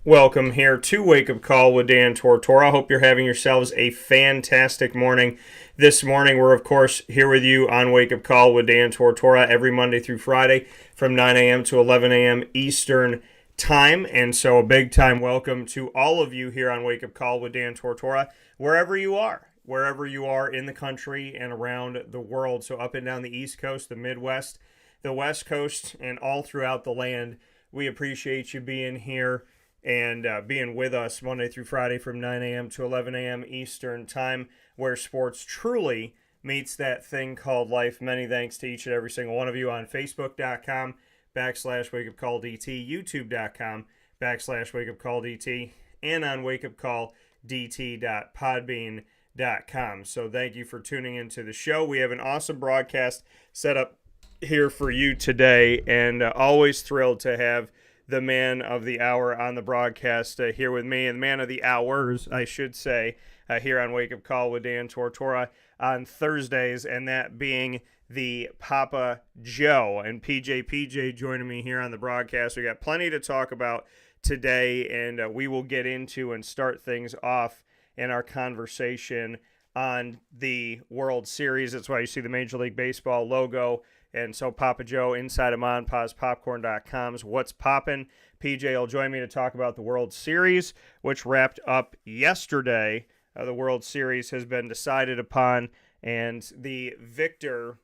Welcome here to Wake Up Call with Dan Tortora. I hope you're having yourselves a fantastic morning. This morning, we're, of course, here with you on Wake Up Call with Dan Tortora every Monday through Friday from 9 a.m. to 11 a.m. Eastern Time. And so a big time welcome to all of you here on Wake Up Call with Dan Tortora, wherever you are in the country and around the world. So up and down the East Coast, the Midwest, the West Coast, and all throughout the land. We appreciate you being here and being with us Monday through Friday from 9 a.m. to 11 a.m. Eastern Time, where sports truly meets that thing called life. Many thanks to each and every single one of you on Facebook.com/WakeUpCallDT, YouTube.com/WakeUpCallDT, and on WakeUpCallDT.podbean.com. So thank you for tuning into the show. We have an awesome broadcast set up here for you today, and always thrilled to have the man of the hour on the broadcast here with me, and the man of the hours, I should say, here on Wake Up Call with Dan Tortora on Thursdays, and that being the Papa Joe. And PJ joining me here on the broadcast. We got plenty to talk about today, and we will get into and start things off in our conversation on the World Series. That's why you see the Major League Baseball logo. And so Papa Joe inside of MonPazPopcorn.com's What's Poppin'. PJ will join me to talk about the World Series, which wrapped up yesterday. The World Series has been decided upon, and the victor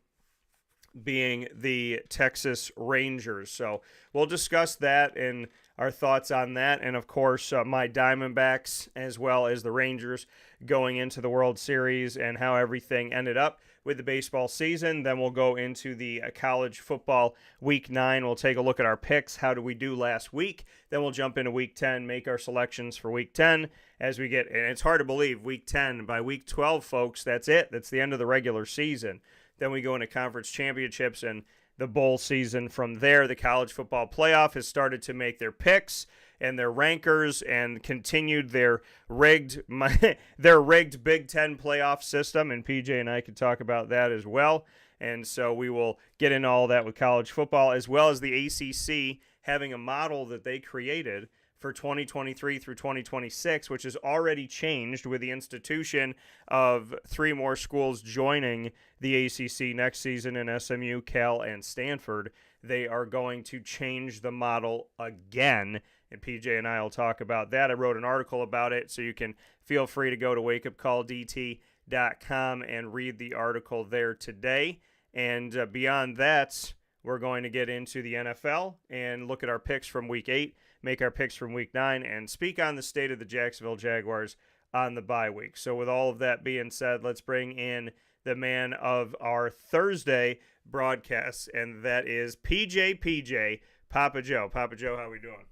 being the Texas Rangers. So we'll discuss that and our thoughts on that, and of course my Diamondbacks as well as the Rangers going into the World Series and how everything ended up with the baseball season. Then we'll go into the college football Week 9. We'll take a look at our picks. How did we do last week? Then we'll jump into Week 10, make our selections for Week 10 as we get, and it's hard to believe, Week 10. By Week 12, folks, that's it. That's the end of the regular season. Then we go into conference championships and the bowl season from there. The college football playoff has started to make their picks and their rankers and continued their rigged Big Ten playoff system, and PJ and I could talk about that as well. And so we will get into all that with college football, as well as the ACC having a model that they created for 2023 through 2026, which has already changed with the institution of 3 more schools joining the ACC next season in SMU, Cal, and Stanford. They are going to change the model again, and PJ and I will talk about that. I wrote an article about it, so you can feel free to go to wakeupcalldt.com and read the article there today. And beyond that, we're going to get into the NFL and look at our picks from Week 8, make our picks from Week 9, and speak on the state of the Jacksonville Jaguars on the bye week. So with all of that being said, let's bring in the man of our Thursday broadcast, and that is PJ, Papa Joe. Papa Joe, how we doing?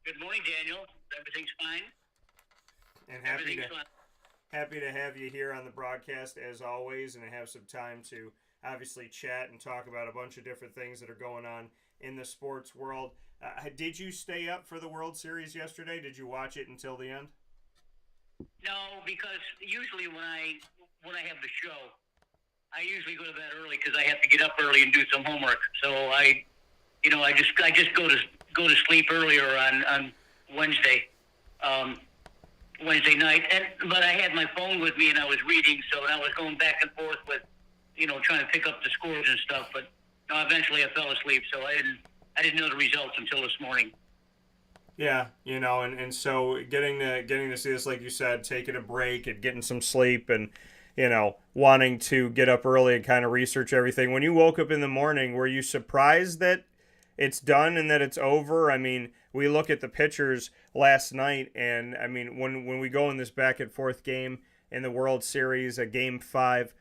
Good morning, Daniel. Everything's fine. And happy to have you here on the broadcast as always, and to have some time to obviously chat and talk about a bunch of different things that are going on in the sports world. Did you stay up for the World Series yesterday? Did you watch it until the end? No, because usually when I have the show, I usually go to bed early because I have to get up early and do some homework. So I just go to sleep earlier on Wednesday night. But I had my phone with me and I was reading, so I was going back and forth with, trying to pick up the scores and stuff. But no, eventually I fell asleep, so I didn't know the results until this morning. Yeah, and so getting to see this, like you said, taking a break and getting some sleep and, wanting to get up early and kind of research everything. When you woke up in the morning, were you surprised that it's done and that it's over? I mean, we look at the pitchers last night, and I mean, when we go in this back and forth game in the World Series, a Game 5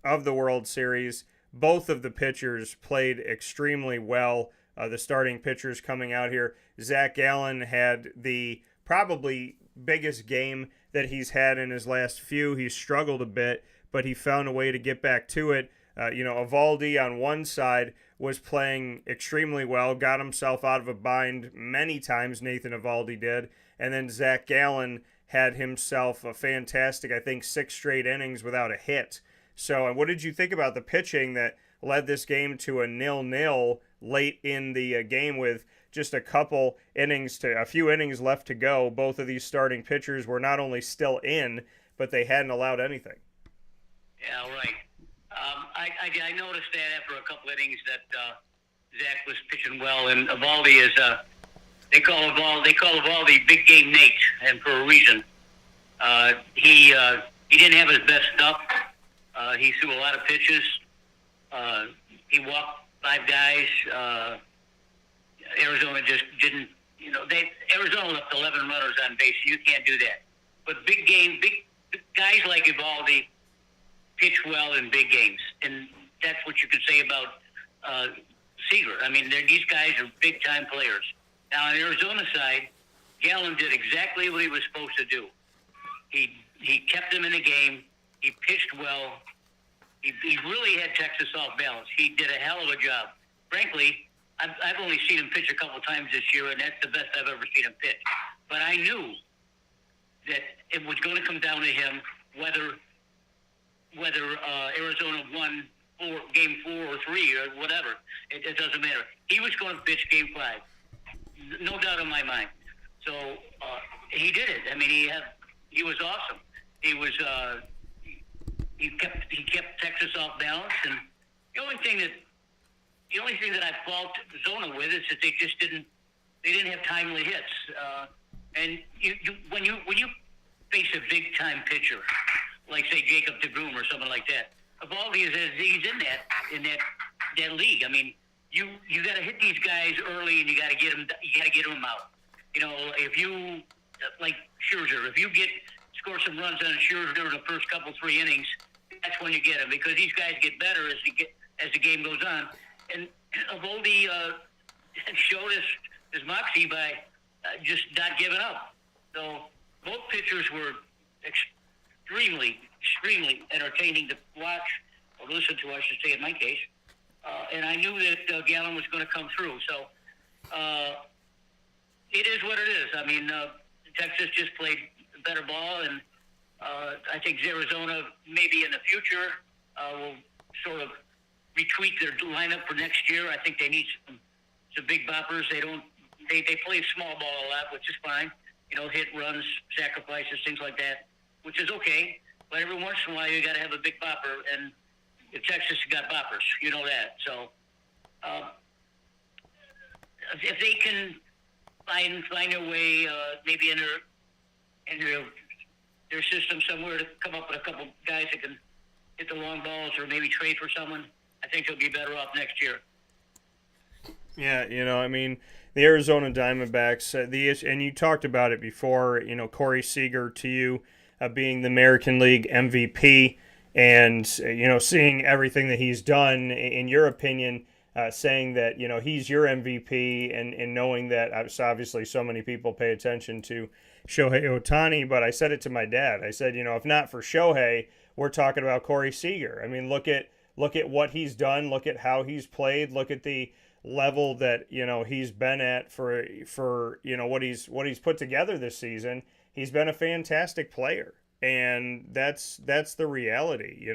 of the World Series, both of the pitchers played extremely well. The starting pitchers coming out here, Zach Gallen had the probably biggest game that he's had in his last few. He struggled a bit, but he found a way to get back to it. Eovaldi on one side was playing extremely well, got himself out of a bind many times, Nathan Eovaldi did, and then Zach Gallen had himself a fantastic, I think, 6 straight innings without a hit. So what did you think about the pitching that led this game to a 0-0 late in the game with just a few innings left to go, both of these starting pitchers were not only still in, but they hadn't allowed anything. Yeah, right. I noticed that after a couple innings that Zach was pitching well, and Evaldi is they call Evaldi big game Nate, and for a reason. He didn't have his best stuff. He threw a lot of pitches. He walked 5 guys. Arizona just didn't. Arizona left 11 runners on base. You can't do that. But big guys like Evaldi pitch well in big games, and that's what you could say about Seager. I mean, these guys are big-time players. Now, on the Arizona side, Gallen did exactly what he was supposed to do. He kept them in the game. He pitched well. He really had Texas off balance. He did a hell of a job. Frankly, I've only seen him pitch a couple times this year, and that's the best I've ever seen him pitch. But I knew that it was going to come down to him whether Arizona won game 4 or 3 or whatever. It doesn't matter. He was going to pitch game 5. No doubt in my mind. So he did it. I mean, he was awesome. He kept Texas off balance, and the only thing that I fault Zona with is that they didn't have timely hits. And when you face a big time pitcher like say Jacob DeGrom or someone like that, Evaldi he's in that league. I mean, you got to hit these guys early, and you got to get them out. If you like Scherzer, if you score some runs on Scherzer in the first couple 3 innings, that's when you get him, because these guys get better as the game goes on. And Evaldi showed us his moxie by just not giving up. So both pitchers were extremely entertaining to watch or listen to, I should say, in my case. And I knew that Gallen was going to come through. So it is what it is. I mean, Texas just played better ball, and I think Arizona maybe in the future will sort of retweak their lineup for next year. I think they need some big boppers. They play small ball a lot, which is fine. Hit, runs, sacrifices, things like that, which is okay. But every once in a while, you got to have a big bopper, and Texas got boppers. You know that. So if they can find a way, maybe in their system somewhere to come up with a couple guys that can hit the long balls, or maybe trade for someone, I think they'll be better off next year. Yeah, I mean, the Arizona Diamondbacks, and you talked about it before, Corey Seager to you being the American League MVP, and, seeing everything that he's done, in your opinion, saying that, he's your MVP, and knowing that obviously so many people pay attention to Shohei Ohtani, but I said it to my dad. I said, if not for Shohei, we're talking about Corey Seager. I mean, look at what he's done, look at how he's played, look at the level that he's been at for what he's put together this season. He's been a fantastic player, and that's the reality.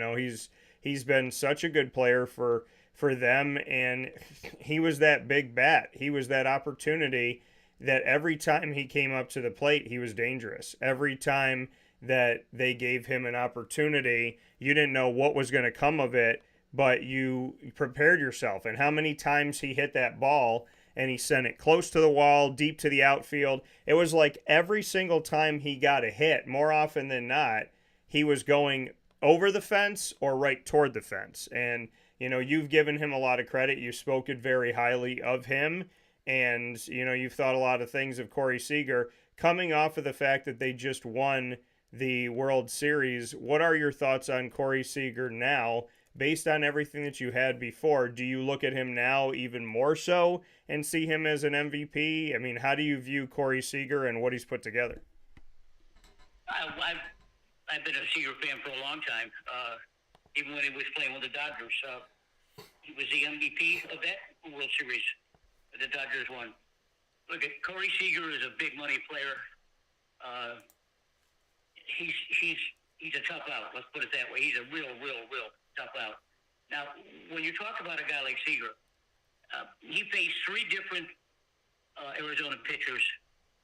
He's been such a good player for them, and he was that big bat. He was that opportunity that every time he came up to the plate, he was dangerous. Every time that they gave him an opportunity, you didn't know what was going to come of it, but you prepared yourself. And how many times he hit that ball and he sent it close to the wall, deep to the outfield. It was like every single time he got a hit, more often than not, he was going over the fence or right toward the fence. And, you've given him a lot of credit. You've spoken very highly of him. And, you've thought a lot of things of Corey Seager. Coming off of the fact that they just won the World Series, what are your thoughts on Corey Seager now? Based on everything that you had before, do you look at him now even more so and see him as an MVP? I mean, how do you view Corey Seager and what he's put together? I've been a Seager fan for a long time, even when he was playing with the Dodgers. He was the MVP of that World Series that the Dodgers won. Look, Corey Seager is a big money player. He's a tough out. Let's put it that way. He's a real tough out. Now, when you talk about a guy like Seager, he faced 3 different Arizona pitchers,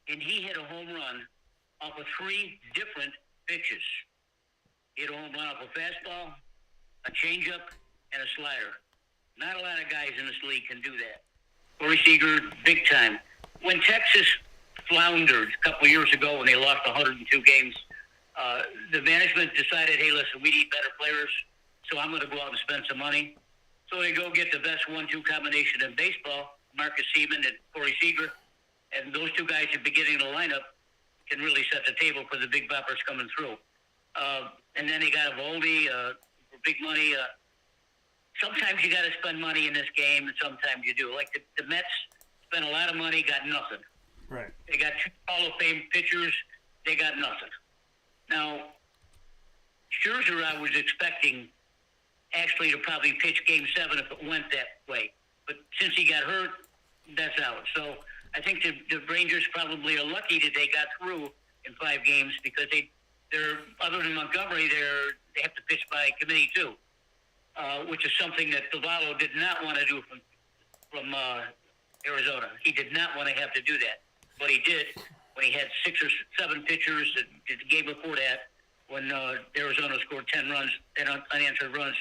and he hit a home run off of 3 different pitches. He hit a home run off a fastball, a changeup, and a slider. Not a lot of guys in this league can do that. Corey Seager, big time. When Texas floundered a couple years ago when they lost 102 games, the management decided, hey, listen, we need better players, so I'm going to go out and spend some money. So they go get the best 1-2 combination in baseball, Marcus Semien and Corey Seager, and those 2 guys at the beginning of the lineup can really set the table for the big boppers coming through. And then they got Eovaldi for big money. Sometimes you got to spend money in this game, and sometimes you do. Like the Mets spent a lot of money, got nothing. Right. They got 2 Hall of Fame pitchers, they got nothing. Now, Scherzer, I was expecting actually to probably pitch Game 7 if it went that way. But since he got hurt, that's out. So I think the Rangers probably are lucky that they got through in 5 games because they're other than Montgomery, they have to pitch by committee too, which is something that Cavallo did not want to do from Arizona. He did not want to have to do that, but he did when he had 6 or 7 pitchers. The game before that, when Arizona scored 10 runs and unanswered runs.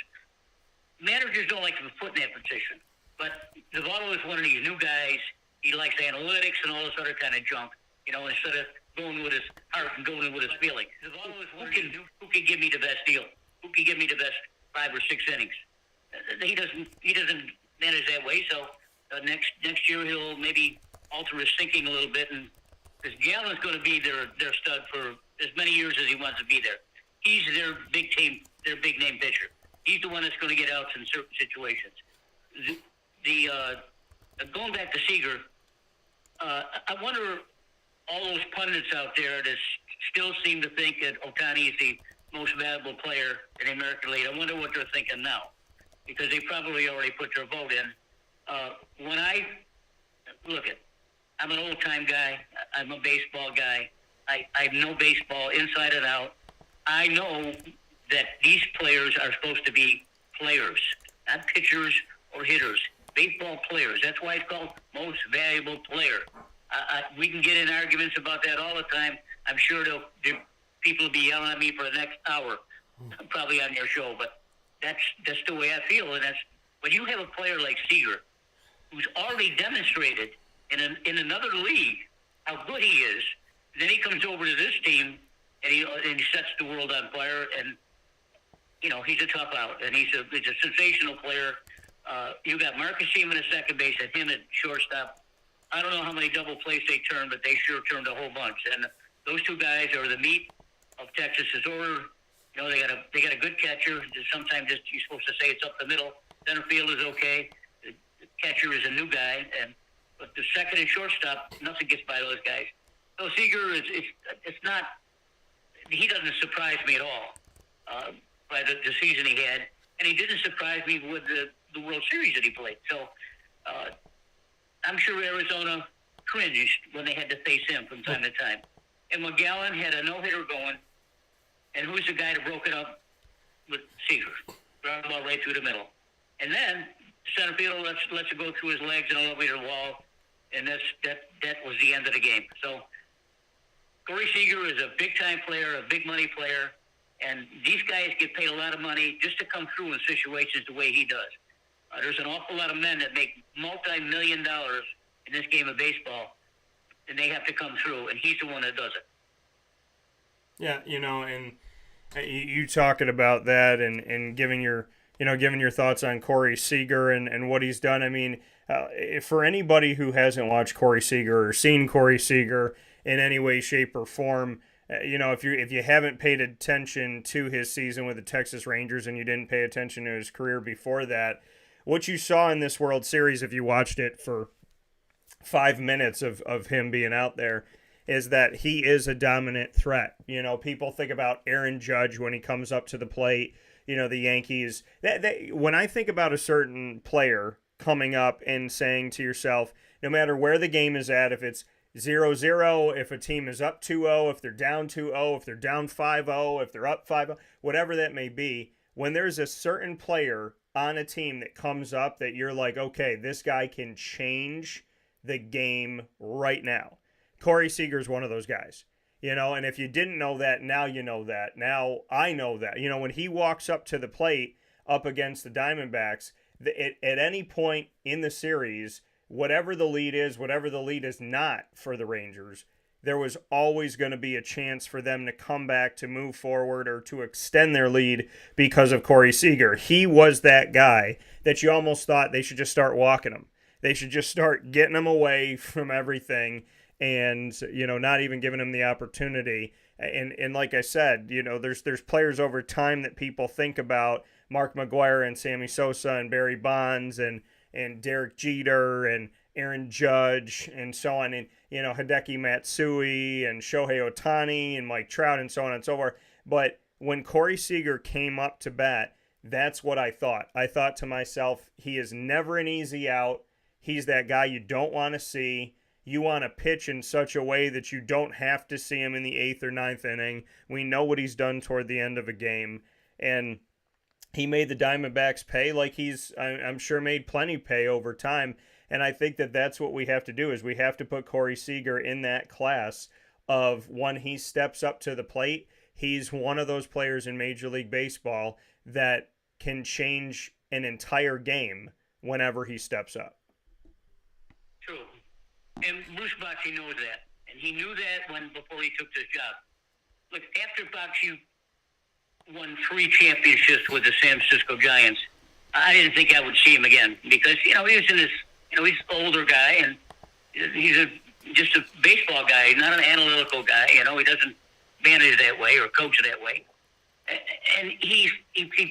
Managers don't like to be put in that position, but Cavallo is one of these new guys. He likes analytics and all this other kind of junk, instead of going with his heart and going with his feelings. Who can give me the best deal? Who can give me the best 5 or 6 innings? He doesn't manage that way. So next year he'll maybe alter his thinking a little bit, and because Gallen's going to be their stud for as many years as he wants to be there. He's their big name pitcher. He's the one that's going to get outs in certain situations. Going back to Seager, I wonder, all those pundits out there that still seem to think that Ohtani is the most valuable player in the American League, I wonder what they're thinking now, because they probably already put their vote in. When I look at, I'm an old-time guy. I'm a baseball guy. I know baseball inside and out. I know that these players are supposed to be players, not pitchers or hitters. Baseball players. That's why it's called most valuable player. We can get in arguments about that all the time. I'm sure people will be yelling at me for the next hour, probably on your show. But that's the way I feel. And that's when you have a player like Seager, who's already demonstrated in another league how good he is. Then he comes over to this team and he sets the world on fire. And he's a tough out, and he's a sensational player. You got Marcus Semien at second base and him at shortstop. I don't know how many double plays they turned, but they sure turned a whole bunch. And those 2 guys are the meat of Texas's order. They got a good catcher. Sometimes you're supposed to say it's up the middle. Center field is okay. The catcher is a new guy, but the second and shortstop, nothing gets by those guys. So Seager it's not. He doesn't surprise me at all by the season he had, and he didn't surprise me with the World Series that he played. So I'm sure Arizona cringed when they had to face him from time to time. And when Gallen had a no-hitter going, and who's the guy that broke it up with Seager? Ground ball right through the middle. And then center field lets it go through his legs and all the way to the wall, and that was the end of the game. So Corey Seager is a big-time player, a big-money player, and these guys get paid a lot of money just to come through in situations the way he does. There's an awful lot of men that make multi-million dollars in this game of baseball, and they have to come through, and he's the one that does it. Yeah, and you talking about that and giving your thoughts on Corey Seager and what he's done. I mean, for anybody who hasn't watched Corey Seager or seen Corey Seager in any way, shape, or form, if you haven't paid attention to his season with the Texas Rangers and you didn't pay attention to his career before that, what you saw in this World Series, if you watched it for 5 minutes of him being out there, is that he is a dominant threat. People think about Aaron Judge when he comes up to the plate, the Yankees. When I think about a certain player coming up and saying to yourself, no matter where the game is at, if it's 0-0, if a team is up 2-0, if they're down 2-0, if they're down 5-0, if they're up 5-0, whatever that may be, when there's a certain player on a team that comes up that you're like, okay, this guy can change the game right now. Corey Seager is one of those guys. And if you didn't know that, now you know that. Now I know that. When he walks up to the plate up against the Diamondbacks, at any point in the series, whatever the lead is not for the Rangers, there was always going to be a chance for them to come back, to move forward, or to extend their lead because of Corey Seager. He was that guy that you almost thought they should just start walking him. They should just start getting him away from everything and, not even giving him the opportunity. And like I said, there's players over time that people think about, Mark McGwire and Sammy Sosa and Barry Bonds and Derek Jeter and Aaron Judge and so on, and Hideki Matsui and Shohei Ohtani and Mike Trout and so on and so forth. But when Corey Seager came up to bat, that's what I thought. I thought to myself, he is never an easy out. He's that guy you don't want to see. You want to pitch in such a way that you don't have to see him in the 8th or 9th inning. We know what he's done toward the end of a game. And he made the Diamondbacks pay like I'm sure made plenty pay over time. And I think that that's what we have to do, is we have to put Corey Seager in that class of when he steps up to the plate, he's one of those players in Major League Baseball that can change an entire game whenever he steps up. True. And Bruce Bochy knows that. And he knew that before he took this job. Look, after Bochy won 3 championships with the San Francisco Giants, I didn't think I would see him again because, he was in his, he's an older guy and he's just a baseball guy, not an analytical guy. He doesn't manage that way or coach that way. And he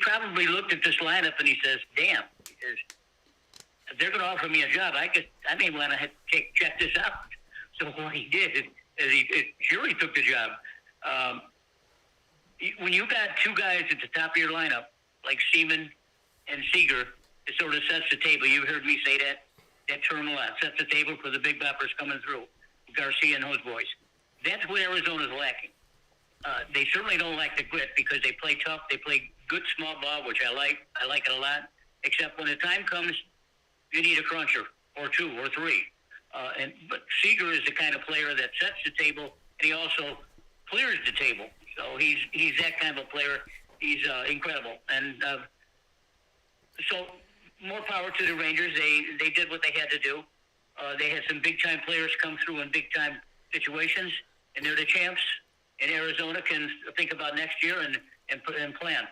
probably looked at this lineup and he says, damn, if they're going to offer me a job, I may want to check this out. So what he did is he took the job. When you got 2 guys at the top of your lineup, like Seaman and Seager, it sort of sets the table. You heard me say that term a lot. Sets the table for the big boppers coming through, Garcia and those boys. That's what Arizona's lacking. They certainly don't lack the grit because they play tough. They play good small ball, which I like. I like it a lot. Except when the time comes, you need a cruncher or 2 or 3. But Seager is the kind of player that sets the table, and he also clears the table. So he's that kind of a player. He's incredible. And so more power to the Rangers. They did what they had to do. They had some big-time players come through in big-time situations, and they're the champs. And Arizona can think about next year and plan.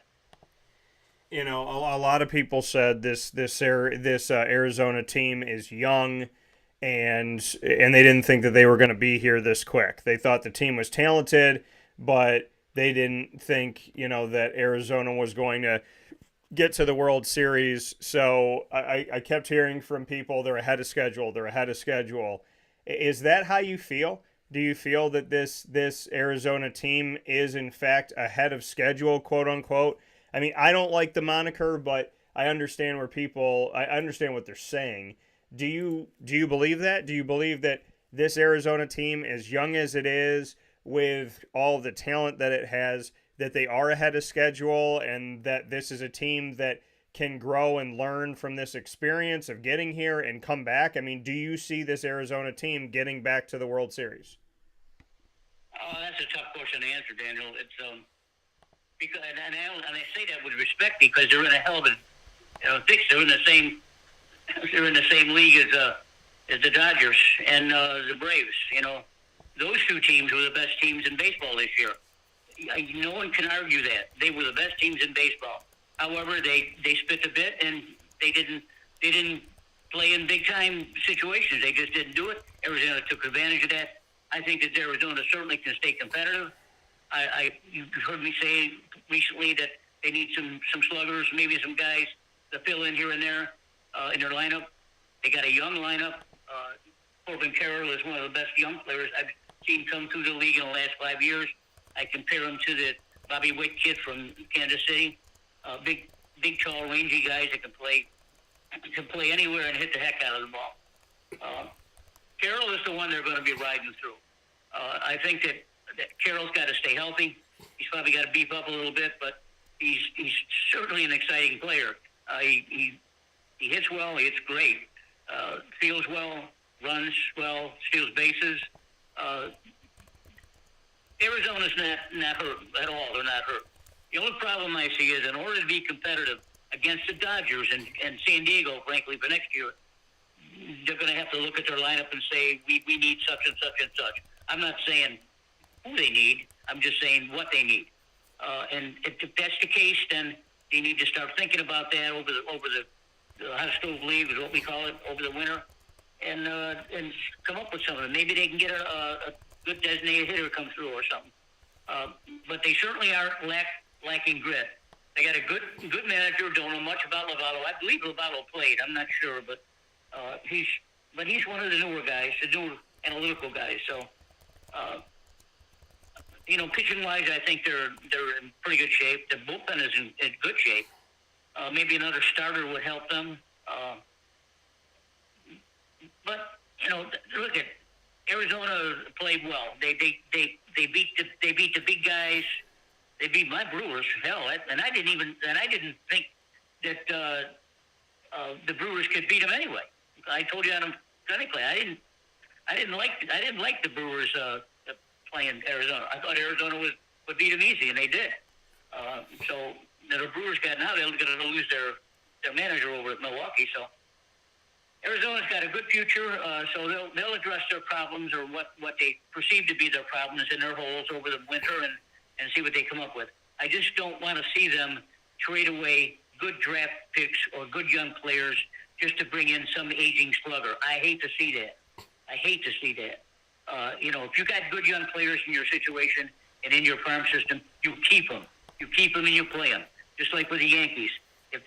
A lot of people said this Arizona team is young, and they didn't think that they were going to be here this quick. They thought the team was talented, but they didn't think that Arizona was going to get to the World Series. So I kept hearing from people they're ahead of schedule. They're ahead of schedule. Is that how you feel? Do you feel that this Arizona team is in fact ahead of schedule, quote unquote? I mean, I don't like the moniker, but I understand I understand what they're saying. Do you believe that? Do you believe that this Arizona team, as young as it is, with all the talent that it has, that they are ahead of schedule, and that this is a team that can grow and learn from this experience of getting here and come back? I mean, do you see this Arizona team getting back to the World Series? Oh, that's a tough question to answer, Daniel. It's because and I say that with respect because they're in a hell of a fix. They're in the same league as the Dodgers and the Braves. Those 2 teams were the best teams in baseball this year. No one can argue that they were the best teams in baseball. However, they spit the bit and they didn't play in big time situations. They just didn't do it. Arizona took advantage of that. I think that Arizona certainly can stay competitive. You heard me say recently that they need some sluggers, maybe some guys to fill in here and there in their lineup. They got a young lineup. Corbin Carroll is one of the best young players I've seen come through the league in the last 5 years. I compare him to the Bobby Witt kid from Kansas City. Big, tall, rangy guys that can play anywhere and hit the heck out of the ball. Carroll is the one they're going to be riding through. I think that Carroll's got to stay healthy. He's probably got to beef up a little bit, but he's certainly an exciting player. He hits well. He hits great. Feels well. runs well, steals bases. Arizona's not hurt at all. They're not hurt. The only problem I see is in order to be competitive against the Dodgers and San Diego, frankly, for next year, they're going to have to look at their lineup and say, we need such and such and such. I'm not saying who they need. I'm just saying what they need. And if that's the case, then they need to start thinking about that over the hot stove league, is what we call it, over the winter, and come up with something. Maybe they can get a good designated hitter come through or something. But they certainly aren't lacking grit. They got a good manager. Don't know much about Lovello. I believe Lovello played. I'm not sure, but he's one of the newer guys, the newer analytical guys. So, pitching wise, I think they're in pretty good shape. The bullpen is in good shape. Maybe another starter would help them. But look at Arizona played well. They beat the big guys. They beat my Brewers. Hell, and I didn't think that the Brewers could beat them anyway. I told you on them technically. I didn't like the Brewers playing Arizona. I thought Arizona would beat them easy, and they did. So the Brewers got now they're going to lose their manager over at Milwaukee. So Arizona's got a good future. So they'll address their problems or what they perceive to be their problems in their holes over the winter and see what they come up with. I just don't want to see them trade away good draft picks or good young players just to bring in some aging slugger. I hate to see that. If you got good young players in your situation and in your farm system, you keep them. You keep them and you play them. Just like with the Yankees.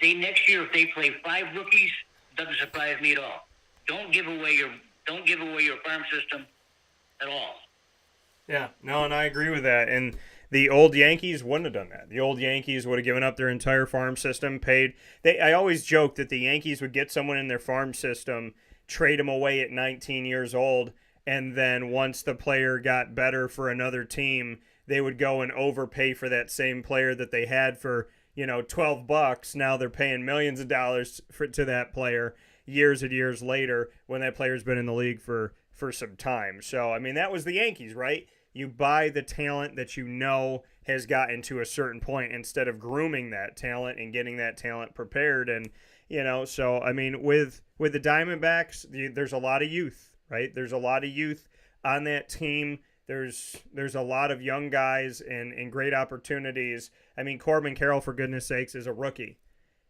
Next year if they play 5 rookies, doesn't surprise me at all. Don't give away your farm system at all. Yeah, no, and I agree with that. And the old Yankees wouldn't have done that. The old Yankees would have given up their entire farm system, paid. I always joke that the Yankees would get someone in their farm system, trade them away at 19 years old, and then once the player got better for another team, they would go and overpay for that same player that they had for $12. Now they're paying millions of dollars to that player years and years later when that player's been in the league for some time. So, I mean, that was the Yankees, right? You buy the talent that has gotten to a certain point instead of grooming that talent and getting that talent prepared. And, so, I mean, with the Diamondbacks, there's a lot of youth, right? There's a lot of youth on that team. There's a lot of young guys and great opportunities. I mean, Corbin Carroll, for goodness sakes, is a rookie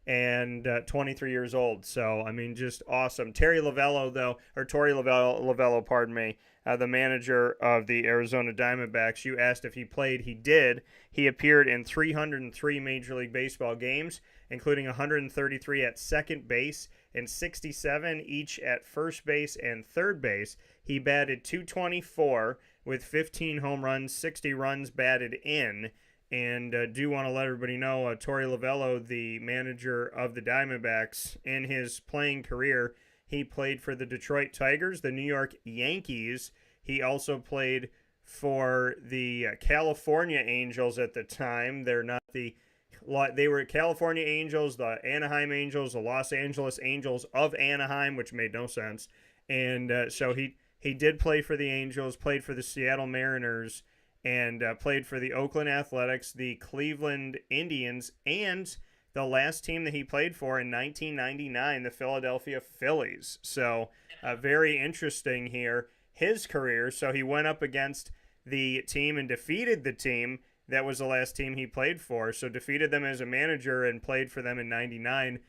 and 23 years old. So, I mean, just awesome. Torey Lovello, pardon me, the manager of the Arizona Diamondbacks. You asked if he played. He did. He appeared in 303 Major League Baseball games, including 133 at second base and 67 each at first base and third base. He batted .224 with 15 home runs, 60 runs batted in. And do want to let everybody know, Torey Lovello, the manager of the Diamondbacks, in his playing career, he played for the Detroit Tigers, the New York Yankees. He also played for the California Angels at the time. They were California Angels, the Anaheim Angels, the Los Angeles Angels of Anaheim, which made no sense. And so he did play for the Angels, played for the Seattle Mariners, and played for the Oakland Athletics, the Cleveland Indians, and the last team that he played for in 1999, the Philadelphia Phillies. So very interesting here, his career. So he went up against the team and defeated the team. That was the last team he played for. So defeated them as a manager and played for them in 99.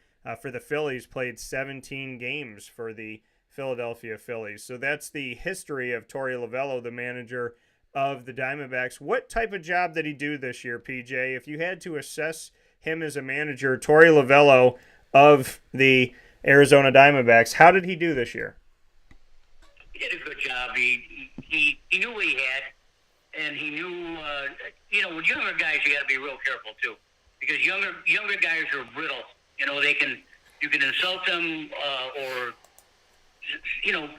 For the Phillies, played 17 games for the Philadelphia Phillies. So that's the history of Torey Lovello, the manager of the Diamondbacks. What type of job did he do this year, PJ? If you had to assess him as a manager, Torey Lovello of the Arizona Diamondbacks, how did he do this year? He did a good job. He knew what he had, and he knew, with younger guys, you got to be real careful too, because younger guys are brittle. You can insult them, or you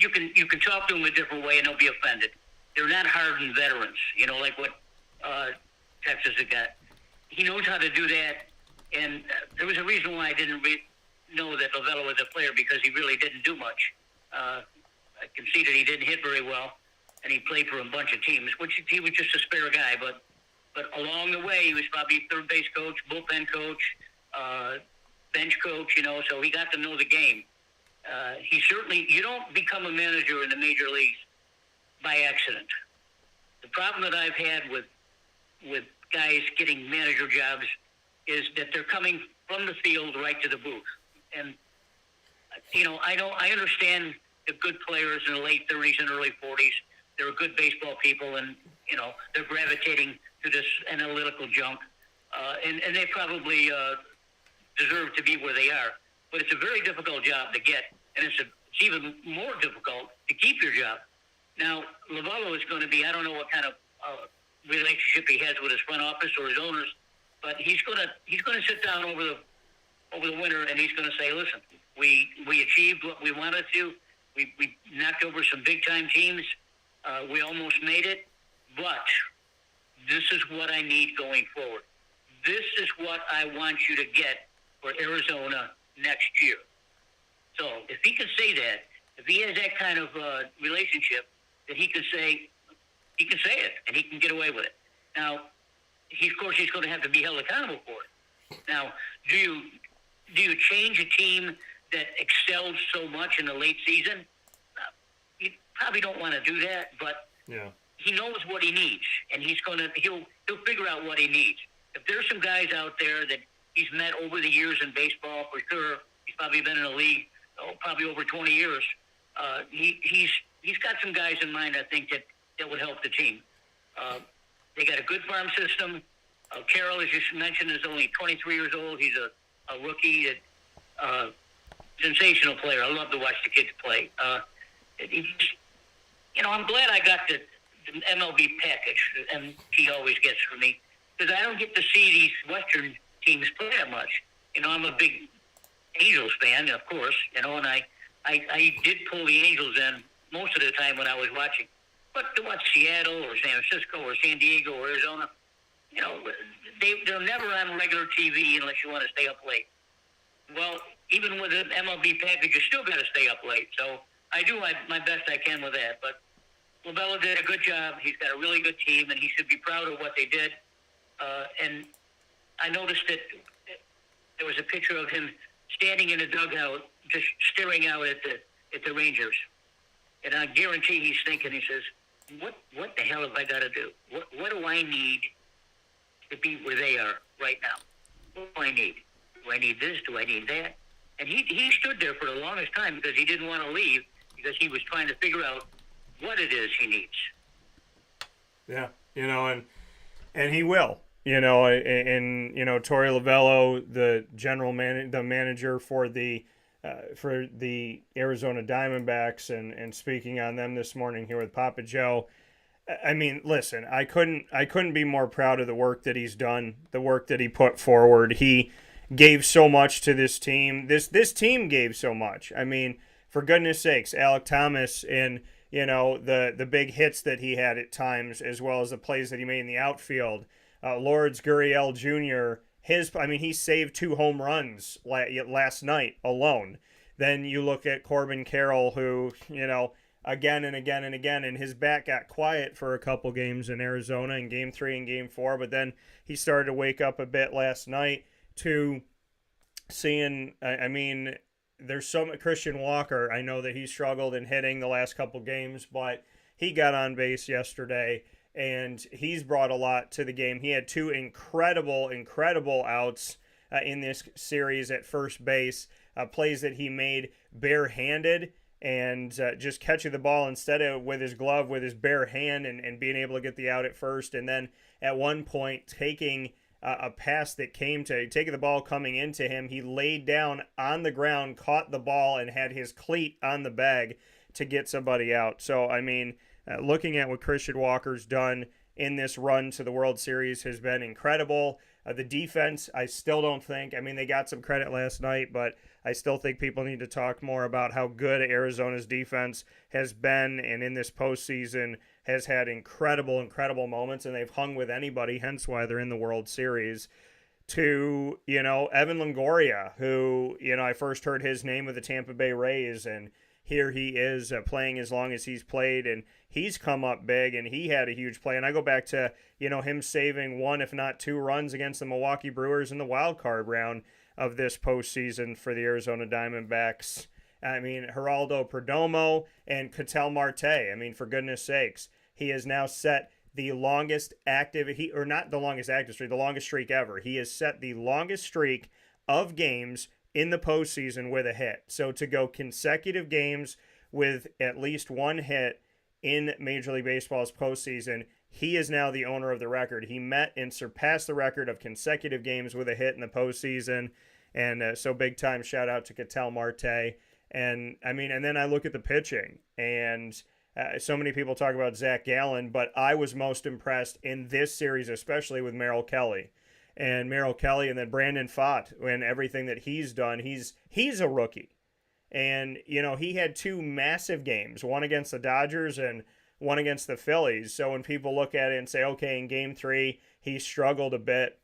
can talk to them a different way, and they'll be offended. They're not hardened veterans, like what Texas has got. He knows how to do that, and there was a reason why I didn't know that Lovello was a player, because he really didn't do much. conceded he didn't hit very well, and he played for a bunch of teams, which he was just a spare guy. But along the way, he was probably third base coach, bullpen coach, bench coach, so he got to know the game. You don't become a manager in the major leagues by accident. The problem that I've had with guys getting manager jobs is that they're coming from the field right to the booth. And, I understand the good players in the late 30s and early 40s. They're good baseball people, and, they're gravitating to this analytical junk. And they probably deserve to be where they are. But it's a very difficult job to get, and it's even more difficult to keep your job. Now, Lovello is going to be, I don't know what kind of relationship he has with his front office or his owners, but he's going to sit down over the winter, and he's going to say, listen, we achieved what we wanted to. We knocked over some big-time teams. We almost made it, but this is what I need going forward. This is what I want you to get for Arizona next year. So if he can say that, if he has that kind of relationship, that he can say it, and he can get away with it. Now, of course, he's going to have to be held accountable for it. Now, do you change a team that excelled so much in the late season? You probably don't want to do that, but he knows what he needs, and he'll figure out what he needs. If there's some guys out there that he's met over the years in baseball, for sure, he's probably been in the league probably over 20 years. He's got some guys in mind, I think, that would help the team. They got a good farm system. Carroll, as you mentioned, is only 23 years old. He's a rookie, sensational player. I love to watch the kids play. I'm glad I got the MLB package, and he always gets for me, because I don't get to see these Western teams play that much. I'm a big Angels fan, of course, and I did pull the Angels in most of the time when I was watching. But to watch Seattle or San Francisco or San Diego or Arizona, they're never on regular TV unless you want to stay up late. Well, even with an MLB package, you still got to stay up late. So I do my best I can with that. But Lovello did a good job. He's got a really good team, and he should be proud of what they did. And I noticed that there was a picture of him standing in a dugout, just staring out at the Rangers. And I guarantee he's thinking, he says, what the hell have I got to do? What do I need to be where they are right now? What do I need? Do I need this? Do I need that? And he stood there for the longest time because he didn't want to leave, because he was trying to figure out what it is he needs. Yeah, and he will. Torey Lovello, the the manager for the Arizona Diamondbacks, and speaking on them this morning here with Papa Joe. I mean, listen, I couldn't be more proud of the work that he's done, the work that he put forward. He gave so much to this team. This team gave so much. I mean, for goodness sakes, Alek Thomas and the big hits that he had at times, as well as the plays that he made in the outfield. Lourdes Gurriel Jr., he saved 2 home runs last night alone. Then you look at Corbin Carroll, who, again and again and again, and his bat got quiet for a couple games in Arizona in Game 3 and Game 4, but then he started to wake up a bit last night to seeing, there's so much. Christian Walker, I know that he struggled in hitting the last couple games, but he got on base yesterday, and he's brought a lot to the game. He had 2 incredible outs in this series at first base, plays that he made barehanded, and just catching the ball instead of with his glove, with his bare hand, and being able to get the out at first. And then at one point taking a pass that came to taking the ball coming into him, he laid down on the ground, caught the ball, and had his cleat on the bag to get somebody out. So, looking at what Christian Walker's done in this run to the World Series has been incredible. The defense, I still don't think, they got some credit last night, but I still think people need to talk more about how good Arizona's defense has been, and in this postseason has had incredible moments, and they've hung with anybody, hence why they're in the World Series. To, Evan Longoria, who, I first heard his name with the Tampa Bay Rays, and here he is playing as long as he's played, and he's come up big, and he had a huge play. And I go back to, him saving one, if not two runs against the Milwaukee Brewers in the wild card round of this postseason for the Arizona Diamondbacks. I mean, Geraldo Perdomo and Ketel Marte. I mean, for goodness sakes, he has now set the longest active, not the longest active streak, the longest streak ever. He has set the longest streak of games in the postseason with a hit. So to go consecutive games with at least one hit in Major League Baseball's postseason, he is now the owner of the record. He met and surpassed the record of consecutive games with a hit in the postseason. And so big time shout out to Ketel Marte. And I mean, and then I look at the pitching, and so many people talk about Zach Gallen, but I was most impressed in this series, especially with Merrill Kelly. And then Brandon Pfaadt and everything that he's done. He's a rookie. And, he had two massive games, one against the Dodgers and one against the Phillies. So when people look at it and say, okay, in game 3, he struggled a bit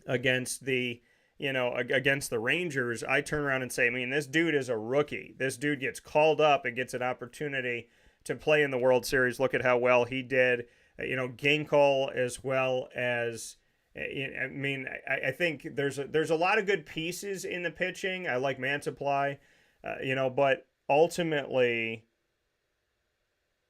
against the Rangers, I turn around and say, I mean, this dude is a rookie. This dude gets called up and gets an opportunity to play in the World Series. Look at how well he did. Ginkel, as well as, I mean, I think there's a lot of good pieces in the pitching. I like Mantiply, but ultimately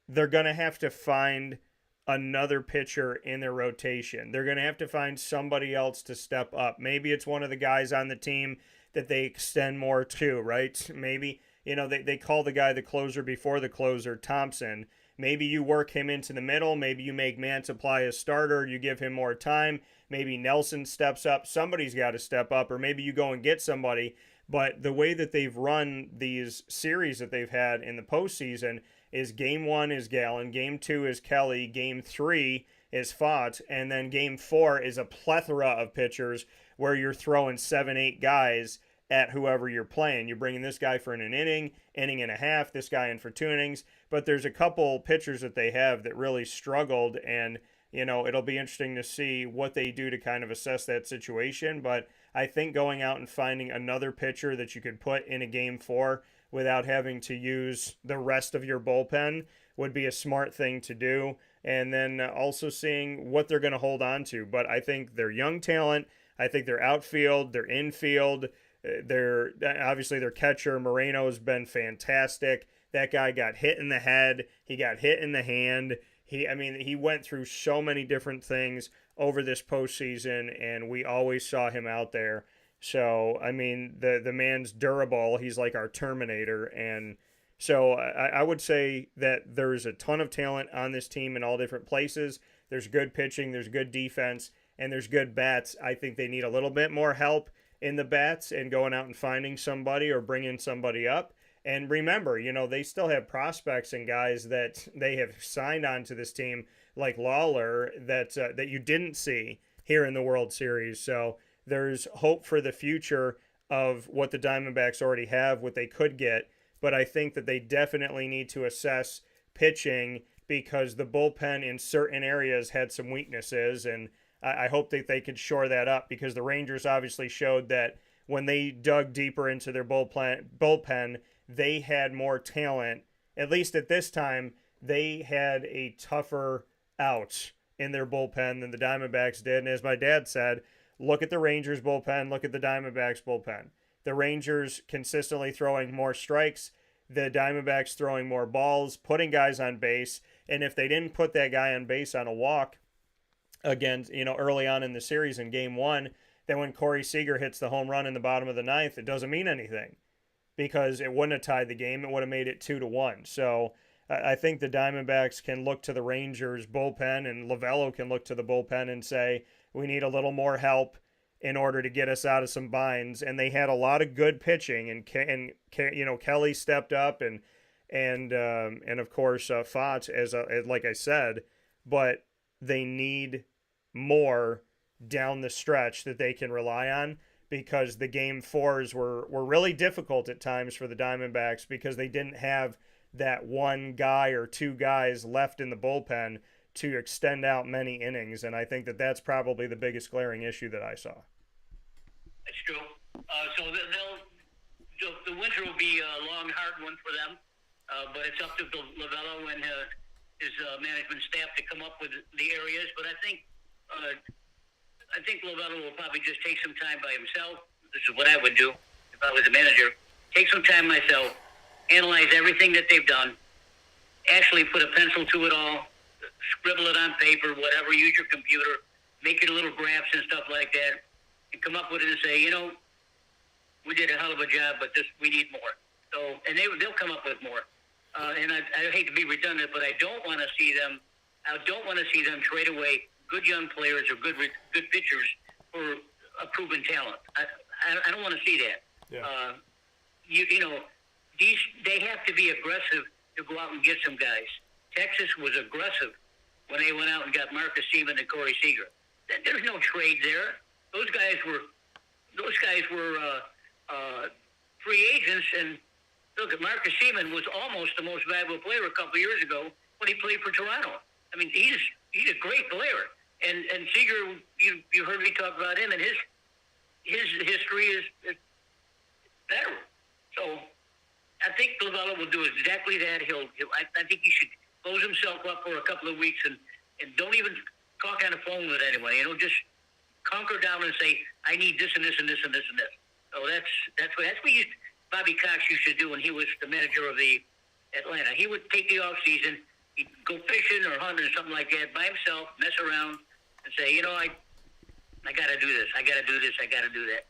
they're going to have to find another pitcher in their rotation. They're going to have to find somebody else to step up. Maybe it's one of the guys on the team that they extend more to, right? Maybe, they call the guy the closer before the closer, Thompson. Maybe you work him into the middle. Maybe you make Mantiply a starter. You give him more time. Maybe Nelson steps up. Somebody's got to step up, or maybe you go and get somebody. But the way that they've run these series that they've had in the postseason is game 1 is Gallen, game 2 is Kelly, game 3 is Pfaadt, and then game 4 is a plethora of pitchers where you're throwing 7-8 guys at whoever you're playing. You're bringing this guy for an inning and a half, this guy in for 2 innings, but there's a couple pitchers that they have that really struggled, and it'll be interesting to see what they do to kind of assess that situation. But I think going out and finding another pitcher that you could put in a game 4 without having to use the rest of your bullpen would be a smart thing to do. And then also seeing what they're going to hold on to. But I think they're young talent. I think they're outfield, they're infield. They're obviously their catcher Moreno has been fantastic. That guy got hit in the head. He got hit in the hand. He went through so many different things over this postseason, and we always saw him out there. So, I mean, the man's durable. He's like our Terminator. And so I would say that there's a ton of talent on this team in all different places. There's good pitching, there's good defense, and there's good bats. I think they need a little bit more help in the bats and going out and finding somebody or bringing somebody up. And remember, they still have prospects and guys that they have signed onto this team, like Lawler, that you didn't see here in the World Series. So there's hope for the future of what the Diamondbacks already have, what they could get. But I think that they definitely need to assess pitching because the bullpen in certain areas had some weaknesses. And I hope that they could shore that up because the Rangers obviously showed that when they dug deeper into their bullpen, they had more talent. At least at this time, they had a tougher out in their bullpen than the Diamondbacks did. And as my dad said, look at the Rangers bullpen, look at the Diamondbacks bullpen. The Rangers consistently throwing more strikes, the Diamondbacks throwing more balls, putting guys on base. And if they didn't put that guy on base on a walk again, early on in the series in game 1, then when Corey Seager hits the home run in the bottom of the 9th, it doesn't mean anything because it wouldn't have tied the game. It would have made it 2-1. So I think the Diamondbacks can look to the Rangers bullpen and Lovello can look to the bullpen and say, we need a little more help in order to get us out of some binds. And they had a lot of good pitching, and Kelly stepped up, and of course Pfaadt, as like I said, but they need more down the stretch that they can rely on because the game 4s were really difficult at times for the Diamondbacks because they didn't have that one guy or two guys left in the bullpen to extend out many innings, and I think that that's probably the biggest glaring issue that I saw. That's true. So the winter will be a long, hard one for them. But it's up to Lovello and his management staff to come up with the areas. But I think Lovello will probably just take some time by himself. This is what I would do if I was a manager. Take some time myself, analyze everything that they've done, actually put a pencil to it all, scribble it on paper, whatever, use your computer, make it little graphs and stuff like that, and come up with it and say, we did a hell of a job, but we need more. So, and they'll come up with more. And I hate to be redundant, but I don't want to see them trade away good young players or good pitchers for a proven talent. I don't want to see that. Yeah. They have to be aggressive to go out and get some guys. Texas was aggressive when they went out and got Marcus Seaman and Corey Seager. There's no trade there. Those guys were free agents. And look, at Marcus Seaman was almost the most valuable player a couple of years ago when he played for Toronto. I mean, he's a great player. And Seager, you heard me talk about him, and his history is better. So I think Lovello will do exactly that. I think he should close himself up for a couple of weeks and don't even talk on the phone with anyone. Just conquer down and say, I need this and this and this and this and this. So that's what Bobby Cox used to do when he was the manager of the Atlanta. He would take the off season, he'd go fishing or hunting or something like that by himself, mess around, and say, I got to do this, I got to do this, I got to do that.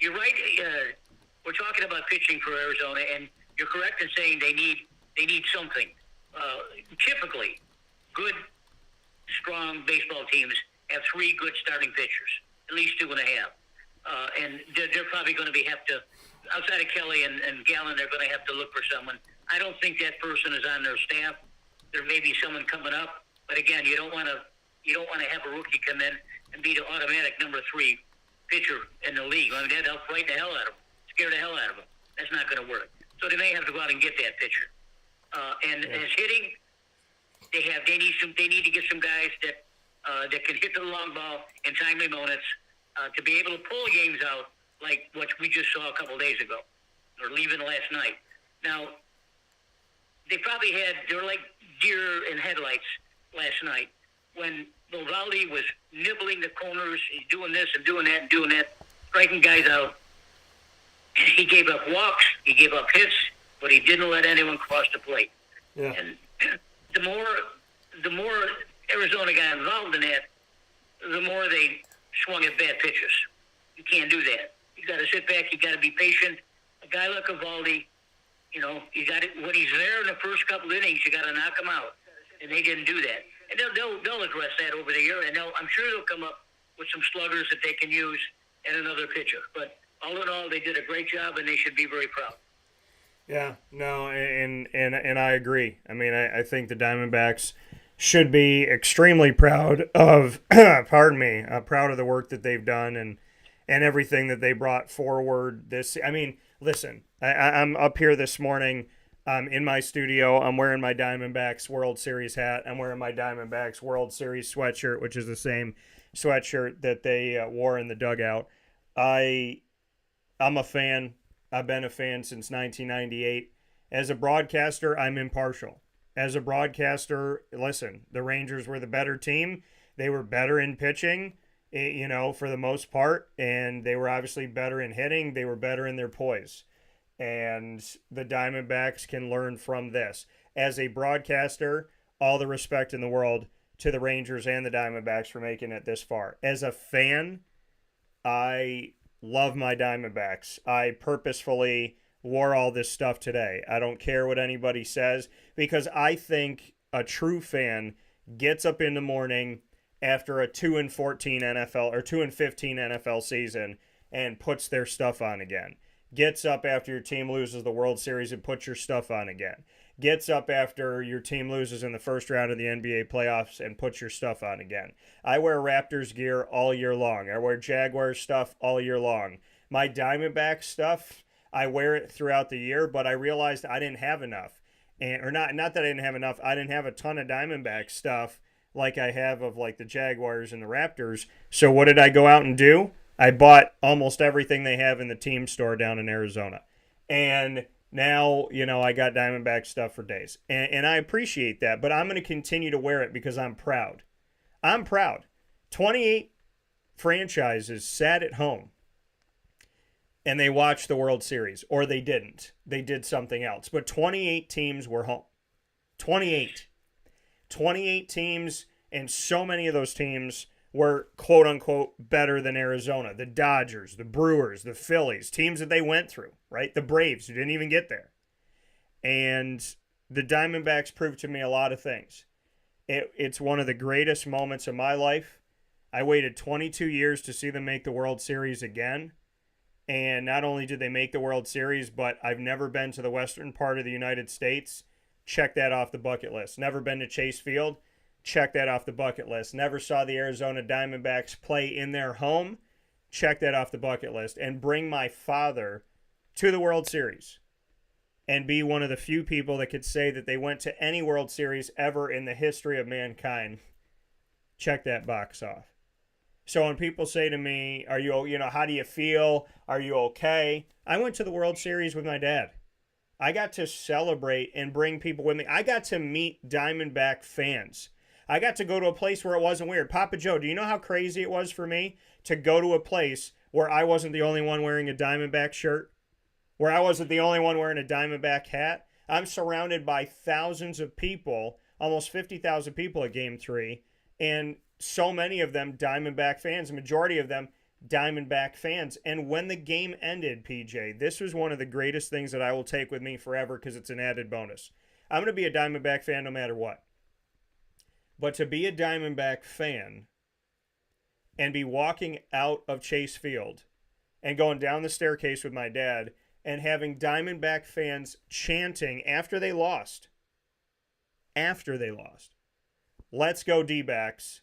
You're right. We're talking about pitching for Arizona, and you're correct in saying they need something. Typically, good, strong baseball teams have three good starting pitchers, at least 2.5. And they're probably going to have to, outside of Kelly and Gallen, they're going to have to look for someone. I don't think that person is on their staff. There may be someone coming up, but again, you don't want to have a rookie come in and be the automatic number 3 pitcher in the league. I mean, that'll frighten the hell out of them, scare the hell out of them. That's not going to work. So they may have to go out and get that pitcher. As hitting, they need to get some guys that can hit the long ball in timely moments to be able to pull games out like what we just saw a couple of days ago or leaving last night. Now, they were like deer in headlights last night when Lovaldi was nibbling the corners. He's doing this and doing that and doing that, striking guys out. He gave up walks, he gave up hits, but he didn't let anyone cross the plate. Yeah. And the more Arizona got involved in that, the more they swung at bad pitches. You can't do that. You got to sit back. You got to be patient. A guy like Eovaldi, you got it when he's there in the first couple of innings. You got to knock him out, and they didn't do that. And they'll address that over the year, and I'm sure they'll come up with some sluggers that they can use and another pitcher. But all in all, they did a great job, and they should be very proud. Yeah, no, and I agree. I mean, I think the Diamondbacks should be extremely proud of, proud of the work that they've done and everything that they brought forward. Listen, I'm up here this morning. I'm in my studio. I'm wearing my Diamondbacks World Series hat. I'm wearing my Diamondbacks World Series sweatshirt, which is the same sweatshirt that they wore in the dugout. I'm a fan. I've been a fan since 1998. As a broadcaster, I'm impartial. As a broadcaster, listen, the Rangers were the better team. They were better in pitching, for the most part, and they were obviously better in hitting. They were better in their poise. And the Diamondbacks can learn from this. As a broadcaster, all the respect in the world to the Rangers and the Diamondbacks for making it this far. As a fan, I love my Diamondbacks. I purposefully wore all this stuff today. I don't care what anybody says because I think a true fan gets up in the morning after a 2-14 NFL or 2-15 NFL season and puts their stuff on again. Gets up after your team loses the World Series and puts your stuff on again. Gets up after your team loses in the first round of the NBA playoffs and puts your stuff on again. I wear Raptors gear all year long. I wear Jaguars stuff all year long. My Diamondback stuff, I wear it throughout the year, but I realized I didn't have enough. Not that I didn't have enough. I didn't have a ton of Diamondback stuff like I have of like the Jaguars and the Raptors. So what did I go out and do? I bought almost everything they have in the team store down in Arizona. And Now, I got Diamondback stuff for days. And I appreciate that, but I'm going to continue to wear it because I'm proud. I'm proud. 28 franchises sat at home and they watched the World Series, or they didn't. They did something else. But 28 teams were home. 28. 28 teams, and so many of those teams were quote unquote better than Arizona. The Dodgers, the Brewers, the Phillies, teams that they went through, right? The Braves, who didn't even get there. And the Diamondbacks proved to me a lot of things. It's one of the greatest moments of my life. I waited 22 years to see them make the World Series again. And not only did they make the World Series, but I've never been to the western part of the United States. Check that off the bucket list. Never been to Chase Field. Check that off the bucket list. Never saw the Arizona Diamondbacks play in their home. Check that off the bucket list. And bring my father to the World Series. And be one of the few people that could say that they went to any World Series ever in the history of mankind. Check that box off. So when people say to me, how do you feel? Are you okay? I went to the World Series with my dad. I got to celebrate and bring people with me. I got to meet Diamondback fans. I got to go to a place where it wasn't weird. Papa Joe, do you know how crazy it was for me to go to a place where I wasn't the only one wearing a Diamondback shirt? Where I wasn't the only one wearing a Diamondback hat? I'm surrounded by thousands of people, almost 50,000 people at Game 3, and so many of them Diamondback fans, the majority of them Diamondback fans. And when the game ended, PJ, this was one of the greatest things that I will take with me forever because it's an added bonus. I'm going to be a Diamondback fan no matter what. But to be a Diamondback fan and be walking out of Chase Field and going down the staircase with my dad and having Diamondback fans chanting after they lost, let's go D-backs.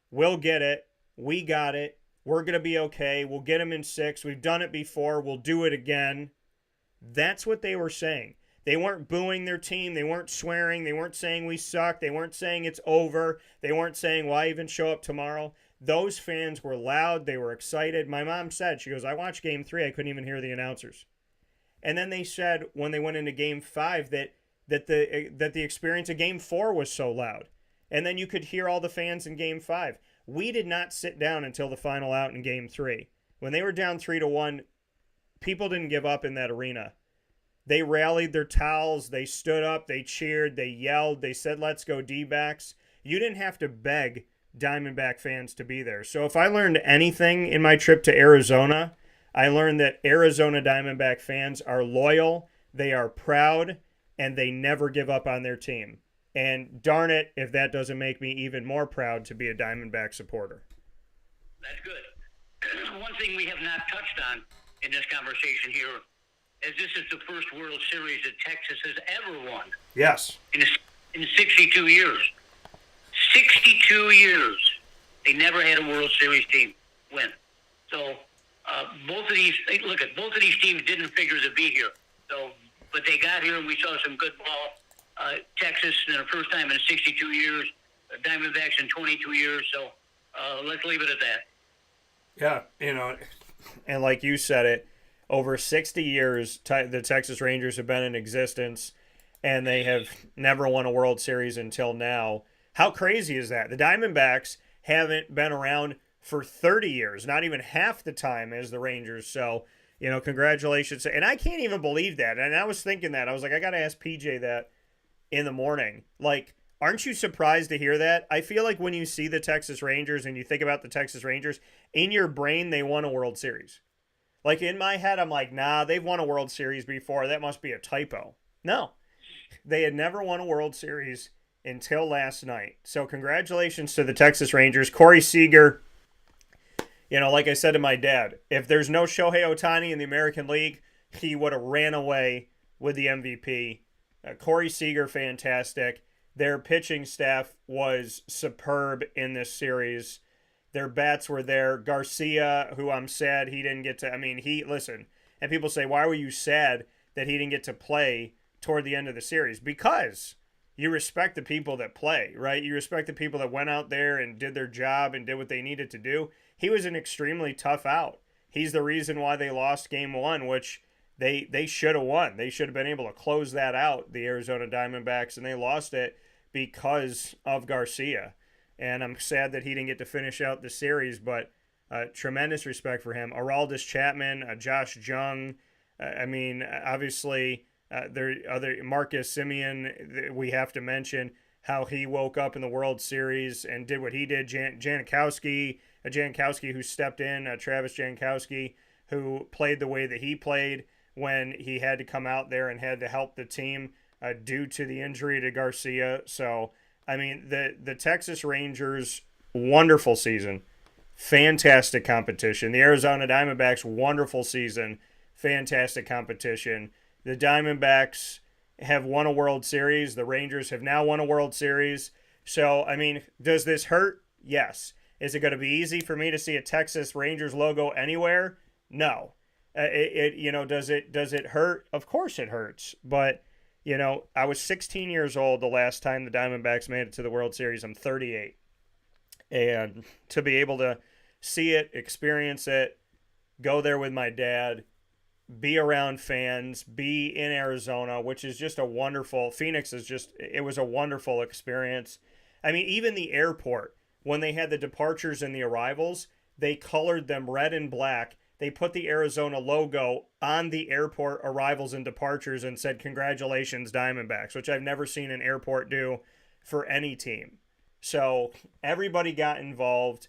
We'll get it. We got it. We're going to be okay. We'll get them in 6. We've done it before. We'll do it again. That's what they were saying. They weren't booing their team. They weren't swearing. They weren't saying we suck. They weren't saying it's over. They weren't saying why even show up tomorrow. Those fans were loud. They were excited. My mom said, she goes, I watched Game 3. I couldn't even hear the announcers. And then they said when they went into Game 5 that the experience of Game 4 was so loud. And then you could hear all the fans in Game 5. We did not sit down until the final out in Game 3. When they were down 3-1, people didn't give up in that arena. They rallied their towels. They stood up. They cheered. They yelled. They said, let's go D-backs. You didn't have to beg Diamondback fans to be there. So if I learned anything in my trip to Arizona, I learned that Arizona Diamondback fans are loyal, they are proud, and they never give up on their team. And darn it, if that doesn't make me even more proud to be a Diamondback supporter. That's good. One thing we have not touched on in this conversation here is this is the first World Series that Texas has ever won. Yes. In 62 years. 62 years. They never had a World Series team win. So both of these teams didn't figure to be here. So, but they got here and we saw some good ball. Texas in the first time in 62 years, Diamondbacks in 22 years. So let's leave it at that. Yeah, and like you said it, over 60 years, the Texas Rangers have been in existence, and they have never won a World Series until now. How crazy is that? The Diamondbacks haven't been around for 30 years, not even half the time as the Rangers. So, congratulations. And I can't even believe that. And I was thinking that. I was like, I got to ask PJ that in the morning. Like, aren't you surprised to hear that? I feel like when you see the Texas Rangers and you think about the Texas Rangers, in your brain, they won a World Series. Like, in my head, I'm like, nah, they've won a World Series before. That must be a typo. No. They had never won a World Series until last night. So congratulations to the Texas Rangers. Corey Seager, like I said to my dad, if there's no Shohei Ohtani in the American League, he would have ran away with the MVP. Corey Seager, fantastic. Their pitching staff was superb in this series. Their bats were there. Garcia, who I'm sad he didn't get to, listen, and people say, why were you sad that he didn't get to play toward the end of the series? Because you respect the people that play, right? You respect the people that went out there and did their job and did what they needed to do. He was an extremely tough out. He's the reason why they lost Game 1, which they should have won. They should have been able to close that out, the Arizona Diamondbacks, and they lost it because of Garcia. And I'm sad that he didn't get to finish out the series, but tremendous respect for him. Aroldis Chapman, Josh Jung, obviously there other Marcus Semien. We have to mention how he woke up in the World Series and did what he did. Jankowski, who stepped in, Travis Jankowski, who played the way that he played when he had to come out there and had to help the team due to the injury to Garcia. So, the Texas Rangers, wonderful season, fantastic competition. The Arizona Diamondbacks, wonderful season, fantastic competition. The Diamondbacks have won a World Series. The Rangers have now won a World Series. So, does this hurt? Yes. Is it going to be easy for me to see a Texas Rangers logo anywhere? No. Does it hurt? Of course it hurts. But, I was 16 years old the last time the Diamondbacks made it to the World Series. I'm 38. And to be able to see it, experience it, go there with my dad, be around fans, be in Arizona, which is just a wonderful, Phoenix it was a wonderful experience. Even the airport, when they had the departures and the arrivals, they colored them red and black. They put the Arizona logo on the airport arrivals and departures and said, "Congratulations, Diamondbacks," which I've never seen an airport do for any team. So everybody got involved.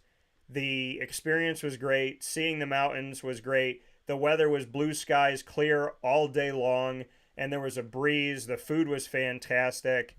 The experience was great. Seeing the mountains was great. The weather was blue skies, clear all day long, and there was a breeze. The food was fantastic.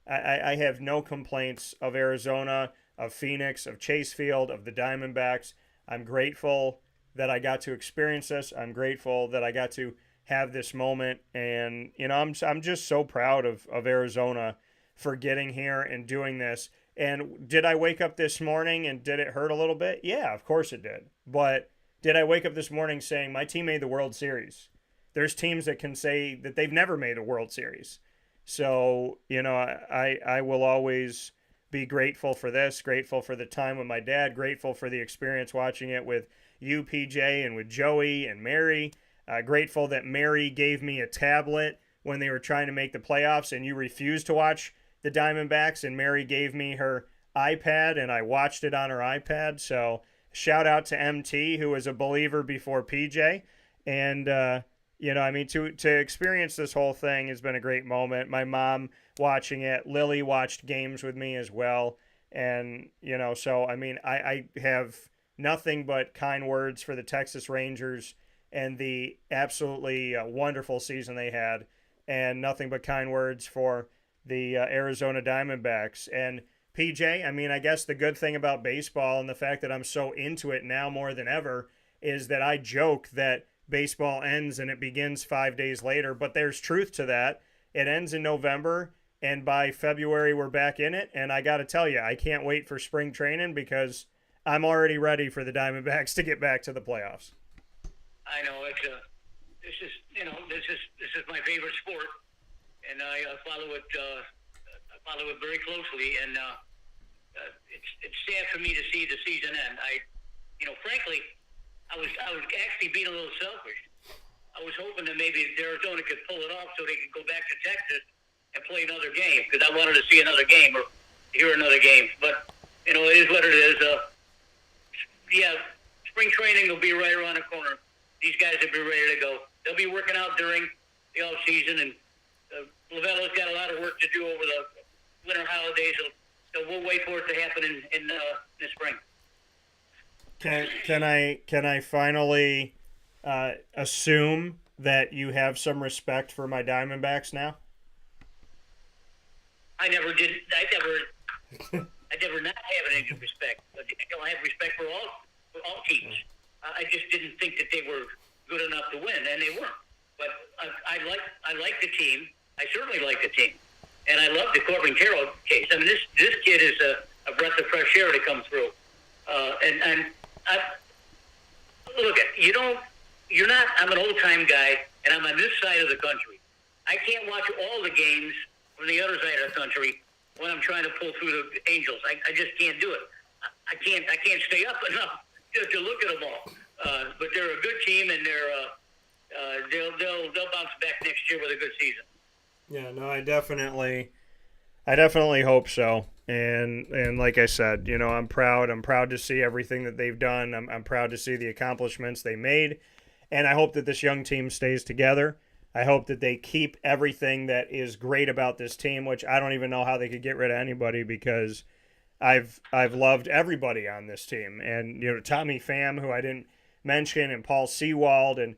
I have no complaints of Arizona, of Phoenix, of Chase Field, of the Diamondbacks. I'm grateful that I got to experience this. I'm grateful that I got to have this moment. And, I'm just so proud of Arizona for getting here and doing this. And did I wake up this morning and did it hurt a little bit? Yeah, of course it did. But did I wake up this morning saying my team made the World Series? There's teams that can say that they've never made a World Series. So, I will always be grateful for this, grateful for the time with my dad, grateful for the experience watching it with you, PJ, and with Joey and Mary. Grateful that Mary gave me a tablet when they were trying to make the playoffs and you refused to watch the Diamondbacks, and Mary gave me her iPad and I watched it on her iPad. So shout out to MT, who was a believer before PJ. And, to experience this whole thing has been a great moment. My mom watching it, Lily watched games with me as well. And, I have nothing but kind words for the Texas Rangers and the absolutely wonderful season they had, and nothing but kind words for the Arizona Diamondbacks. And PJ, I guess the good thing about baseball and the fact that I'm so into it now more than ever is that I joke that baseball ends and it begins 5 days later, but there's truth to that. It ends in November, and by February we're back in it. And I got to tell you, I can't wait for spring training because I'm already ready for the Diamondbacks to get back to the playoffs. I know this is my favorite sport, and I follow it. I follow it very closely, and it's sad for me to see the season end. Frankly, I was actually being a little selfish. I was hoping that maybe Arizona could pull it off so they could go back to Texas and play another game, because I wanted to see another game or hear another game. But it is what it is. Spring training will be right around the corner. These guys will be ready to go. They'll be working out during the off season, and Lavella's got a lot of work to do over the winter holidays. So we'll wait for it to happen in the spring. Can I finally assume that you have some respect for my Diamondbacks now? I never did. I never not have any respect. I have respect for all teams. I just didn't think that they were good enough to win, and they weren't. But I like the team. I certainly like the team, and I love the Corbin Carroll case. This kid is a breath of fresh air to come through. Look at you're not. I'm an old time guy, and I'm on this side of the country. I can't watch all the games from the other side of the country when I'm trying to pull through the Angels. I just can't do it. I can't stay up enough to look at them all. But they're a good team, and they'll bounce back next year with a good season. Yeah, no, I definitely hope so. And like I said, I'm proud. I'm proud to see everything that they've done. I'm proud to see the accomplishments they made. And I hope that this young team stays together. I hope that they keep everything that is great about this team, which I don't even know how they could get rid of anybody because I've loved everybody on this team. And Tommy Pham, who I didn't mention, and Paul Sewald, and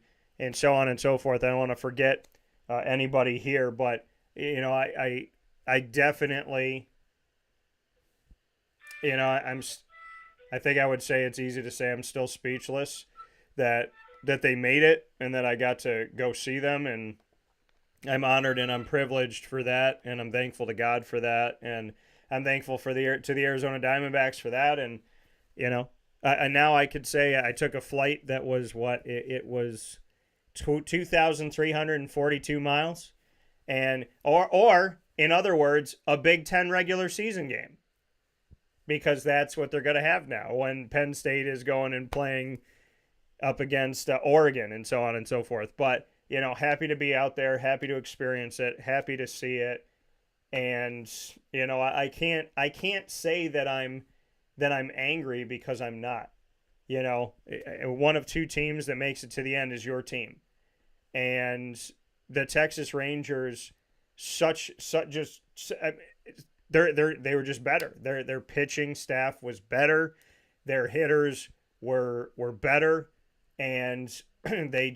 so on and so forth. I don't want to forget anybody here, but I definitely, I think I would say it's easy to say I'm still speechless that they made it and that I got to go see them, and I'm honored and I'm privileged for that, and I'm thankful to God for that, and I'm thankful to the Arizona Diamondbacks for that, and and now I could say I took a flight that was it was 2,342 miles, and or in other words, a Big Ten regular season game, because that's what they're going to have now when Penn State is going and playing up against Oregon and so on and so forth. But happy to be out there, happy to experience it, happy to see it, and I can't say that I'm angry, because I'm not. One of two teams that makes it to the end is your team, and the Texas Rangers, they were just better. Their pitching staff was better, their hitters were better, and they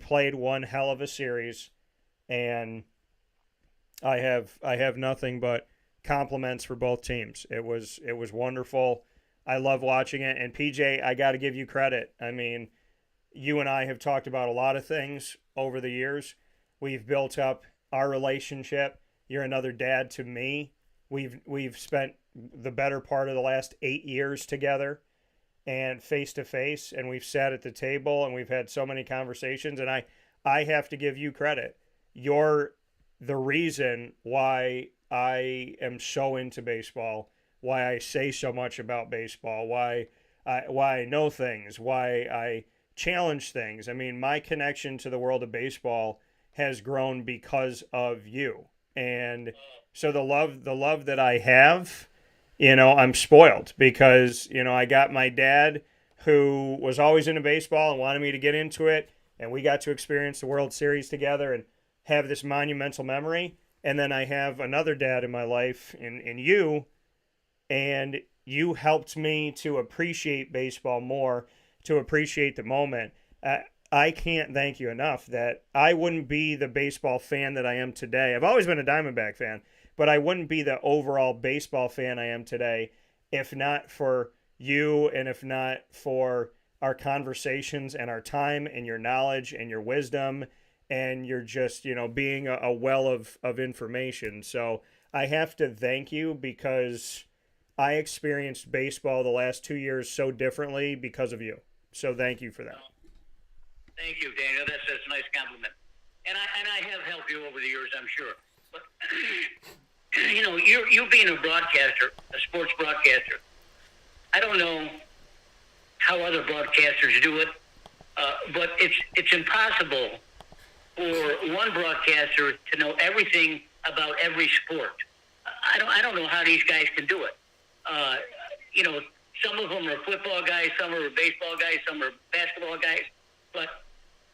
played one hell of a series, and I have nothing but compliments for both teams. It was wonderful. I love watching it. And PJ, I got to give you credit. I mean, you and I have talked about a lot of things over the years. We've built up our relationship. You're another dad to me. We've spent the better part of the last 8 years together and face to face, and we've sat at the table and we've had so many conversations, and I have to give you credit. You're the reason why I am so into baseball, why I say so much about baseball, why I know things, why I challenge things. I mean, my connection to the world of baseball has grown because of you. And so the love that I have, I'm spoiled because, I got my dad who was always into baseball and wanted me to get into it. And we got to experience the World Series together and have this monumental memory. And then I have another dad in my life in you. And you helped me to appreciate baseball more, to appreciate the moment. I can't thank you enough that I wouldn't be the baseball fan that I am today. I've always been a Diamondback fan, but I wouldn't be the overall baseball fan I am today if not for you and if not for our conversations and our time and your knowledge and your wisdom and you're just, being a well of information. So I have to thank you because I experienced baseball the last 2 years so differently because of you. So thank you for that. Thank you, Daniel. That's a nice compliment. And I have helped you over the years, I'm sure. But, you being a broadcaster, a sports broadcaster, I don't know how other broadcasters do it, but it's impossible for one broadcaster to know everything about every sport. I don't know how these guys can do it. Some of them are football guys, some are baseball guys, some are basketball guys, but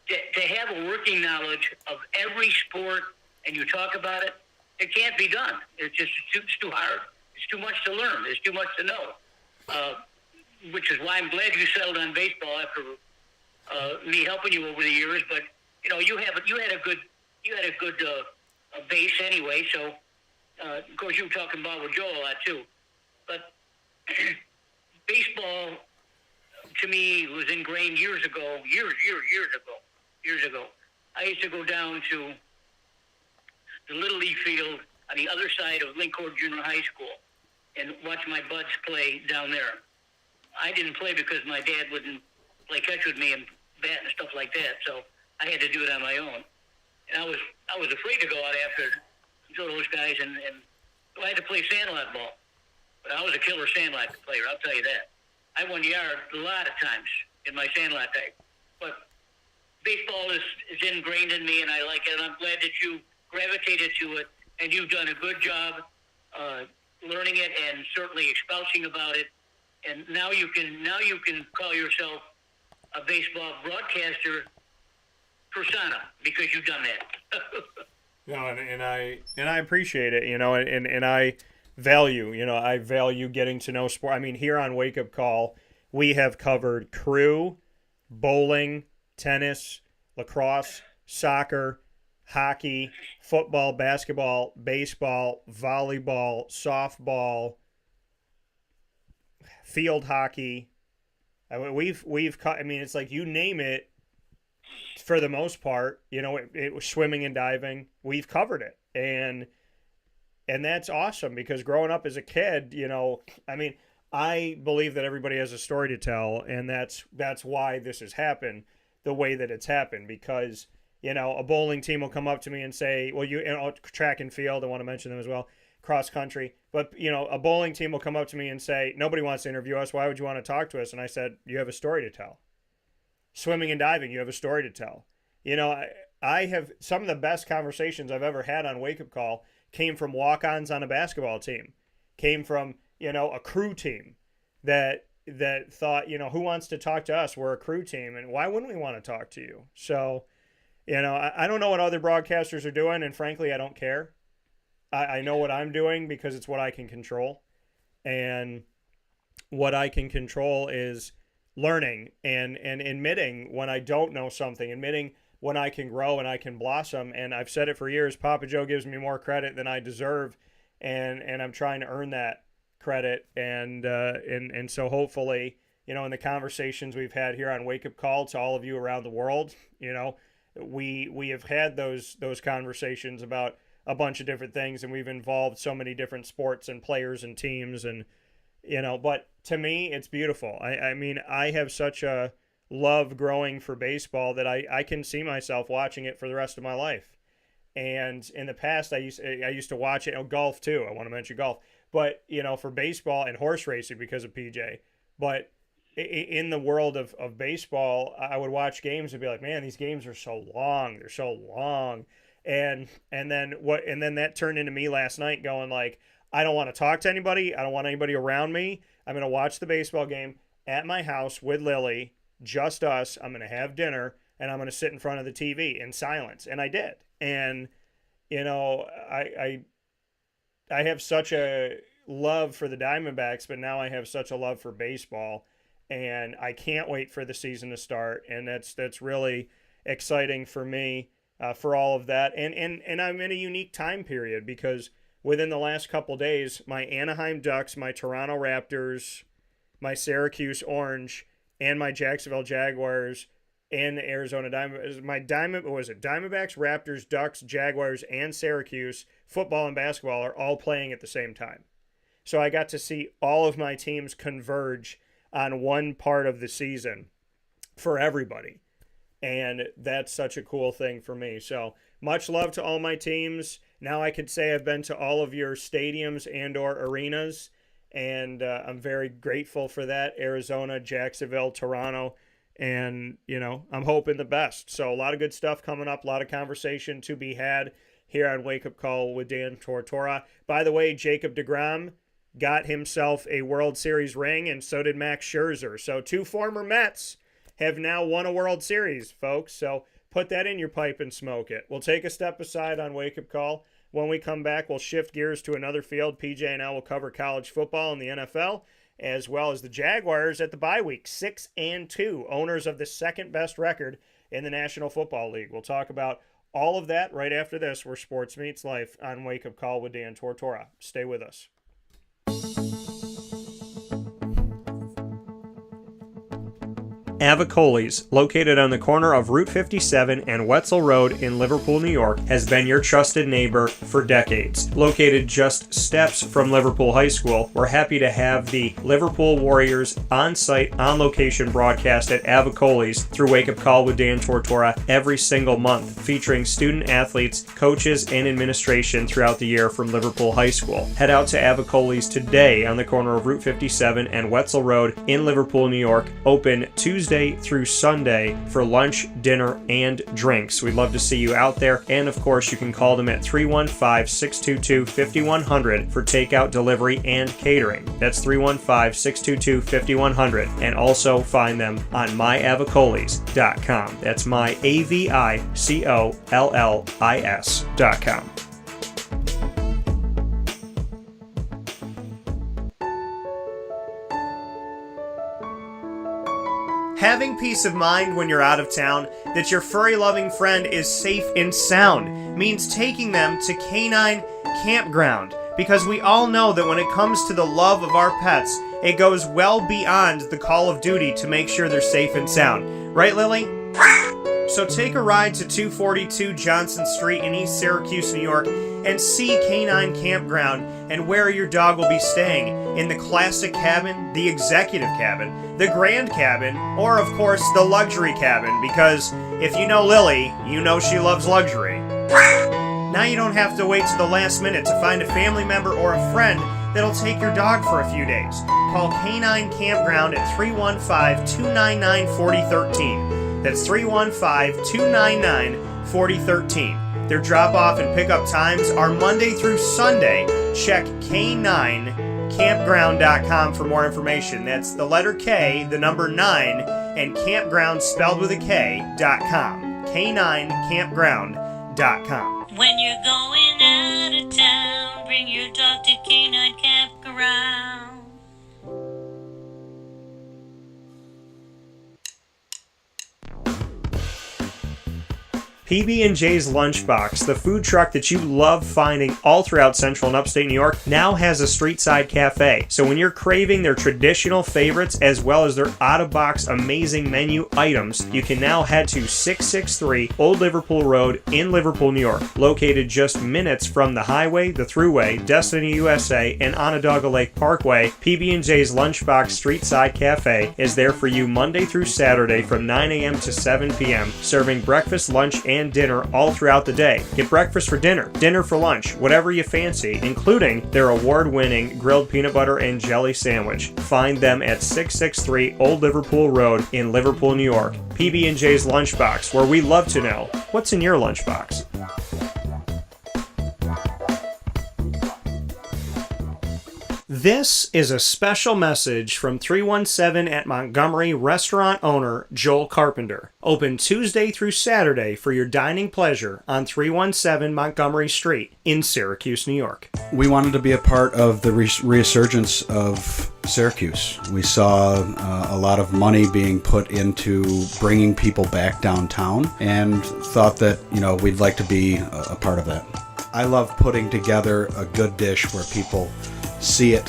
to have a working knowledge of every sport and you talk about it, it can't be done. It's too hard. It's too much to learn. There's too much to know. Which is why I'm glad you settled on baseball after me helping you over the years. But you had a good base anyway. So of course you were talking about with Joe a lot too. But baseball to me was ingrained years ago. I used to go down to the Little League field on the other side of Lincourt Junior High School and watch my buds play down there. I didn't play because my dad wouldn't play catch with me and bat and stuff like that, so I had to do it on my own. And I was afraid to go out after those guys, and so I had to play sandlot ball. But I was a killer sandlot player, I'll tell you that. I won yard a lot of times in my sandlot day. But baseball is ingrained in me, and I like it. And I'm glad that you gravitated to it, and you've done a good job learning it and certainly espousing about it. And now you can call yourself a baseball broadcaster persona because you've done that. No, and I appreciate it, and I value getting to know sport. I mean, here on Wake Up Call, we have covered crew, bowling, tennis, lacrosse, soccer, hockey, football, basketball, baseball, volleyball, softball, field hockey. It's like you name it. For the most part, it was swimming and diving. We've covered it, and that's awesome because growing up as a kid, I believe that everybody has a story to tell, and that's why this has happened the way that it's happened. Because a bowling team will come up to me and say, "Well, track and field. I want to mention them as well, cross country." But a bowling team will come up to me and say, "Nobody wants to interview us. Why would you want to talk to us?" And I said, "You have a story to tell." Swimming and diving, you have a story to tell. I have some of the best conversations I've ever had on Wake Up Call came from walk-ons on a basketball team, came from, a crew team that thought, who wants to talk to us? We're a crew team, and why wouldn't we want to talk to you? So, I don't know what other broadcasters are doing, and frankly, I don't care. I know what I'm doing because it's what I can control, and what I can control is learning and admitting when I don't know something, admitting when I can grow and I can blossom. And I've said it for years, Papa Joe gives me more credit than I deserve, and I'm trying to earn that credit. And so hopefully, in the conversations we've had here on Wake Up Call to all of you around the world, we have had those conversations about a bunch of different things, and we've involved so many different sports and players and teams, and but to me, it's beautiful. I mean, I have such a love growing for baseball that I can see myself watching it for the rest of my life. And in the past, I used to watch it. Golf too. I want to mention golf, but for baseball and horse racing because of PJ. But in the world of baseball, I would watch games and be like, man, these games are so long. They're so long. And then that turned into me last night going like, I don't want to talk to anybody. I don't want anybody around me. I'm going to watch the baseball game at my house with Lily, just us. I'm going to have dinner, and I'm going to sit in front of the TV in silence. And I did. And, I have such a love for the Diamondbacks, but now I have such a love for baseball. And I can't wait for the season to start. And that's really exciting for me for all of that. And I'm in a unique time period because within the last couple days, my Anaheim Ducks, my Toronto Raptors, my Syracuse Orange, and my Jacksonville Jaguars and the Arizona Diamondbacks, Raptors, Ducks, Jaguars, and Syracuse football and basketball are all playing at the same time. So I got to see all of my teams converge on one part of the season for everybody. And that's such a cool thing for me. So much love to all my teams. Now I could say I've been to all of your stadiums and or arenas, and I'm very grateful for that. Arizona, Jacksonville, Toronto, and, I'm hoping the best. So a lot of good stuff coming up, a lot of conversation to be had here on Wake Up Call with Dan Tortora. By the way, Jacob deGrom got himself a World Series ring, and so did Max Scherzer. So 2 former Mets have now won a World Series, folks. So put that in your pipe and smoke it. We'll take a step aside on Wake Up Call. When we come back, we'll shift gears to another field. PJ and I will cover college football and the NFL, as well as the Jaguars at the bye week, 6-2, owners of the second best record in the National Football League. We'll talk about all of that right after this, where sports meets life on Wake Up Call with Dan Tortora. Stay with us. Avicoli's, located on the corner of Route 57 and Wetzel Road in Liverpool, New York, has been your trusted neighbor for decades. Located just steps from Liverpool High School, we're happy to have the Liverpool Warriors on-site, on-location broadcast at Avicoli's through Wake Up Call with Dan Tortora every single month, featuring student athletes, coaches, and administration throughout the year from Liverpool High School. Head out to Avicoli's today on the corner of Route 57 and Wetzel Road in Liverpool, New York, open Tuesday Tuesday through Sunday for lunch, dinner, and drinks. We'd love to see you out there. And of course, you can call them at 315-622-5100 for takeout, delivery, and catering. That's 315-622-5100. And also find them on myavicollis.com. That's myavicollis.com. Having peace of mind when you're out of town that your furry-loving friend is safe and sound means taking them to Canine Campground, because we all know that when it comes to the love of our pets, it goes well beyond the call of duty to make sure they're safe and sound. Right, Lily? So take a ride to 242 Johnson Street in East Syracuse, New York, and see Canine Campground and where your dog will be staying, in the classic cabin, the executive cabin, the grand cabin, or of course the luxury cabin, because if you know Lily, you know she loves luxury. Now you don't have to wait to the last minute to find a family member or a friend that'll take your dog for a few days. Call Canine Campground at 315-299-4013. That's 315-299-4013. Their drop-off and pickup times are Monday through Sunday. Check K9campground.com for more information. That's the letter K, the number 9, and campground spelled with a K.com. K9campground.com. When you're going out of town, bring your dog to Canine Campground. PB&J's Lunchbox, the food truck that you love finding all throughout Central and Upstate New York, now has a street-side cafe. So when you're craving their traditional favorites as well as their out-of-box amazing menu items, you can now head to 663 Old Liverpool Road in Liverpool, New York. Located just minutes from the highway, the Thruway, Destiny USA, and Onondaga Lake Parkway, PB&J's Lunchbox Street-Side Cafe is there for you Monday through Saturday from 9 a.m. to 7 p.m., serving breakfast, lunch, and dinner all throughout the day. Get breakfast for dinner, dinner for lunch, whatever you fancy, including their award-winning grilled peanut butter and jelly sandwich. Find them at 663 Old Liverpool Road in Liverpool, New York. PB&J's Lunchbox, where we love to know what's in your lunchbox. This is a special message from 317 at Montgomery restaurant owner Joel Carpenter. Open Tuesday through Saturday for your dining pleasure on 317 Montgomery Street in Syracuse, New York. We wanted to be a part of the resurgence of Syracuse. We saw a lot of money being put into bringing people back downtown and thought that, we'd like to be a part of that. I love putting together a good dish where people see it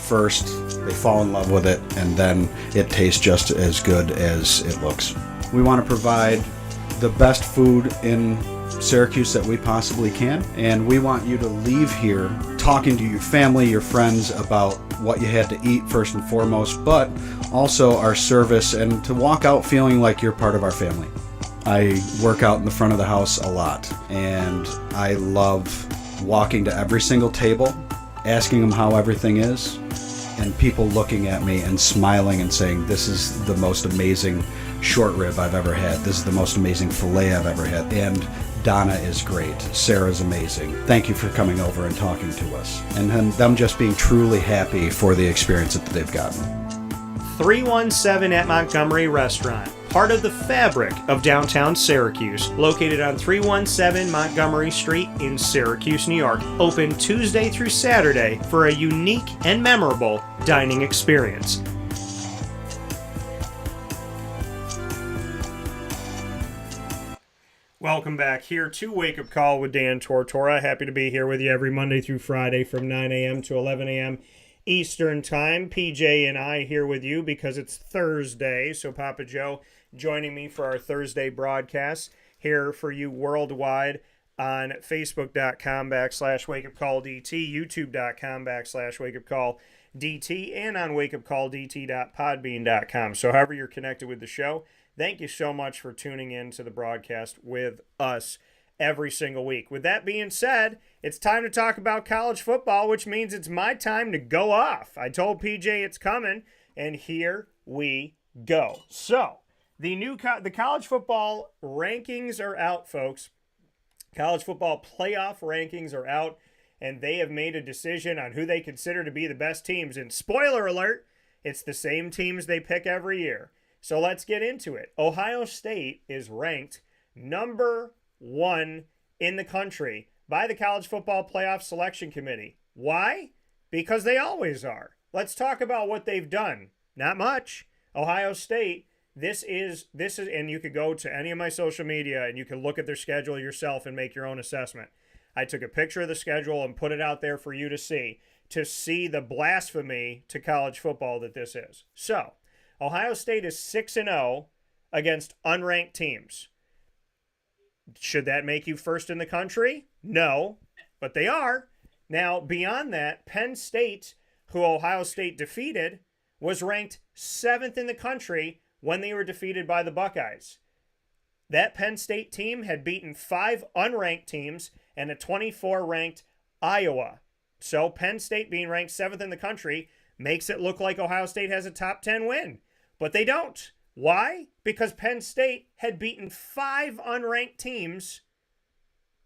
first, they fall in love with it, and then it tastes just as good as it looks. We want to provide the best food in Syracuse that we possibly can, and we want you to leave here talking to your family, your friends about what you had to eat first and foremost, but also our service, and to walk out feeling like you're part of our family. I work out in the front of the house a lot, and I love walking to every single table, asking them how everything is, and people looking at me and smiling and saying, this is the most amazing short rib I've ever had. This is the most amazing filet I've ever had. And Donna is great. Sarah's amazing. Thank you for coming over and talking to us. And then them just being truly happy for the experience that they've gotten. 317 at Montgomery Restaurant, part of the fabric of downtown Syracuse, located on 317 Montgomery Street in Syracuse, New York. Open Tuesday through Saturday for a unique and memorable dining experience. Welcome back here to Wake Up Call with Dan Tortora. Happy to be here with you every Monday through Friday from 9 a.m. to 11 a.m. Eastern Time. PJ and I here with you because it's Thursday. So Papa Joe joining me for our Thursday broadcast here for you worldwide on Facebook.com/WakeUpCallDT, YouTube.com/WakeUpCallDT, and on WakeUpCallDT.podbean.com. So however you're connected with the show, thank you so much for tuning in to the broadcast with us every single week. With that being said, it's time to talk about college football, which means it's my time to go off. I told PJ it's coming, and here we go. So, The college football rankings are out, folks. College football playoff rankings are out, and they have made a decision on who they consider to be the best teams. And spoiler alert, it's the same teams they pick every year. So let's get into it. Ohio State is ranked number 1 in the country by the College Football Playoff Selection Committee. Why? Because they always are. Let's talk about what they've done. Not much. Ohio State, this is, and you could go to any of my social media and you can look at their schedule yourself and make your own assessment. I took a picture of the schedule and put it out there for you to see the blasphemy to college football that this is. So, Ohio State is 6-0 against unranked teams. Should that make you first in the country? No, but they are. Now, beyond that, Penn State, who Ohio State defeated, was ranked 7th in the country when they were defeated by the Buckeyes. That Penn State team had beaten 5 unranked teams and a 24-ranked Iowa. So Penn State being ranked 7th in the country makes it look like Ohio State has a top 10 win. But they don't. Why? Because Penn State had beaten 5 unranked teams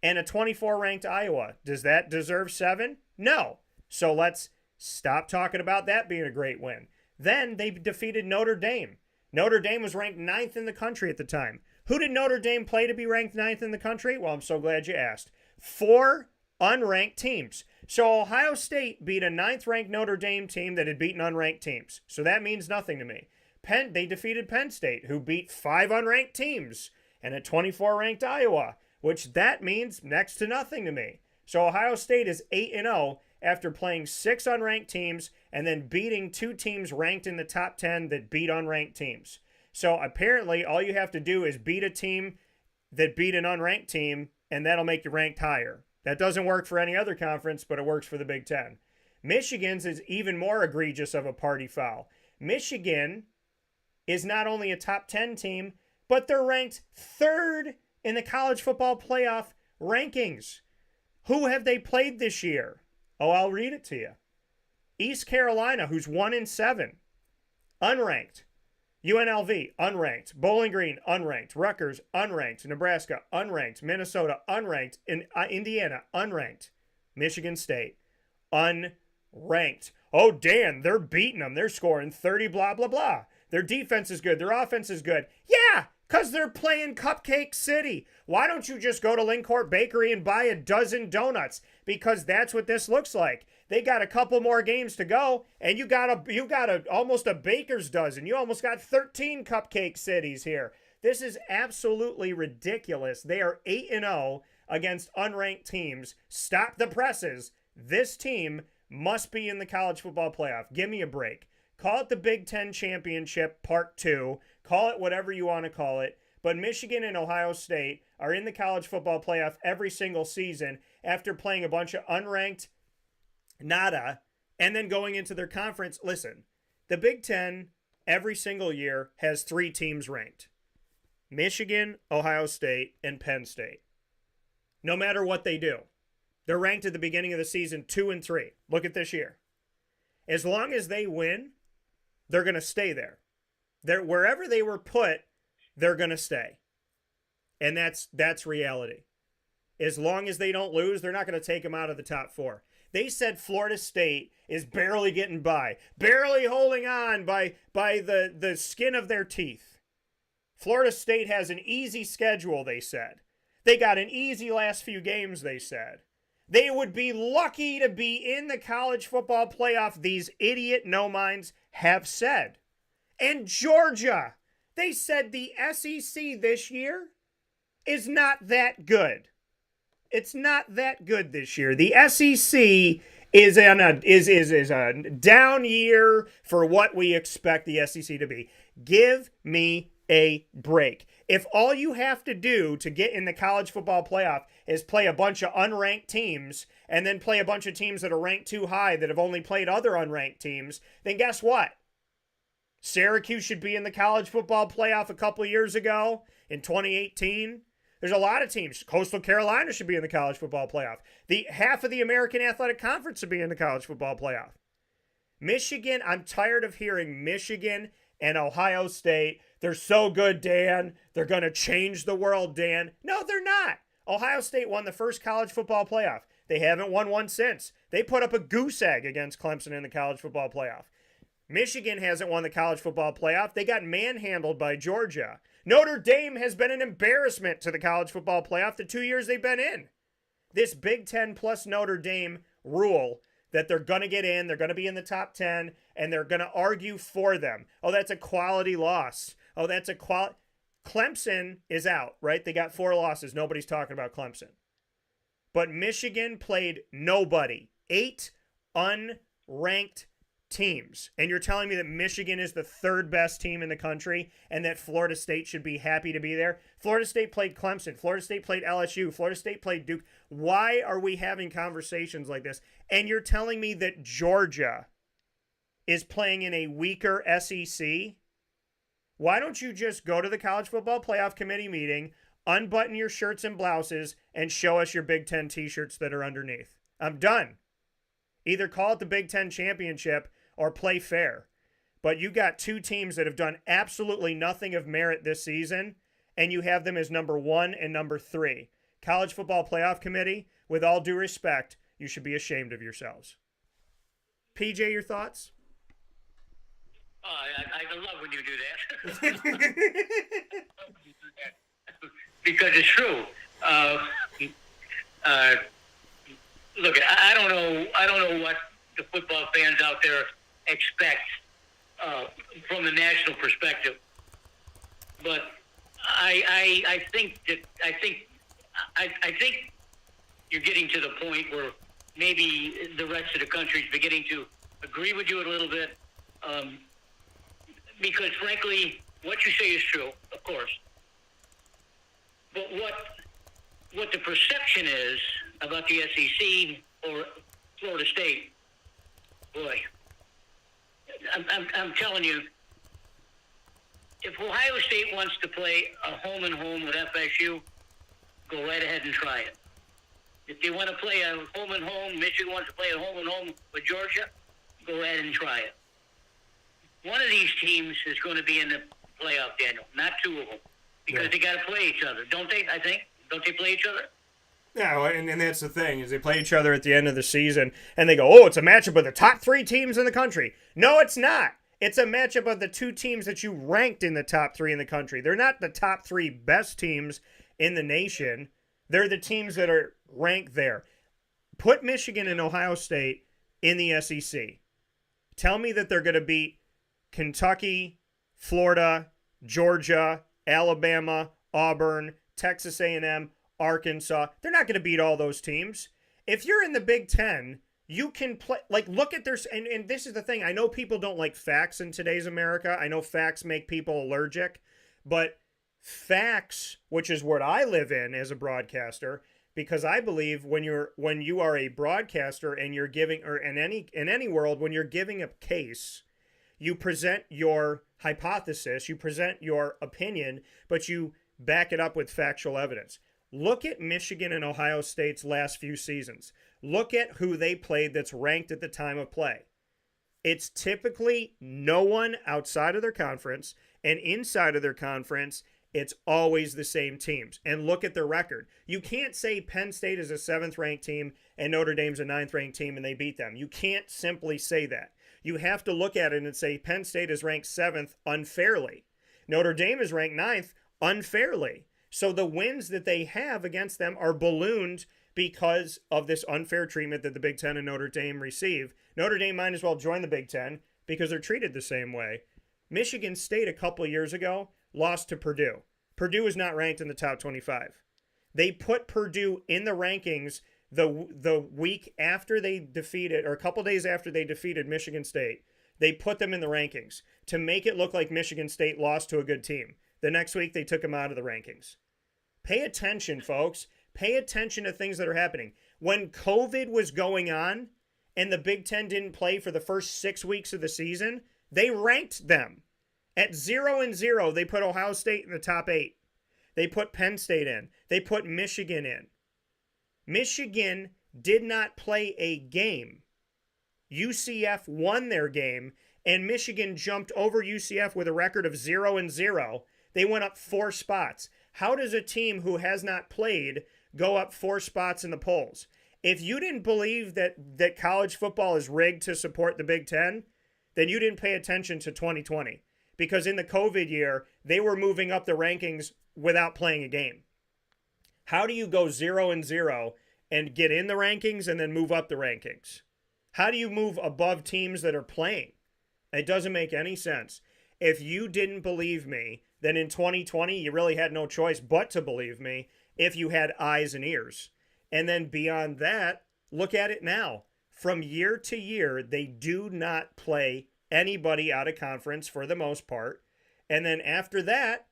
and a 24-ranked Iowa. Does that deserve 7? No. So let's stop talking about that being a great win. Then they defeated Notre Dame. Notre Dame was ranked 9th in the country at the time. Who did Notre Dame play to be ranked 9th in the country? Well, I'm so glad you asked. 4 unranked teams. So Ohio State beat a 9th-ranked Notre Dame team that had beaten unranked teams. So that means nothing to me. They defeated Penn State, who beat 5 unranked teams and a 24-ranked Iowa, which that means next to nothing to me. So Ohio State is 8-0 after playing 6 unranked teams and then beating 2 teams ranked in the top 10 that beat unranked teams. So apparently all you have to do is beat a team that beat an unranked team, and that'll make you ranked higher. That doesn't work for any other conference, but it works for the Big Ten. Michigan's is even more egregious of a party foul. Michigan is not only a top 10 team, but they're ranked 3rd in the college football playoff rankings. Who have they played this year? Oh, I'll read it to you. East Carolina, who's 1-7, unranked. UNLV, unranked. Bowling Green, unranked. Rutgers, unranked. Nebraska, unranked. Minnesota, unranked. Indiana, unranked. Michigan State, unranked. Oh, Dan, they're beating them. They're scoring 30, blah, blah, blah. Their defense is good. Their offense is good. Yeah, because they're playing Cupcake City. Why don't you just go to Lincourt Bakery and buy a dozen donuts? Because that's what this looks like. They got a couple more games to go, and you got almost a baker's dozen. You almost got 13 Cupcake Cities here. This is absolutely ridiculous. They are 8-0 against unranked teams. Stop the presses. This team must be in the college football playoff. Give me a break. Call it the Big Ten Championship Part 2. Call it whatever you want to call it. But Michigan and Ohio State are in the college football playoff every single season after playing a bunch of unranked nada and then going into their conference. Listen, the Big Ten every single year has 3 teams ranked. Michigan, Ohio State, and Penn State. No matter what they do. They're ranked at the beginning of the season 2 and 3. Look at this year. As long as they win, they're going to stay there. Wherever they were put, they're going to stay. And that's reality. As long as they don't lose, they're not going to take them out of the top 4. They said Florida State is barely getting by, barely holding on by the skin of their teeth. Florida State has an easy schedule, they said. They got an easy last few games, they said. They would be lucky to be in the college football playoff, these idiot no-minds have said. And Georgia, they said the SEC this year is not that good. It's not that good this year. The SEC is a down year for what we expect the SEC to be. Give me a break. If all you have to do to get in the college football playoff is play a bunch of unranked teams and then play a bunch of teams that are ranked too high that have only played other unranked teams, then guess what? Syracuse should be in the college football playoff a couple years ago in 2018. There's a lot of teams. Coastal Carolina should be in the college football playoff. Half of the American Athletic Conference should be in the college football playoff. Michigan, I'm tired of hearing Michigan and Ohio State. They're so good, Dan. They're going to change the world, Dan. No, they're not. Ohio State won the first college football playoff. They haven't won one since. They put up a goose egg against Clemson in the college football playoff. Michigan hasn't won the college football playoff. They got manhandled by Georgia. Notre Dame has been an embarrassment to the college football playoff the 2 years they've been in. This Big Ten plus Notre Dame rule that they're going to get in, they're going to be in the top 10, and they're going to argue for them. Oh, that's a quality loss. Oh, that's a quality. Clemson is out, right? They got 4 losses. Nobody's talking about Clemson. But Michigan played nobody. 8 unranked teams. And you're telling me that Michigan is the 3rd best team in the country and that Florida State should be happy to be there? Florida State played Clemson. Florida State played LSU. Florida State played Duke. Why are we having conversations like this? And you're telling me that Georgia is playing in a weaker SEC? Why don't you just go to the College Football Playoff Committee meeting, unbutton your shirts and blouses, and show us your Big Ten t-shirts that are underneath? I'm done. Either call it the Big Ten Championship or play fair. But you got 2 teams that have done absolutely nothing of merit this season, and you have them as number 1 and number 3. College Football Playoff Committee, with all due respect, you should be ashamed of yourselves. PJ, your thoughts? I love when you do that. Because it's true. Look, I don't know what the football fans out there expect from the national perspective, but I think you're getting to the point where maybe the rest of the country is beginning to agree with you a little bit, because frankly, what you say is true, of course. But what the perception is about the SEC or Florida State, boy, I'm telling you, if Ohio State wants to play a home and home with FSU, go right ahead and try it. If they want to play a home and home, Michigan wants to play a home and home with Georgia, go ahead and try it. One of these teams is going to be in the playoff, Daniel, not 2 of them, because they got to play each other, don't they? I think, don't they play each other? Yeah, and that's the thing, is they play each other at the end of the season, and they go, oh, it's a matchup of the top 3 teams in the country. No, it's not. It's a matchup of the 2 teams that you ranked in the top 3 in the country. They're not the top 3 best teams in the nation. They're the teams that are ranked there. Put Michigan and Ohio State in the SEC. Tell me that they're going to beat Kentucky, Florida, Georgia, Alabama, Auburn, Texas A&M, Arkansas. They're not going to beat all those teams. If you're in the Big Ten, you can play, like, look at their, and this is the thing. I know people don't like facts in today's America. I know facts make people allergic, but facts, which is what I live in as a broadcaster, because I believe when you are a broadcaster and you're giving, or in any world, when you're giving a case, you present your hypothesis, you present your opinion, but you back it up with factual evidence. Look at Michigan and Ohio State's last few seasons. Look at who they played that's ranked at the time of play. It's typically no one outside of their conference, and inside of their conference, it's always the same teams. And look at their record. You can't say Penn State is a 7th-ranked team and Notre Dame's a 9th-ranked team and they beat them. You can't simply say that. You have to look at it and say Penn State is ranked 7th unfairly. Notre Dame is ranked 9th unfairly. So the wins that they have against them are ballooned because of this unfair treatment that the Big Ten and Notre Dame receive. Notre Dame might as well join the Big Ten because they're treated the same way. Michigan State a couple of years ago lost to Purdue. Purdue is not ranked in the top 25. They put Purdue in the rankings the week after they defeated, or a couple days after they defeated Michigan State. They put them in the rankings to make it look like Michigan State lost to a good team. The next week, they took them out of the rankings. Pay attention, folks. Pay attention to things that are happening. When COVID was going on and the Big Ten didn't play for the first 6 weeks of the season, they ranked them. At 0-0, they put Ohio State in the top 8. They put Penn State in. They put Michigan in. Michigan did not play a game. UCF won their game, and Michigan jumped over UCF with a record of 0-0. They went up 4 spots. How does a team who has not played go up 4 spots in the polls? If you didn't believe that college football is rigged to support the Big Ten, then you didn't pay attention to 2020. Because in the COVID year, they were moving up the rankings without playing a game. How do you go 0-0 and get in the rankings and then move up the rankings? How do you move above teams that are playing? It doesn't make any sense. If you didn't believe me, then in 2020, you really had no choice but to believe me if you had eyes and ears. And then beyond that, look at it now. From year to year, they do not play anybody out of conference for the most part. And then after that,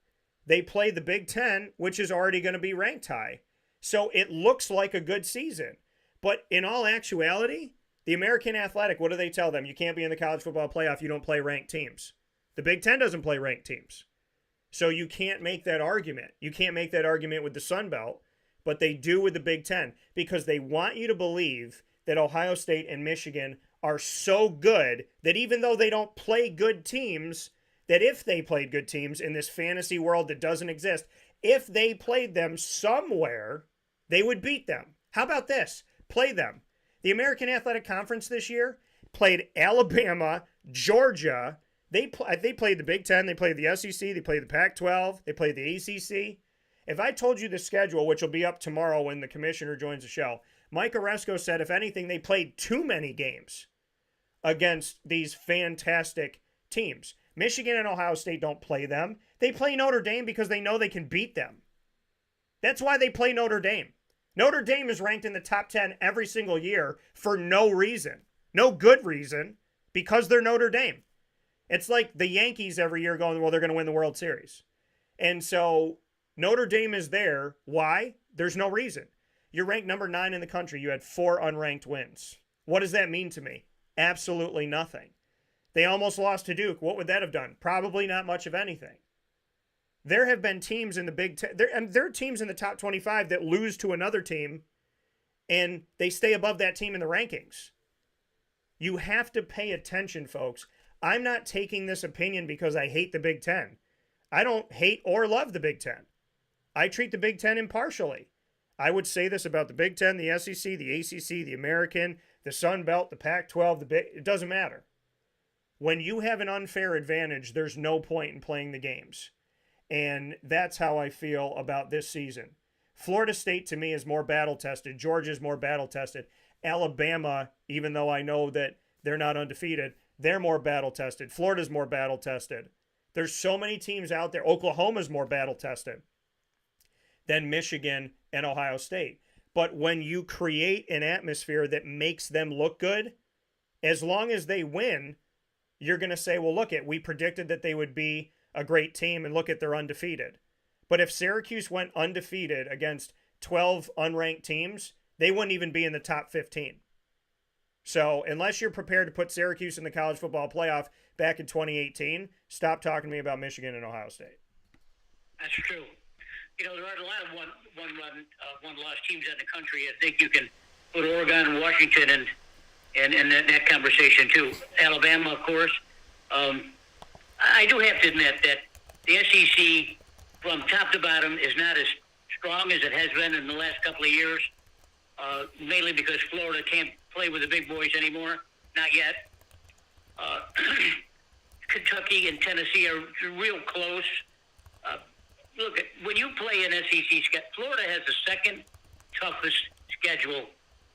they play the Big Ten, which is already going to be ranked high. So it looks like a good season. But in all actuality, the American Athletic, what do they tell them? You can't be in the college football playoff. You don't play ranked teams. The Big Ten doesn't play ranked teams. So you can't make that argument. You can't make that argument with the Sun Belt, but they do with the Big Ten because they want you to believe that Ohio State and Michigan are so good that even though they don't play good teams, that if they played good teams in this fantasy world that doesn't exist, if they played them somewhere, they would beat them. How about this? Play them. The American Athletic Conference this year played Alabama, Georgia. They played the Big Ten. They played the SEC. They played the Pac-12. They played the ACC. If I told you the schedule, which will be up tomorrow when the commissioner joins the show, Mike Oresco said, if anything, they played too many games against these fantastic teams. Michigan and Ohio State don't play them. They play Notre Dame because they know they can beat them. That's why they play Notre Dame. Notre Dame is ranked in the top 10 every single year for no reason. No good reason, because they're Notre Dame. It's like the Yankees every year going, well, they're going to win the World Series. And so Notre Dame is there. Why? There's no reason. You're ranked number 9 in the country. You had 4 unranked wins. What does that mean to me? Absolutely nothing. They almost lost to Duke. What would that have done? Probably not much of anything. There have been teams in the Big Ten, there are teams in the top 25 that lose to another team, and they stay above that team in the rankings. You have to pay attention, folks. I'm not taking this opinion because I hate the Big Ten. I don't hate or love the Big Ten. I treat the Big Ten impartially. I would say this about the Big Ten, the SEC, the ACC, the American, the Sun Belt, the Pac-12, it doesn't matter. When you have an unfair advantage, there's no point in playing the games. And that's how I feel about this season. Florida State, to me, is more battle-tested. Georgia's more battle-tested. Alabama, even though I know that they're not undefeated, they're more battle-tested. Florida's more battle-tested. There's so many teams out there. Oklahoma's more battle-tested than Michigan and Ohio State. But when you create an atmosphere that makes them look good, as long as they win, you're going to say, well, look we predicted that they would be a great team, and look they're undefeated. But if Syracuse went undefeated against 12 unranked teams, they wouldn't even be in the top 15. So unless you're prepared to put Syracuse in the college football playoff back in 2018, stop talking to me about Michigan and Ohio State. That's true. You know, there are a lot of one-loss teams in the country. I think you can put Oregon and Washington and that conversation too. Alabama, of course. I do have to admit that the SEC, from top to bottom, is not as strong as it has been in the last couple of years, mainly because Florida can't play with the big boys anymore. Not yet. Kentucky and Tennessee are real close. Look, when you play an SEC schedule, Florida has the second toughest schedule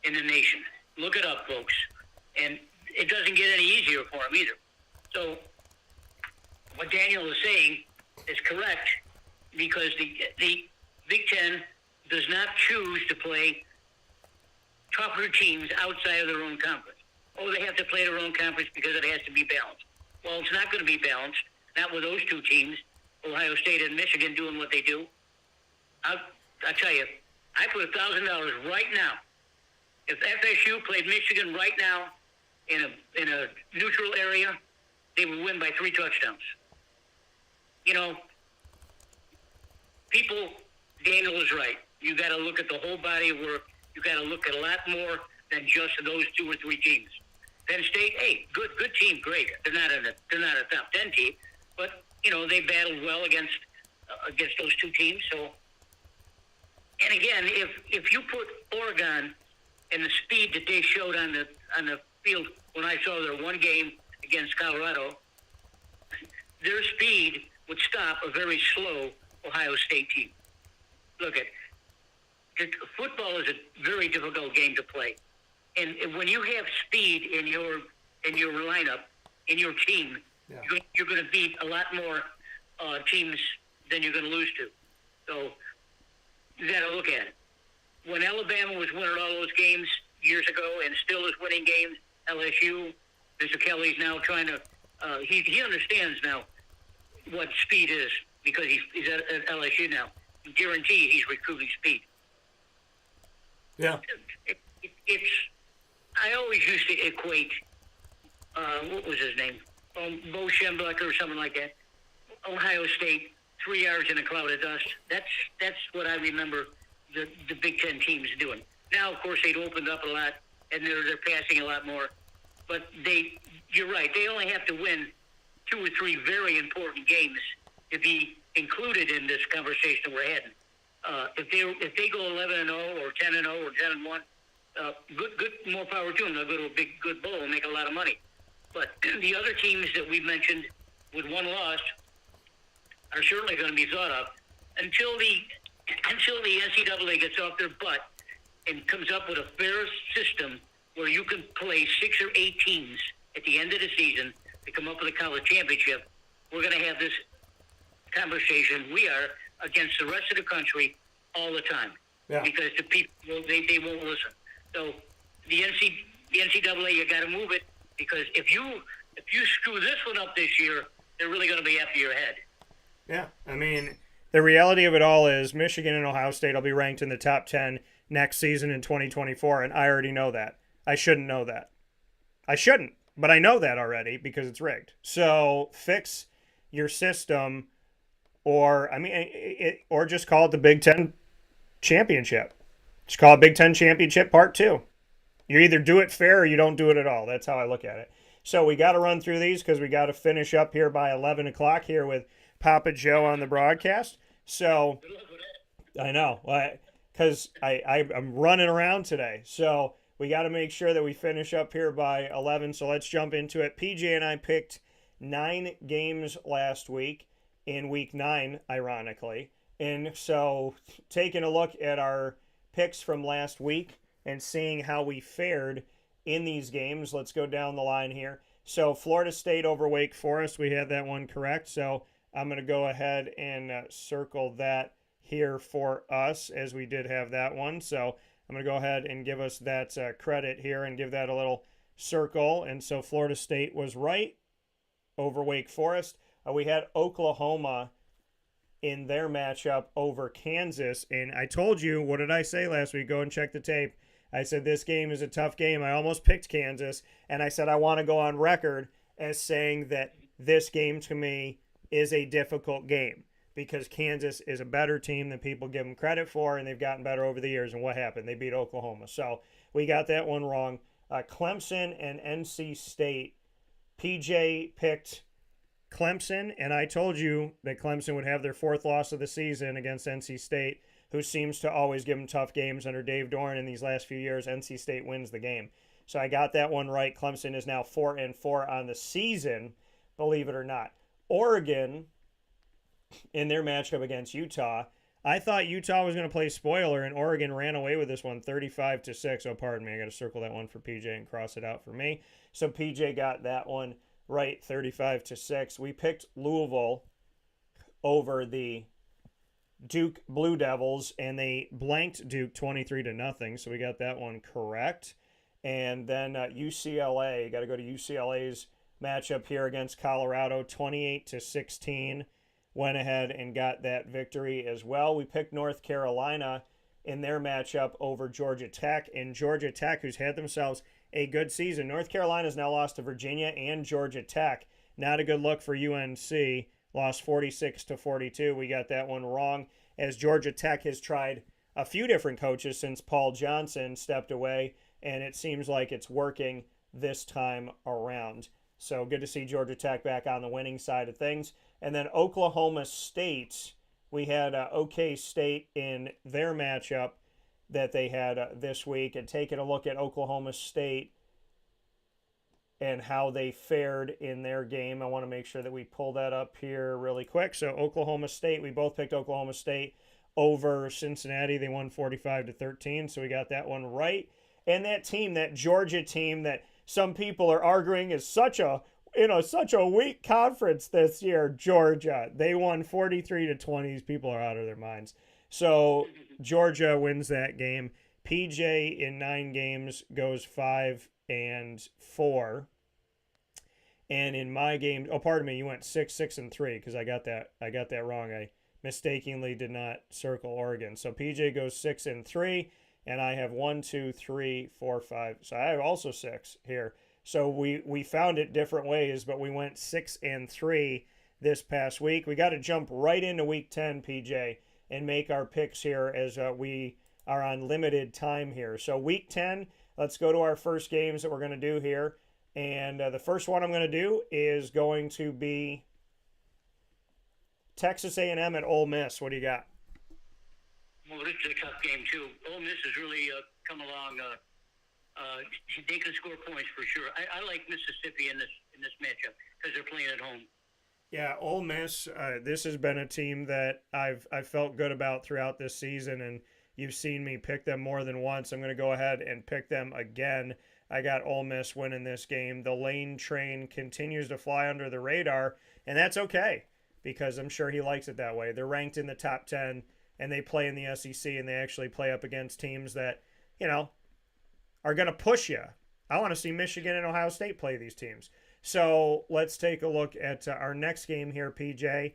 in the nation. Look it up, folks. And it doesn't get any easier for them either. So what Daniel is saying is correct, because the Big Ten does not choose to play tougher teams outside of their own conference. Oh, they have to play their own conference because it has to be balanced. Well, it's not going to be balanced, not with those two teams, Ohio State and Michigan, doing what they do. I'll tell you, I put $1,000 right now. If FSU played Michigan right now in a neutral area, they would win by 3 touchdowns. You know, Daniel is right. You got to look at the whole body of work. You got to look at a lot more than just those 2 or 3 teams. Penn State, hey, good team, great. They're not a top 10 team, but they battled well against those two teams. So, and again, if you put Oregon and the speed that they showed on the field when I saw their one game against Colorado, their speed would stop a very slow Ohio State team. Look at football is a very difficult game to play, and when you have speed in your lineup, in your team, you're going to beat a lot more teams than you're going to lose to. So you got to look at it. When Alabama was winning all those games years ago and still is winning games, LSU, Mr. Kelly's now trying to he understands now what speed is because he's at LSU now. I guarantee he's recruiting speed. Yeah. I always used to equate, what was his name? Bo Schembechler or something like that. Ohio State, 3 yards in a cloud of dust. That's what I remember the Big Ten teams doing. Now, of course, they've opened up a lot, and they're passing a lot more. But you're right, they only have to win 2 or 3 very important games to be included in this conversation we're having. If they go 11-0 or 10-0 or 10-1, good, more power to them. They'll go to a good bowl and make a lot of money. But the other teams that we've mentioned with one loss are certainly going to be thought of until the NCAA gets off their butt and comes up with a fair system where you can play 6 or 8 teams at the end of the season to come up with a college championship. We're going to have this conversation. We are against the rest of the country all the time because the people they won't listen. So the NCAA, you got to move it because if you screw this one up this year, they're really going to be after your head. Yeah, I mean, the reality of it all is Michigan and Ohio State will be ranked in the top 10 next season in 2024, and I already know that. I shouldn't know that. I shouldn't, but I know that already because it's rigged. So fix your system, or just call it the Big Ten Championship. Just call it Big Ten Championship Part 2. You either do it fair or you don't do it at all. That's how I look at it. So we got to run through these because we got to finish up here by 11 o'clock here with Papa Joe on the broadcast. So I know, because I'm running around today. So we got to make sure that we finish up here by 11. So let's jump into it. PJ and I picked 9 games last week in week 9, ironically. And so taking a look at our picks from last week and seeing how we fared in these games, let's go down the line here. So Florida State over Wake Forest, we had that one correct. So I'm going to go ahead and circle that here for us as we did have that one. So I'm going to go ahead and give us that credit here and give that a little circle. And so Florida State was right over Wake Forest. We had Oklahoma in their matchup over Kansas. And I told you, what did I say last week? Go and check the tape. I said this game is a tough game. I almost picked Kansas. And I said I want to go on record as saying that this game to me is a difficult game because Kansas is a better team than people give them credit for, and they've gotten better over the years. And what happened? They beat Oklahoma. So we got that one wrong. Clemson and NC State. PJ picked Clemson, and I told you that Clemson would have their 4th loss of the season against NC State, who seems to always give them tough games under Dave Doran in these last few years. NC State wins the game. So I got that one right. Clemson is now 4-4 on the season, believe it or not. Oregon, in their matchup against Utah, I thought Utah was going to play spoiler, and Oregon ran away with this one 35-6. Oh, pardon me. I got to circle that one for PJ and cross it out for me. So PJ got that one right, 35-6. We picked Louisville over the Duke Blue Devils, and they blanked Duke 23-0. So we got that one correct. And then UCLA, got to go to UCLA's matchup here against Colorado, 28-16. Went ahead and got that victory as well. We picked North Carolina in their matchup over Georgia Tech, and Georgia Tech, who's had themselves a good season. North Carolina's now lost to Virginia and Georgia Tech. Not a good look for UNC. Lost 46-42. We got that one wrong, as Georgia Tech has tried a few different coaches since Paul Johnson stepped away, and it seems like it's working this time around. So good to see Georgia Tech back on the winning side of things. And then Oklahoma State, we had OK State in their matchup that they had this week. And taking a look at Oklahoma State and how they fared in their game, I want to make sure that we pull that up here really quick. So Oklahoma State, we both picked Oklahoma State over Cincinnati. They won 45-13, so we got that one right. And that team, that Georgia team that some people are arguing is such a weak conference this year, Georgia. They won 43-20. These people are out of their minds. So Georgia wins that game. PJ in 9 games goes 5-4. And in my game, oh, pardon me, you went 6-3 because I got that wrong. I mistakenly did not circle Oregon. So PJ goes 6-3, and I have 1, 2, 3, 4, 5. So I have also 6 here. So we found it different ways, but we went 6-3 this past week. We got to jump right into week 10, PJ, and make our picks here as we are on limited time here. So week 10, let's go to our first games that we're going to do here. And the first one I'm going to do is going to be Texas A&M at Ole Miss. What do you got? Well, this is a tough game, too. Ole Miss has really come along. They can score points for sure. I like Mississippi in this matchup because they're playing at home. Yeah, Ole Miss, this has been a team that I've felt good about throughout this season, and you've seen me pick them more than once. I'm going to go ahead and pick them again. I got Ole Miss winning this game. The Lane train continues to fly under the radar, and that's okay because I'm sure he likes it that way. They're ranked in the top 10, and they play in the SEC, and they actually play up against teams that, are going to push you. I want to see Michigan and Ohio State play these teams. So let's take a look at our next game here, PJ.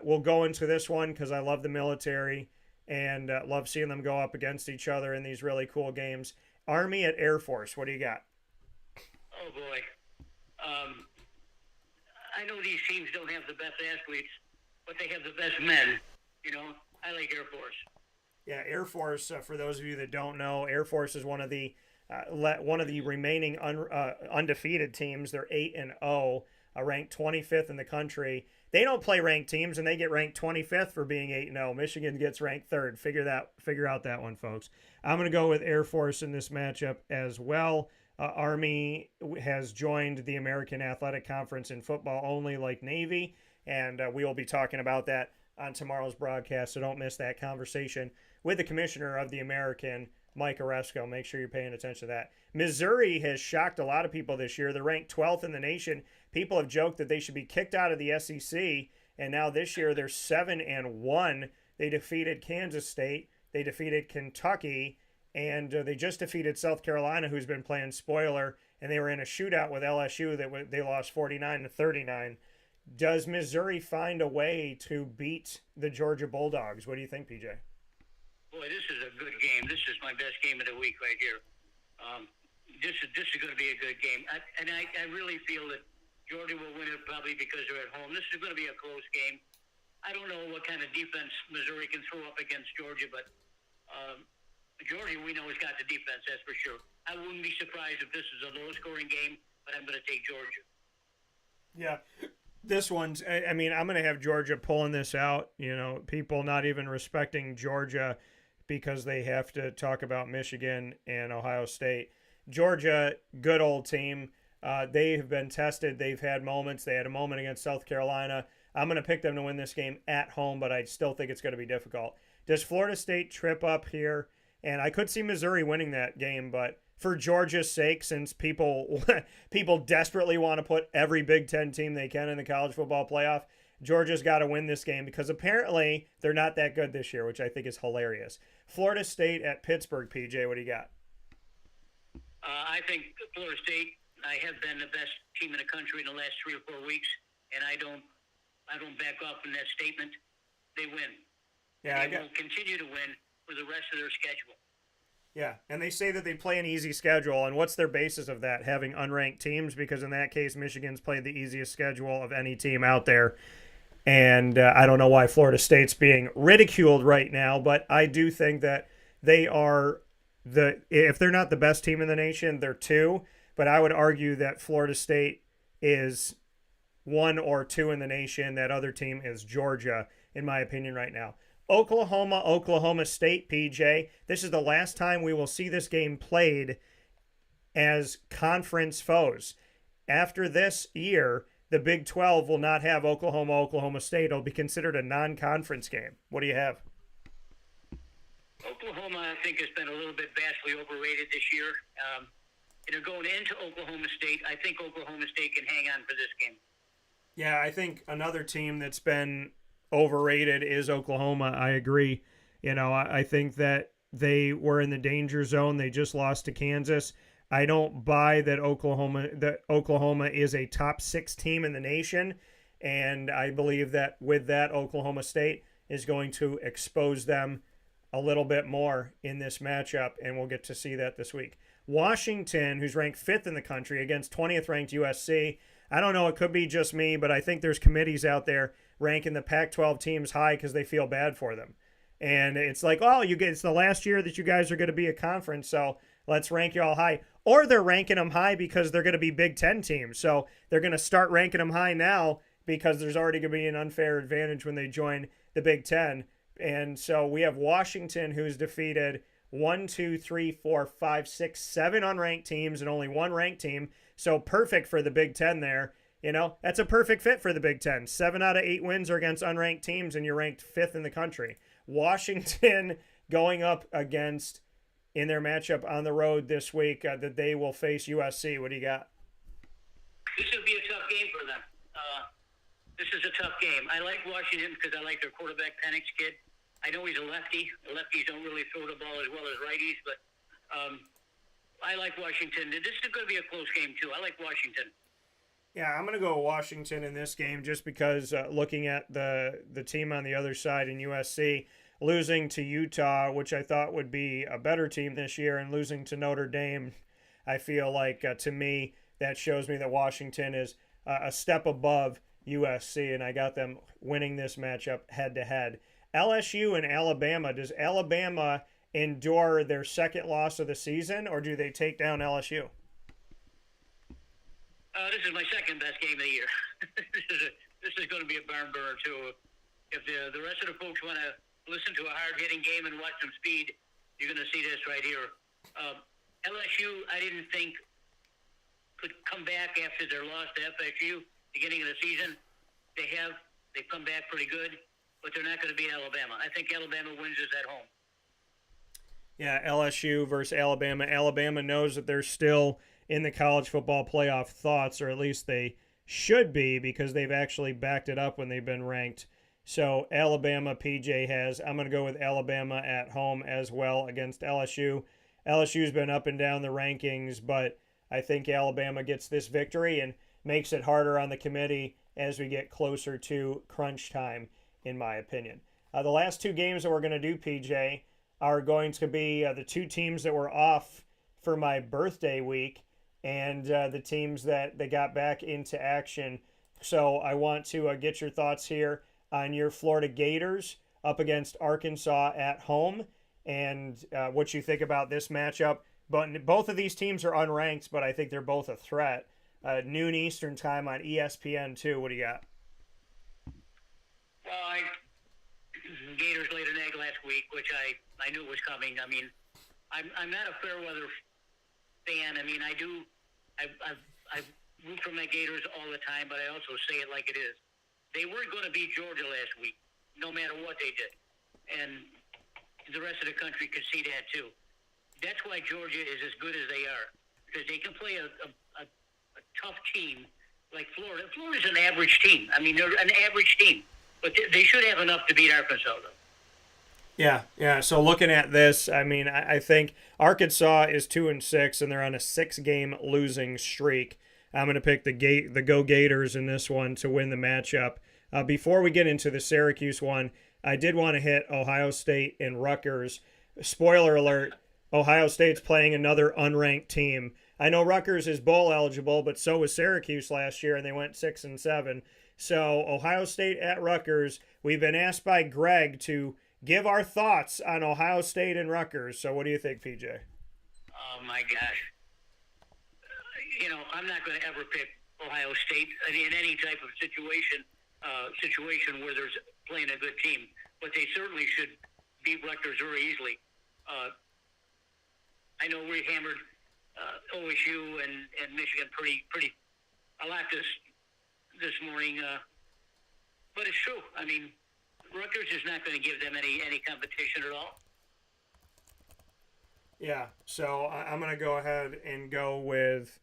We'll go into this one because I love the military and love seeing them go up against each other in these really cool games. Army at Air Force. What do you got? Oh, boy. I know these teams don't have the best athletes, but they have the best men. I like Air Force. Yeah, Air Force, for those of you that don't know, Air Force is one of the remaining undefeated teams. They're 8-0, ranked 25th in the country. They don't play ranked teams, and they get ranked 25th for being 8-0. Michigan gets ranked 3rd. Figure out that one, folks. I'm going to go with Air Force in this matchup as well. Army has joined the American Athletic Conference in football only, like Navy, and we will be talking about that on tomorrow's broadcast, so don't miss that conversation with the commissioner of the American, Mike Oresco. Make sure you're paying attention to that. Missouri has shocked a lot of people this year. They're ranked 12th in the nation. People have joked that they should be kicked out of the SEC, and now this year they're 7-1. They defeated Kansas State. They defeated Kentucky, and they just defeated South Carolina, who's been playing spoiler, and they were in a shootout with LSU that they lost 49-39. Does Missouri find a way to beat the Georgia Bulldogs? What do you think, PJ? Boy, this is a good game. This is my best game of the week right here. This is going to be a good game. I really feel that Georgia will win it probably because they're at home. This is going to be a close game. I don't know what kind of defense Missouri can throw up against Georgia, but Georgia, we know, has got the defense, that's for sure. I wouldn't be surprised if this is a low-scoring game, but I'm going to take Georgia. Yeah. This one's, I'm going to have Georgia pulling this out. People not even respecting Georgia because they have to talk about Michigan and Ohio State. Georgia, good old team. They have been tested. They've had moments. They had a moment against South Carolina. I'm going to pick them to win this game at home, but I still think it's going to be difficult. Does Florida State trip up here? And I could see Missouri winning that game, but for Georgia's sake, since people desperately want to put every Big Ten team they can in the college football playoff, Georgia's got to win this game because apparently they're not that good this year, which I think is hilarious. Florida State at Pittsburgh, PJ, what do you got? I think Florida State, I have been the best team in the country in the last 3 or 4 weeks, and I don't back off from that statement. They win. Yeah, they will continue to win for the rest of their schedule. Yeah, and they say that they play an easy schedule, and what's their basis of that, having unranked teams? Because in that case, Michigan's played the easiest schedule of any team out there, and I don't know why Florida State's being ridiculed right now, but I do think that they are if they're not the best team in the nation, they're 2. but I would argue that Florida State is 1 or 2 in the nation. That other team is Georgia, in my opinion, right now. Oklahoma State, PJ. This is the last time we will see this game played as conference foes. After this year, the Big 12 will not have Oklahoma State. It'll be considered a non-conference game. What do you have? Oklahoma, I think, has been a little bit vastly overrated this year. Going into Oklahoma State, I think Oklahoma State can hang on for this game. Yeah, I think another team that's been overrated is Oklahoma. I agree. I think that they were in the danger zone. They just lost to Kansas. I don't buy that Oklahoma is a top 6 team in the nation, and I believe that with that, Oklahoma State is going to expose them a little bit more in this matchup, and we'll get to see that this week. Washington, who's ranked 5th in the country, against 20th ranked USC. I don't know, it could be just me, but I think there's committees out there ranking the Pac-12 teams high because they feel bad for them. And it's like, it's the last year that you guys are going to be a conference, so let's rank you all high. Or they're ranking them high because they're going to be Big Ten teams. So they're going to start ranking them high now because there's already going to be an unfair advantage when they join the Big Ten. And so we have Washington, who's defeated 7 unranked teams and only 1 ranked team. So perfect for the Big Ten there. That's a perfect fit for the Big Ten. 7 out of 8 wins are against unranked teams, and you're ranked 5th in the country. Washington going up against, in their matchup on the road this week, that they will face USC. What do you got? This would be a tough game for them. This is a tough game. I like Washington because I like their quarterback, Penix kid. I know he's a lefty. The lefties don't really throw the ball as well as righties, but I like Washington. This is going to be a close game, too. I like Washington. Yeah, I'm going to go Washington in this game just because looking at the team on the other side in USC, losing to Utah, which I thought would be a better team this year, and losing to Notre Dame, I feel like, to me, that shows me that Washington is a step above USC, and I got them winning this matchup head-to-head. LSU and Alabama. Does Alabama endure their second loss of the season, or do they take down LSU? This is my second best game of the year. This is going to be a barn burner, too. If the rest of the folks want to listen to a hard-hitting game and watch some speed, you're going to see this right here. LSU, I didn't think could come back after their loss to FSU beginning of the season. They've come back pretty good, but they're not going to beat Alabama. I think Alabama wins this at home. Yeah, LSU versus Alabama. Alabama knows that they're still in the college football playoff thoughts, or at least they should be, because they've actually backed it up when they've been ranked. So Alabama, PJ has. I'm going to go with Alabama at home as well against LSU. LSU's been up and down the rankings, but I think Alabama gets this victory and makes it harder on the committee as we get closer to crunch time, in my opinion. The last 2 games that we're going to do, PJ, are going to be the 2 teams that were off for my birthday week, and the teams that they got back into action. So I want to get your thoughts here on your Florida Gators up against Arkansas at home, and what you think about this matchup. But both of these teams are unranked, but I think they're both a threat. Noon Eastern time on ESPN too. What do you got? Well, Gators laid an egg last week, which I knew was coming. I mean, I'm not a fair weather fan. I mean, I root for my Gators all the time, but I also say it like it is. They weren't going to beat Georgia last week, no matter what they did. And the rest of the country could see that, too. That's why Georgia is as good as they are, because they can play a tough team like Florida. Florida's an average team. I mean, they're an average team, but they should have enough to beat Arkansas, though. Yeah. So looking at this, I mean, I think Arkansas is 2-6, and they're on a 6-game losing streak. I'm going to pick the Go Gators in this one to win the matchup. Before we get into the Syracuse one, I did want to hit Ohio State and Rutgers. Spoiler alert, Ohio State's playing another unranked team. I know Rutgers is bowl eligible, but so was Syracuse last year, and they went 6-7. So Ohio State at Rutgers. We've been asked by Greg to give our thoughts on Ohio State and Rutgers. So what do you think, PJ? Oh, my gosh. I'm not going to ever pick Ohio State in any type of situation where there's playing a good team. But they certainly should beat Rutgers very easily. I know we hammered OSU and Michigan pretty a lot this morning, but it's true. I mean, Rutgers is not going to give them any competition at all. Yeah, so I'm going to go ahead and go with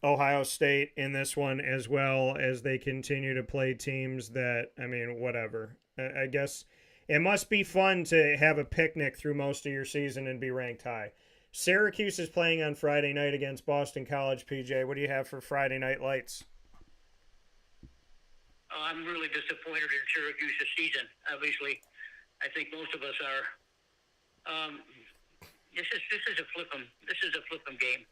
Ohio State in this one, as well as they continue to play teams that, I mean, whatever. I guess it must be fun to have a picnic through most of your season and be ranked high. Syracuse is playing on Friday night against Boston College. PJ, what do you have for Friday night lights? I'm really disappointed in Syracuse this season. Obviously, I think most of us are. This is a flip 'em game.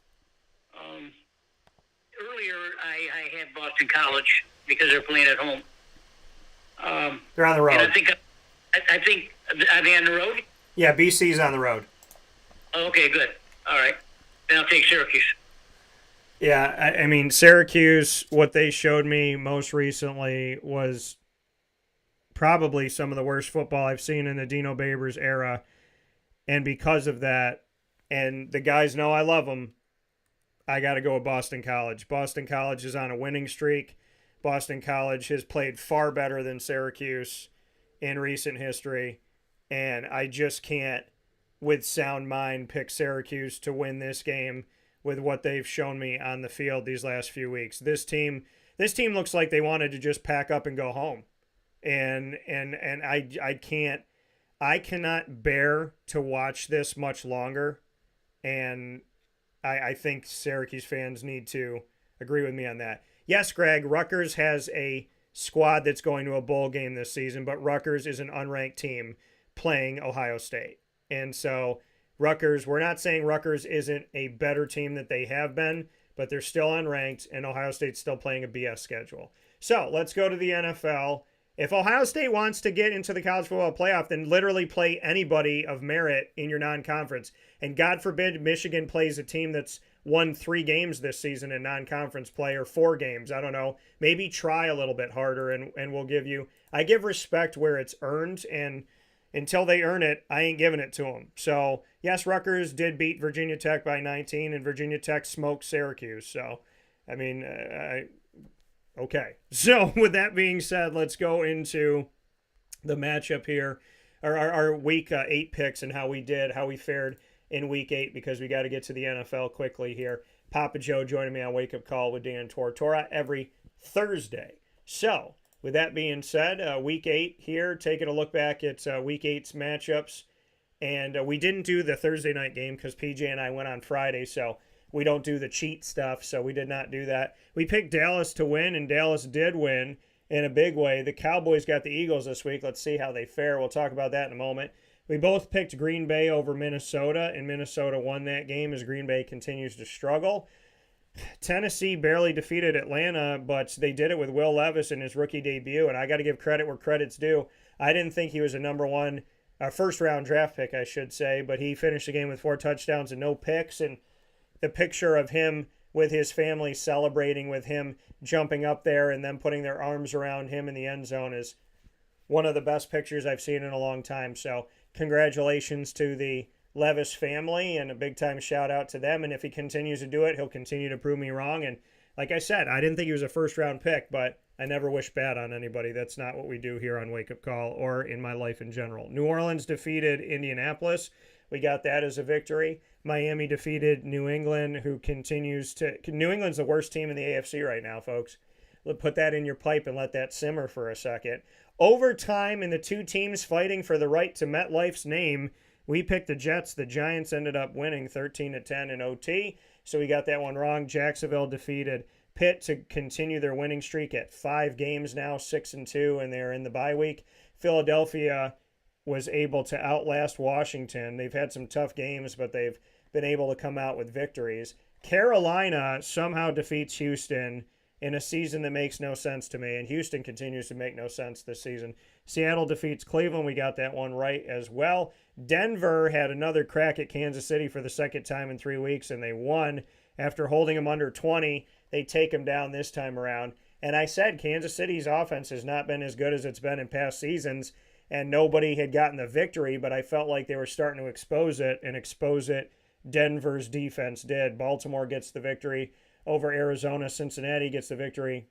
Earlier, I had Boston College because they're playing at home. They're on the road. And I think are they on the road? Yeah, BC's on the road. Okay, good. All right. Then I'll take Syracuse. Yeah, I mean, Syracuse, what they showed me most recently was probably some of the worst football I've seen in the Dino Babers era. And because of that, and the guys know I love them, I got to go with Boston College. Boston College is on a winning streak. Boston College has played far better than Syracuse in recent history. And I just can't, with sound mind, pick Syracuse to win this game with what they've shown me on the field these last few weeks. This team looks like they wanted to just pack up and go home. And I cannot bear to watch this much longer. And I think Syracuse fans need to agree with me on that. Yes, Greg, Rutgers has a squad that's going to a bowl game this season, but Rutgers is an unranked team playing Ohio State. And so Rutgers, we're not saying Rutgers isn't a better team that they have been, but they're still unranked, and Ohio State's still playing a BS schedule. So let's go to the NFL. If Ohio State wants to get into the college football playoff, then literally play anybody of merit in your non-conference. And God forbid Michigan plays a team that's won 3 games this season in non-conference play, or 4 games. I don't know. Maybe try a little bit harder, and we'll give you – I give respect where it's earned, and until they earn it, I ain't giving it to them. So, yes, Rutgers did beat Virginia Tech by 19, and Virginia Tech smoked Syracuse. So, I mean, okay. So, with that being said, let's go into the matchup here, our Week 8 picks and how we fared in Week 8, because we got to get to the NFL quickly here. Papa Joe joining me on Wake Up Call with Dan Tortora every Thursday. So, with that being said, Week 8 here, taking a look back at Week 8's matchups. And we didn't do the Thursday night game because PJ and I went on Friday, so we don't do the cheat stuff, so we did not do that. We picked Dallas to win, and Dallas did win in a big way. The Cowboys got the Eagles this week. Let's see how they fare. We'll talk about that in a moment. We both picked Green Bay over Minnesota, and Minnesota won that game as Green Bay continues to struggle. Tennessee barely defeated Atlanta, but they did it with Will Levis in his rookie debut, and I got to give credit where credit's due. I didn't think he was a number one, first-round draft pick, I should say, but he finished the game with 4 touchdowns and no picks, and the picture of him with his family celebrating with him jumping up there and then putting their arms around him in the end zone is one of the best pictures I've seen in a long time. So congratulations to the Levis family, and a big-time shout-out to them. And if he continues to do it, he'll continue to prove me wrong. And like I said, I didn't think he was a first-round pick, but I never wish bad on anybody. That's not what we do here on Wake Up Call or in my life in general. New Orleans defeated Indianapolis. We got that as a victory. Miami defeated New England, who continues to... New England's the worst team in the AFC right now, folks. Put that in your pipe and let that simmer for a second. Overtime, and the 2 teams fighting for the right to MetLife's name. We picked the Jets. The Giants ended up winning 13-10 in OT, so we got that one wrong. Jacksonville defeated Pitt to continue their winning streak at 5 games now, 6-2, and they're in the bye week. Philadelphia was able to outlast Washington. They've had some tough games, but they've been able to come out with victories. Carolina somehow defeats Houston in a season that makes no sense to me, and Houston continues to make no sense this season. Seattle defeats Cleveland. We got that one right as well. Denver had another crack at Kansas City for the second time in 3 weeks, and they won. After holding them under 20, they take them down this time around. And I said Kansas City's offense has not been as good as it's been in past seasons, and nobody had gotten the victory, but I felt like they were starting to expose it, and expose it Denver's defense did. Baltimore gets the victory over Arizona. Cincinnati gets the victory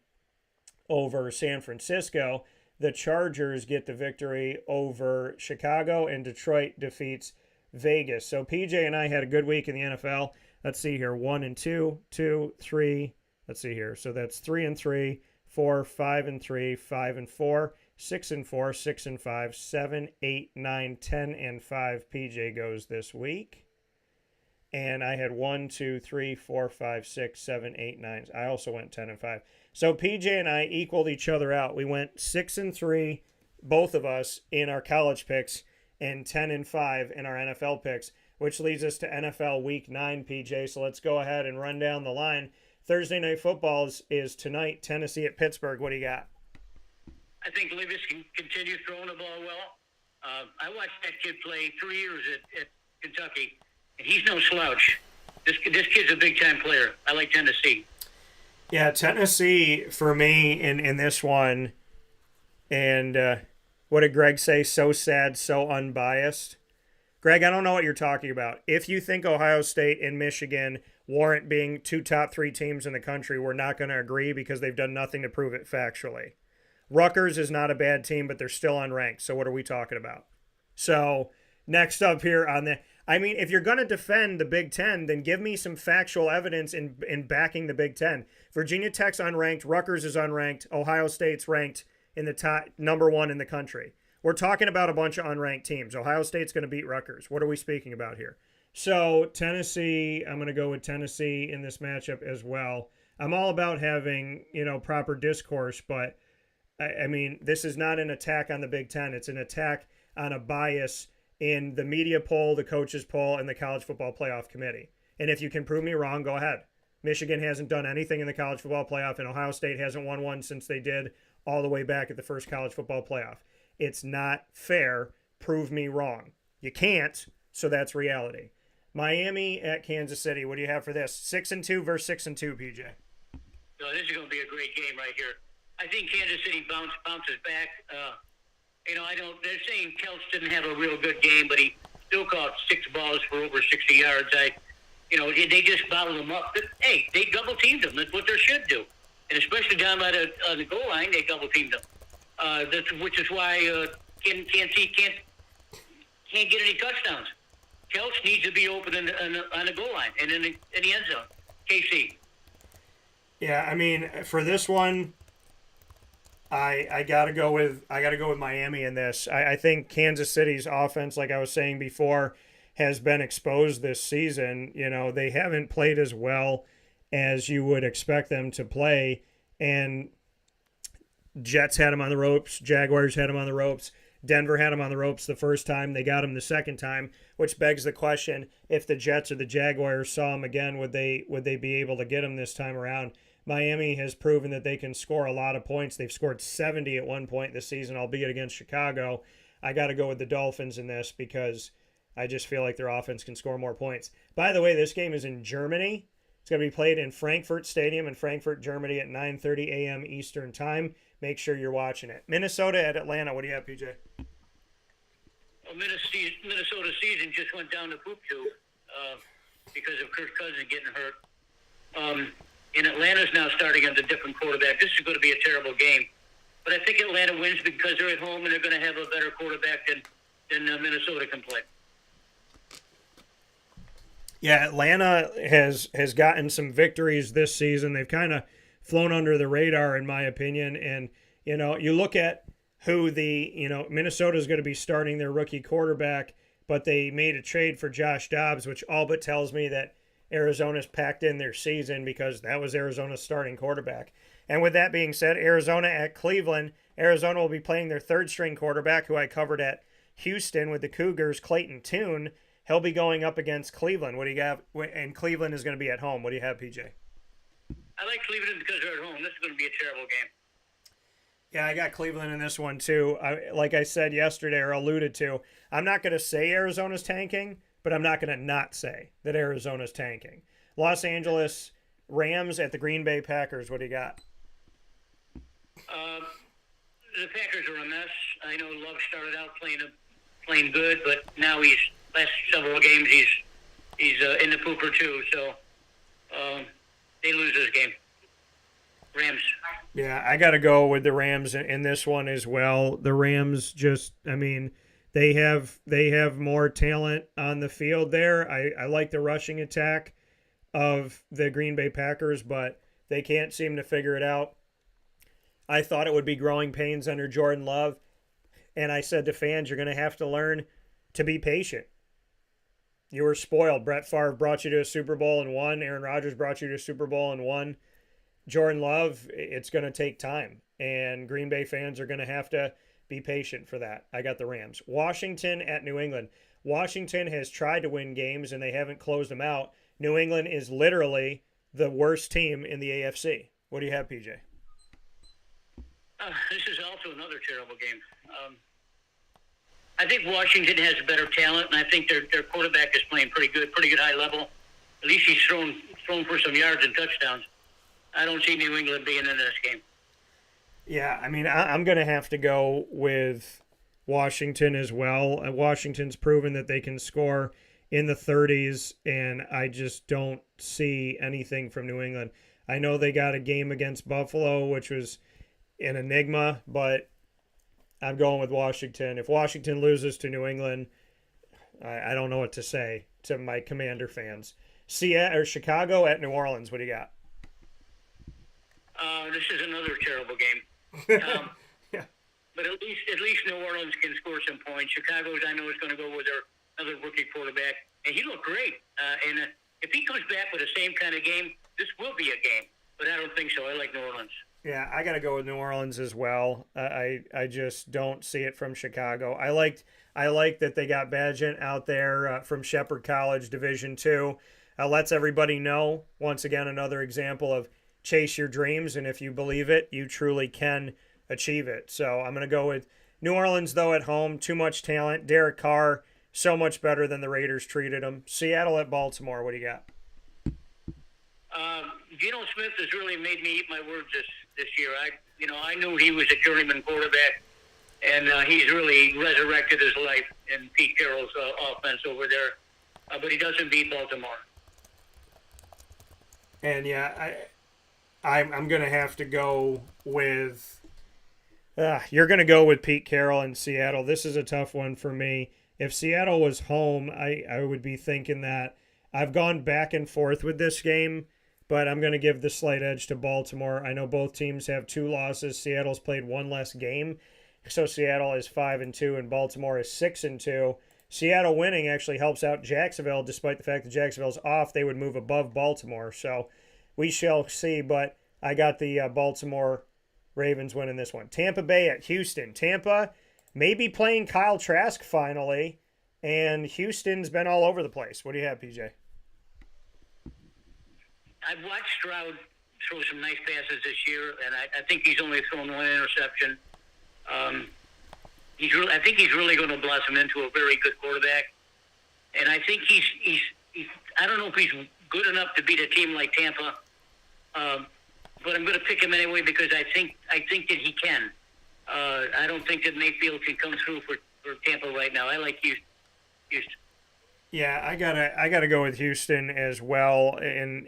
over San Francisco. The Chargers get the victory over Chicago, and Detroit defeats Vegas. So PJ and I had a good week in the NFL. Let's see here. 1-2, 2, 3. Let's see here. So that's 3-3, 4, 5-3, 5-4, 6-4, 6-5, 7, 8, 9, 10-5. PJ goes this week. And I had 1, 2, 3, 4, 5, 6, 7, 8, 9. I also went 10-5. So PJ and I equaled each other out. We went 6-3, both of us, in our college picks, and 10-5 in our NFL picks, which leads us to NFL Week 9, PJ. So let's go ahead and run down the line. Thursday Night Football is tonight, Tennessee at Pittsburgh. What do you got? I think Levis can continue throwing the ball well. I watched that kid play 3 years at Kentucky, and he's no slouch. This kid's a big-time player. I like Tennessee. Yeah, Tennessee, for me, in this one, and what did Greg say? So sad, so unbiased. Greg, I don't know what you're talking about. If you think Ohio State and Michigan warrant being 2 top 3 teams in the country, we're not going to agree because they've done nothing to prove it factually. Rutgers is not a bad team, but they're still unranked. So what are we talking about? So next up here on the... I mean, if you're going to defend the Big Ten, then give me some factual evidence in backing the Big Ten. Virginia Tech's unranked. Rutgers is unranked. Ohio State's ranked in the top number 1 in the country. We're talking about a bunch of unranked teams. Ohio State's going to beat Rutgers. What are we speaking about here? So Tennessee, I'm going to go with Tennessee in this matchup as well. I'm all about having, proper discourse, but I mean, this is not an attack on the Big Ten. It's an attack on a bias in the media poll, the coaches poll, and the College Football Playoff Committee. And if you can prove me wrong, go ahead. Michigan hasn't done anything in the College Football Playoff, and Ohio State hasn't won one since they did all the way back at the first College Football Playoff. It's not fair. Prove me wrong. You can't, so that's reality. Miami at Kansas City. What do you have for this? 6-2 versus 6-2, PJ. No, this is going to be a great game right here. I think Kansas City bounces back. They're saying Kelce didn't have a real good game, but he still caught 6 balls for over 60 yards. They just bottled him up. But, hey, they double teamed him. That's what they should do. And especially down by the goal line, they double teamed him. Which is why can't get any touchdowns. Kelce needs to be open on the goal line and in the end zone. KC. Yeah, I mean, for this one, I gotta go with Miami in this. I think Kansas City's offense, like I was saying before, has been exposed this season. They haven't played as well as you would expect them to play, and Jets had them on the ropes. Jaguars had them on the ropes. Denver had them on the ropes the first time. They got them the second time, which begs the question: if the Jets or the Jaguars saw them again, would they be able to get them this time around? Miami has proven that they can score a lot of points. They've scored 70 at one point this season, albeit against Chicago. I got to go with the Dolphins in this because I just feel like their offense can score more points. By the way, this game is in Germany. It's going to be played in Frankfurt Stadium in Frankfurt, Germany at 9:30 a.m. Eastern Time. Make sure you're watching it. Minnesota at Atlanta. What do you have, PJ? Well, Minnesota season just went down the poop tube because of Kirk Cousins getting hurt. And Atlanta's now starting under a different quarterback. This is going to be a terrible game. But I think Atlanta wins because they're at home and they're going to have a better quarterback than Minnesota can play. Yeah, Atlanta has gotten some victories this season. They've kind of flown under the radar, in my opinion. And, you look at who Minnesota is going to be starting their rookie quarterback, but they made a trade for Josh Dobbs, which all but tells me that Arizona's packed in their season because that was Arizona's starting quarterback. And with that being said, Arizona at Cleveland. Arizona will be playing their third-string quarterback, who I covered at Houston with the Cougars, Clayton Tune. He'll be going up against Cleveland. What do you have? And Cleveland is going to be at home. What do you have, PJ? I like Cleveland because they're at home. This is going to be a terrible game. Yeah, I got Cleveland in this one too. Like I said yesterday, or alluded to, I'm not going to say Arizona's tanking, but I'm not going to not say that Arizona's tanking. Los Angeles Rams at the Green Bay Packers. What do you got? The Packers are a mess. I know Love started out playing good, but now last several games he's in the pooper too. So they lose this game. Rams. Yeah, I got to go with the Rams in this one as well. The Rams they have more talent on the field there. I like the rushing attack of the Green Bay Packers, but they can't seem to figure it out. I thought it would be growing pains under Jordan Love, and I said to fans, you're going to have to learn to be patient. You were spoiled. Brett Favre brought you to a Super Bowl and won. Aaron Rodgers brought you to a Super Bowl and won. Jordan Love, it's going to take time, and Green Bay fans are going to have to be patient for that. I got the Rams. Washington at New England. Washington has tried to win games, and they haven't closed them out. New England is literally the worst team in the AFC. What do you have, PJ? This is also another terrible game. I think Washington has better talent, and I think their quarterback is playing pretty good high level. At least he's thrown for some yards and touchdowns. I don't see New England being in this game. Yeah, I'm going to have to go with Washington as well. Washington's proven that they can score in the 30s, and I just don't see anything from New England. I know they got a game against Buffalo, which was an enigma, but I'm going with Washington. If Washington loses to New England, I don't know what to say to my Commander fans. Chicago at New Orleans. What do you got? This is another terrible game. Yeah. But at least New Orleans can score some points. Chicago's, I know, is going to go with another rookie quarterback, and he looked great. And if he comes back with the same kind of game, this will be a game. But I don't think so. I like New Orleans. Yeah, I got to go with New Orleans as well. I just don't see it from Chicago. I like that they got Bagent out there from Shepherd College Division II. Lets everybody know, once again, another example of chase your dreams, and if you believe it, you truly can achieve it. So I'm going to go with New Orleans, though, at home. Too much talent. Derek Carr, so much better than the Raiders treated him. Seattle at Baltimore. What do you got? Geno Smith has really made me eat my words this year. I knew he was a journeyman quarterback, and he's really resurrected his life in Pete Carroll's offense over there. But he doesn't beat Baltimore. And yeah, I'm going to have to go with you're going to go with Pete Carroll in Seattle. This is a tough one for me. If Seattle was home, I would be thinking that. I've gone back and forth with this game, but I'm going to give the slight edge to Baltimore. I know both teams have 2 losses. Seattle's played 1 less game, so Seattle is 5-2 and Baltimore is 6-2. Seattle winning actually helps out Jacksonville, despite the fact that Jacksonville's off. They would move above Baltimore, so we shall see, but I got the Baltimore Ravens winning this one. Tampa Bay at Houston. Tampa may be playing Kyle Trask finally, and Houston's been all over the place. What do you have, PJ? I've watched Stroud throw some nice passes this year, and I think he's only thrown 1 interception. I think he's really going to blossom into a very good quarterback, and I think he's I don't know if he's good enough to beat a team like Tampa, but I'm going to pick him anyway because I think that he can. I don't think that Mayfield can come through for Tampa right now. I like Houston. Yeah, I gotta go with Houston as well, and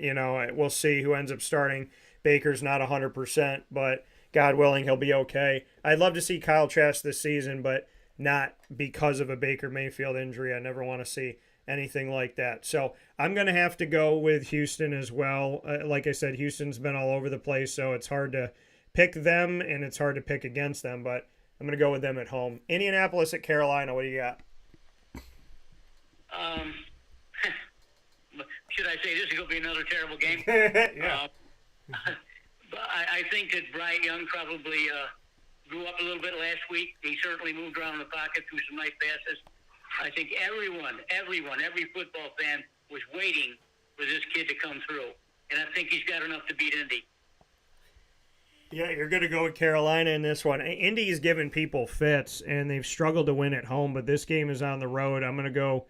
we'll see who ends up starting. Baker's not 100%, but God willing, he'll be okay. I'd love to see Kyle Trask this season, but not because of a Baker Mayfield injury. I never want to see anything like that. So I'm going to have to go with Houston as well. Like I said, Houston's been all over the place, so it's hard to pick them, and it's hard to pick against them, but I'm going to go with them at home. Indianapolis at Carolina, what do you got? Should I say this is going to be another terrible game? Yeah. But I think that Bryant Young probably grew up a little bit last week. He certainly moved around in the pocket, threw some nice passes. I think every football fan was waiting for this kid to come through. And I think he's got enough to beat Indy. Yeah, you're going to go with Carolina in this one. Indy's given people fits, and they've struggled to win at home, but this game is on the road. I'm going to go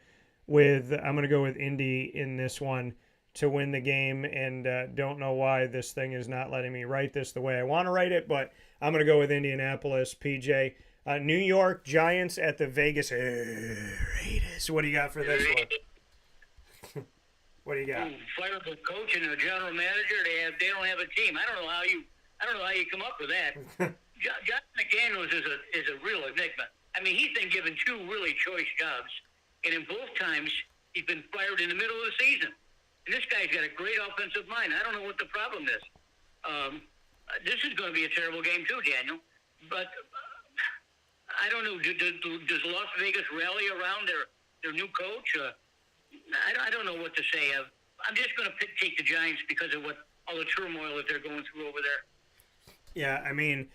with Indy in this one to win the game, and don't know why this thing is not letting me write this the way I want to write it, but I'm going to go with Indianapolis. PJ, New York Giants at the Vegas Raiders. What do you got for this one? What do you got? Fire the coach and the general manager. They don't have a team. I don't know how you come up with that. John McDaniels is a real enigma. I mean, he's been given 2 really choice jobs, and in both times he's been fired in the middle of the season. And this guy's got a great offensive mind. I don't know what the problem is. This is going to be a terrible game too, Daniel. But I don't know. Does Las Vegas rally around their new coach? I don't know what to say. I'm just going to take the Giants because of all the turmoil that they're going through over there. Yeah, I mean,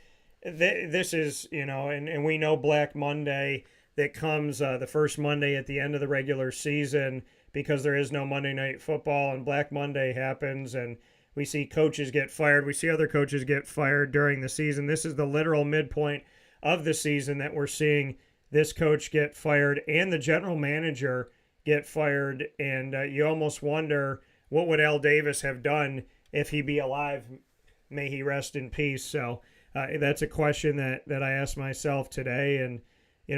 this is, and we know Black Monday that comes the first Monday at the end of the regular season because there is no Monday Night Football, and Black Monday happens, and we see coaches get fired. We see other coaches get fired during the season. This is the literal midpoint of the season that we're seeing this coach get fired and the general manager get fired, and you almost wonder what would Al Davis have done if he be alive. May he rest in peace. So that's a question that I asked myself today, and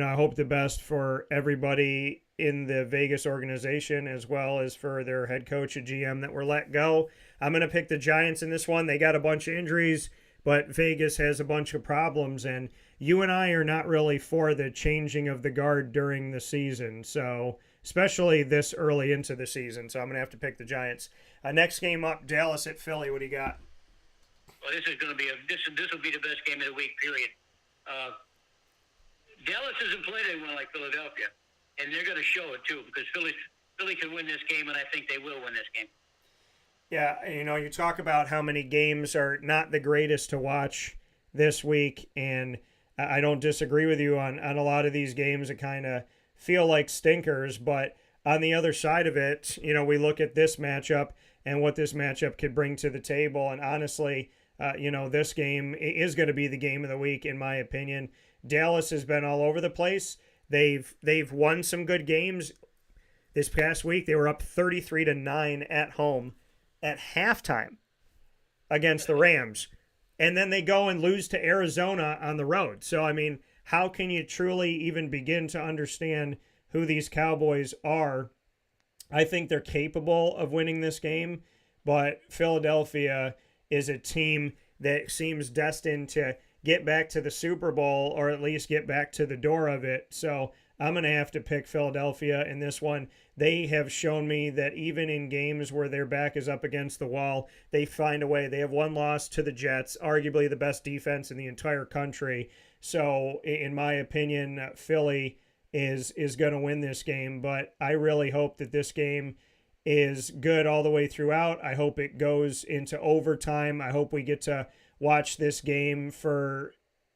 I hope the best for everybody in the Vegas organization as well as for their head coach and GM that were let go. I'm going to pick the Giants in this one. They got a bunch of injuries, but Vegas has a bunch of problems, and you and I are not really for the changing of the guard during the season, so especially this early into the season. So I'm going to have to pick the Giants. Next game up, Dallas at Philly. What do you got? Well, this is going to be this will be the best game of the week, period. Dallas hasn't played anyone like Philadelphia, and they're going to show it too because Philly can win this game, and I think they will win this game. Yeah, you talk about how many games are not the greatest to watch this week, and I don't disagree with you on a lot of these games that kind of feel like stinkers, but on the other side of it, we look at this matchup and what this matchup could bring to the table, and honestly, this game is going to be the game of the week, in my opinion. Dallas has been all over the place. They've won some good games. This past week, they were up 33-9 at home at halftime against the Rams. And then they go and lose to Arizona on the road. So, I mean, how can you truly even begin to understand who these Cowboys are? I think they're capable of winning this game, but Philadelphia is a team that seems destined to get back to the Super Bowl or at least get back to the door of it. So I'm going to have to pick Philadelphia in this one. They have shown me that even in games where their back is up against the wall, they find a way. They have one loss to the Jets, arguably the best defense in the entire country. So in my opinion, Philly is going to win this game, but I really hope that this game is good all the way throughout. I hope it goes into overtime. I hope we get to watch this game for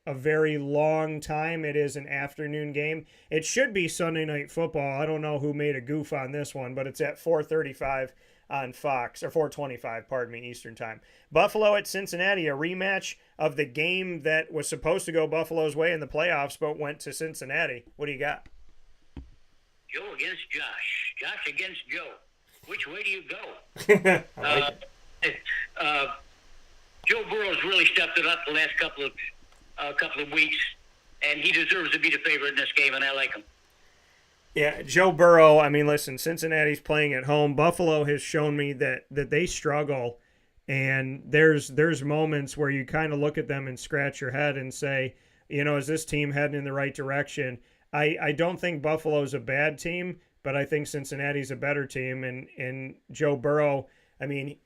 a very long time. It is an afternoon game. It should be Sunday Night Football. I don't know who made a goof on this one, but it's at 4:35 on Fox, or 4:25, pardon me, Eastern Time. Buffalo at Cincinnati, a rematch of the game that was supposed to go Buffalo's way in the playoffs, but went to Cincinnati. What do you got? Joe against Josh. Josh against Joe. Which way do you go? Joe Burrow's really stepped it up the last couple of weeks, and he deserves to be the favorite in this game, and I like him. Yeah, Joe Burrow, I mean, listen, Cincinnati's playing at home. Buffalo has shown me that they struggle, and there's moments where you kind of look at them and scratch your head and say, is this team heading in the right direction? I don't think Buffalo's a bad team, but I think Cincinnati's a better team, and Joe Burrow, I mean,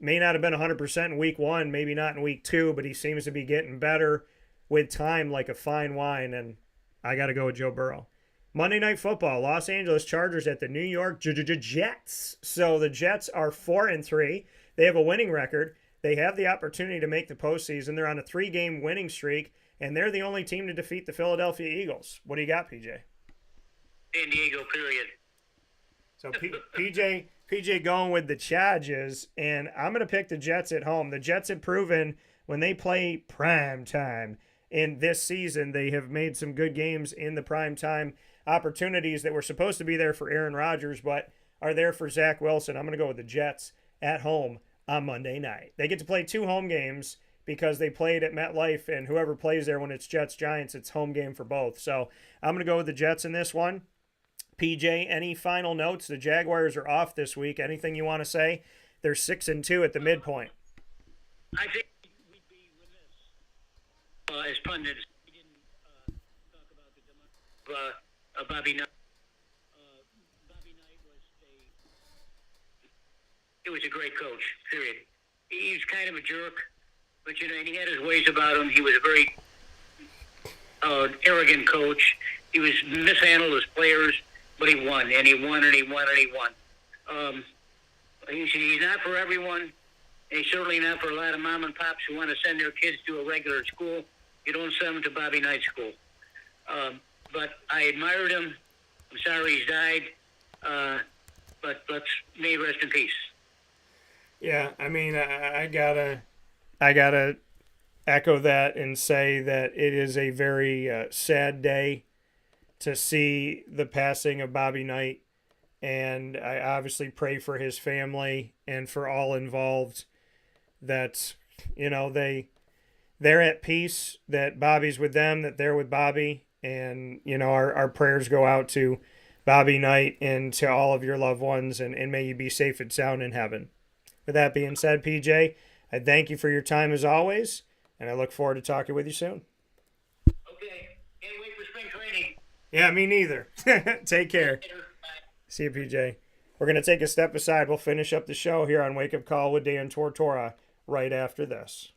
may not have been 100% in week one, maybe not in week two, but he seems to be getting better with time like a fine wine, and I got to go with Joe Burrow. Monday Night Football, Los Angeles Chargers at the New York Jets. So the Jets are 4-3. They have a winning record. They have the opportunity to make the postseason. They're on a 3-game winning streak, and they're the only team to defeat the Philadelphia Eagles. What do you got, PJ? San Diego, period. So PJ going with the Chargers, and I'm going to pick the Jets at home. The Jets have proven when they play prime time in this season, they have made some good games in the prime time opportunities that were supposed to be there for Aaron Rodgers, but are there for Zach Wilson. I'm going to go with the Jets at home on Monday night. They get to play 2 home games because they played at MetLife, and whoever plays there when it's Jets-Giants, it's home game for both. So I'm going to go with the Jets in this one. PJ, any final notes? The Jaguars are off this week. Anything you want to say? They're 6-2 at the midpoint. I think we'd be remiss as pundits. We didn't talk about the demise of Bobby Knight. Bobby Knight was a great coach, period. He's kind of a jerk, but, and he had his ways about him. He was a very arrogant coach. He was mishandled his players, but he won, and he won, and he won, and he won. He's not for everyone, and he's certainly not for a lot of mom and pops who want to send their kids to a regular school. You don't send them to Bobby Knight School. But I admired him. I'm sorry he's died, but may he rest in peace. Yeah, I mean, I gotta echo that and say that it is a very sad day to see the passing of Bobby Knight. And I obviously pray for his family and for all involved that, they're at peace, that Bobby's with them, that they're with Bobby. And, our prayers go out to Bobby Knight and to all of your loved ones, and may you be safe and sound in heaven. With that being said, PJ, I thank you for your time as always, and I look forward to talking with you soon. Okay. Can't wait for spring training. Yeah, me neither. Take care. See you, PJ. We're going to take a step aside. We'll finish up the show here on Wake Up Call with Dan Tortora right after this.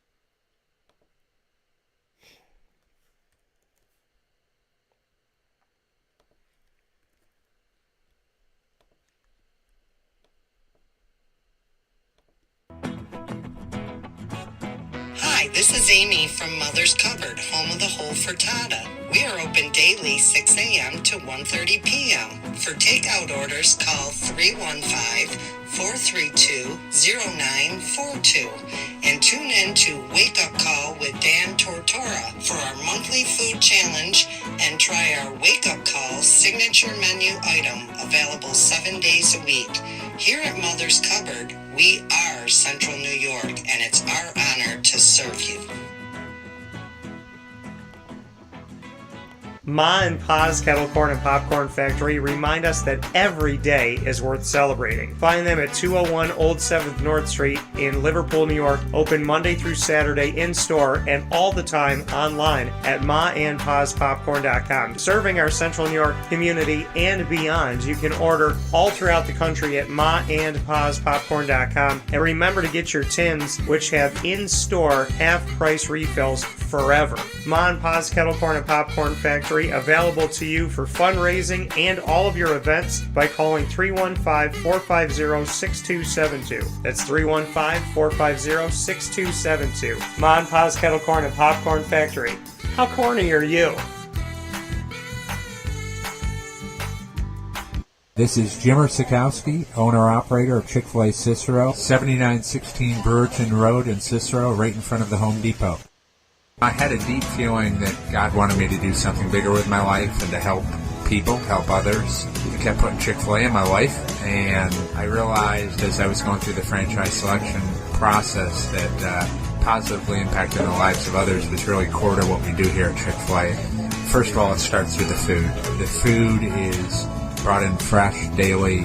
Hi, this is Amy from Mother's Cupboard, home of the whole frittata. We are open daily 6 a.m. to 1:30 p.m. For takeout orders, call 315-432-0942 and tune in to Wake Up Call with Dan Tortora for our monthly food challenge and try our Wake Up Call signature menu item available 7 days a week. Here at Mother's Cupboard, we are Central New York, and it's our honor to serve you. Ma and Pa's Kettle Corn and Popcorn Factory remind us that every day is worth celebrating. Find them at 201 Old 7th North Street in Liverpool, New York. Open Monday through Saturday in-store and all the time online at maandpaspopcorn.com. Serving our Central New York community and beyond, you can order all throughout the country at maandpaspopcorn.com. And remember to get your tins, which have in-store half-price refills forever. Ma and Pa's Kettle Corn and Popcorn Factory, available to you for fundraising and all of your events by calling 315-450-6272. That's 315-450-6272. Ma and Pa's Kettle Corn and Popcorn Factory. How corny are you? This is Jimmer Sikowski, owner-operator of Chick-fil-A Cicero, 7916 Brewerton Road in Cicero, right in front of the Home Depot. I had a deep feeling that God wanted me to do something bigger with my life and to help people, help others. I kept putting Chick-fil-A in my life, and I realized as I was going through the franchise selection process that positively impacting the lives of others was really core to what we do here at Chick-fil-A. First of all, it starts with the food. The food is brought in fresh daily.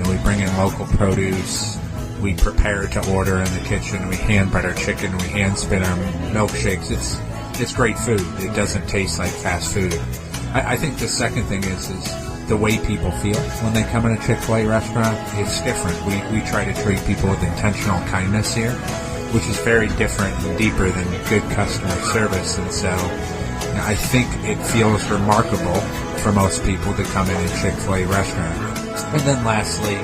We bring in local produce. We prepare to order in the kitchen. We hand bread our chicken. We hand spin our milkshakes. It's great food. It doesn't taste like fast food. I think the second thing is the way people feel when they come in a Chick-fil-A restaurant. It's different. We try to treat people with intentional kindness here, which is very different and deeper than good customer service. And so I think it feels remarkable for most people to come in a Chick-fil-A restaurant. And then lastly,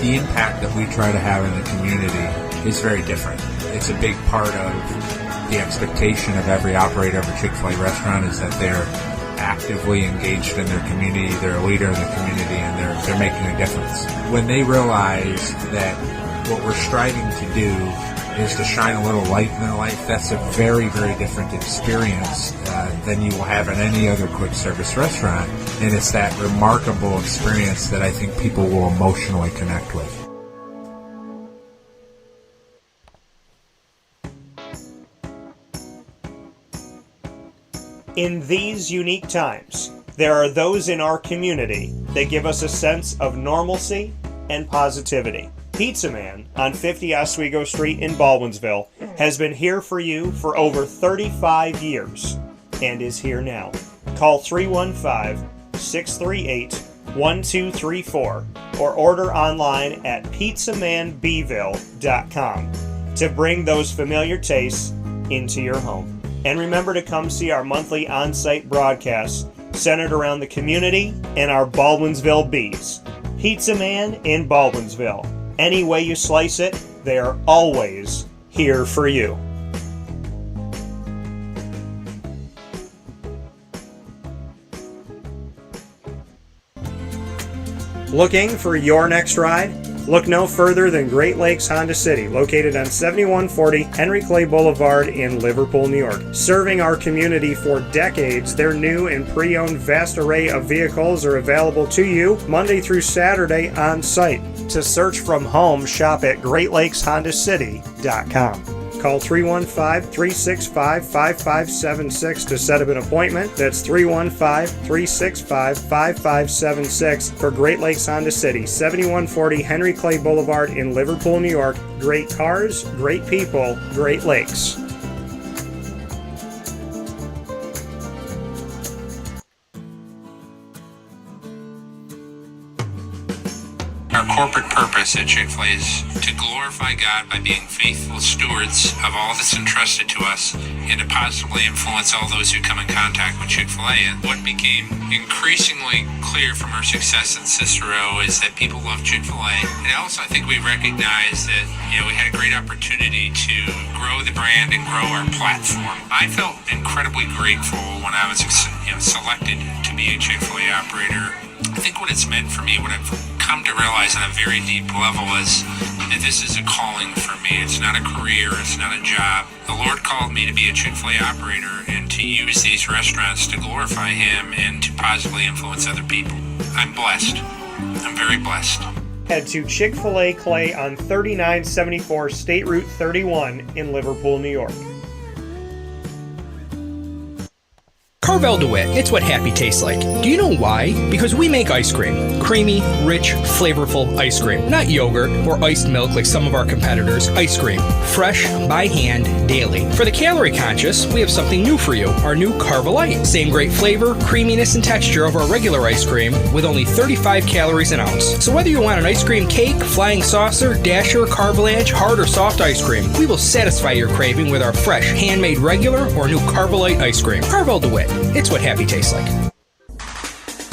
the impact that we try to have in the community is very different. It's a big part of the expectation of every operator of a Chick-fil-A restaurant is that they're actively engaged in their community, they're a leader in the community, and they're making a difference. When they realize that what we're striving to do is to shine a little light in their life, that's a very, very different experience than you will have in any other quick service restaurant. And it's that remarkable experience that I think people will emotionally connect with. In these unique times, there are those in our community that give us a sense of normalcy and positivity. Pizza Man on 50 Oswego Street in Baldwinsville has been here for you for over 35 years and is here now. Call 315-638-1234 or order online at pizzamanbville.com to bring those familiar tastes into your home. And remember to come see our monthly on-site broadcasts centered around the community and our Baldwinsville Bees. Pizza Man in Baldwinsville. Any way you slice it, they are always here for you. Looking for your next ride? Look no further than Great Lakes Honda City, located on 7140 Henry Clay Boulevard in Liverpool, New York. Serving our community for decades, their new and pre-owned vast array of vehicles are available to you Monday through Saturday on site. To search from home, shop at GreatLakesHondaCity.com. Call 315-365-5576 to set up an appointment. That's 315-365-5576 for Great Lakes Honda City, 7140 Henry Clay Boulevard in Liverpool, New York. Great cars, great people, Great Lakes. Our corporate purpose at Chick-fil-A is to glorify God by being faithful stewards of all that's entrusted to us and to positively influence all those who come in contact with Chick-fil-A. And what became increasingly clear from our success in Cicero is that people love Chick-fil-A. And also I think we recognize that, we had a great opportunity to grow the brand and grow our platform. I felt incredibly grateful when I was selected to be a Chick-fil-A operator. I think what it's meant for me, what I've come to realize on a very deep level is that this is a calling for me. It's not a career, it's not a job. The Lord called me to be a Chick-fil-A operator and to use these restaurants to glorify Him and to positively influence other people. I'm blessed. I'm very blessed. Head to Chick-fil-A Clay on 3974 State Route 31 in Liverpool, New York. Carvel DeWitt, it's what happy tastes like. Do you know why? Because we make ice cream. Creamy, rich, flavorful ice cream. Not yogurt or iced milk like some of our competitors. Ice cream. Fresh, by hand, daily. For the calorie conscious, we have something new for you. Our new Carvelite. Same great flavor, creaminess, and texture of our regular ice cream with only 35 calories an ounce. So whether you want an ice cream cake, flying saucer, dasher, carvalanche, hard or soft ice cream, we will satisfy your craving with our fresh, handmade regular or new Carvelite ice cream. Carvel DeWitt. It's what happy tastes like.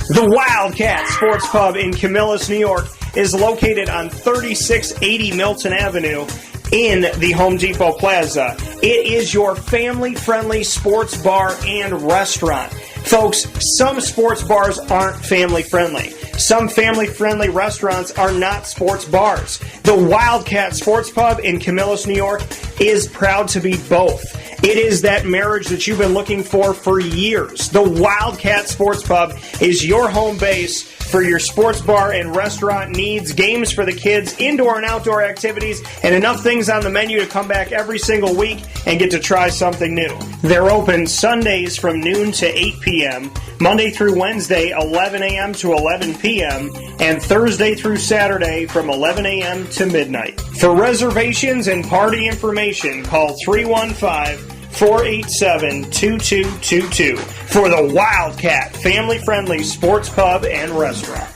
The Wildcat Sports Pub in Camillus, New York is located on 3680 Milton Avenue in the Home Depot Plaza. It is your family-friendly sports bar and restaurant. Folks, some sports bars aren't family-friendly. Some family-friendly restaurants are not sports bars. The Wildcat Sports Pub in Camillus, New York is proud to be both. It is that marriage that you've been looking for years. The Wildcat Sports Pub is your home base for your sports bar and restaurant needs, games for the kids, indoor and outdoor activities, and enough things on the menu to come back every single week and get to try something new. They're open Sundays from noon to 8 p.m., Monday through Wednesday, 11 a.m. to 11 p.m., and Thursday through Saturday from 11 a.m. to midnight. For reservations and party information, call 315-487-2222 for the Wildcat family-friendly sports pub and restaurant.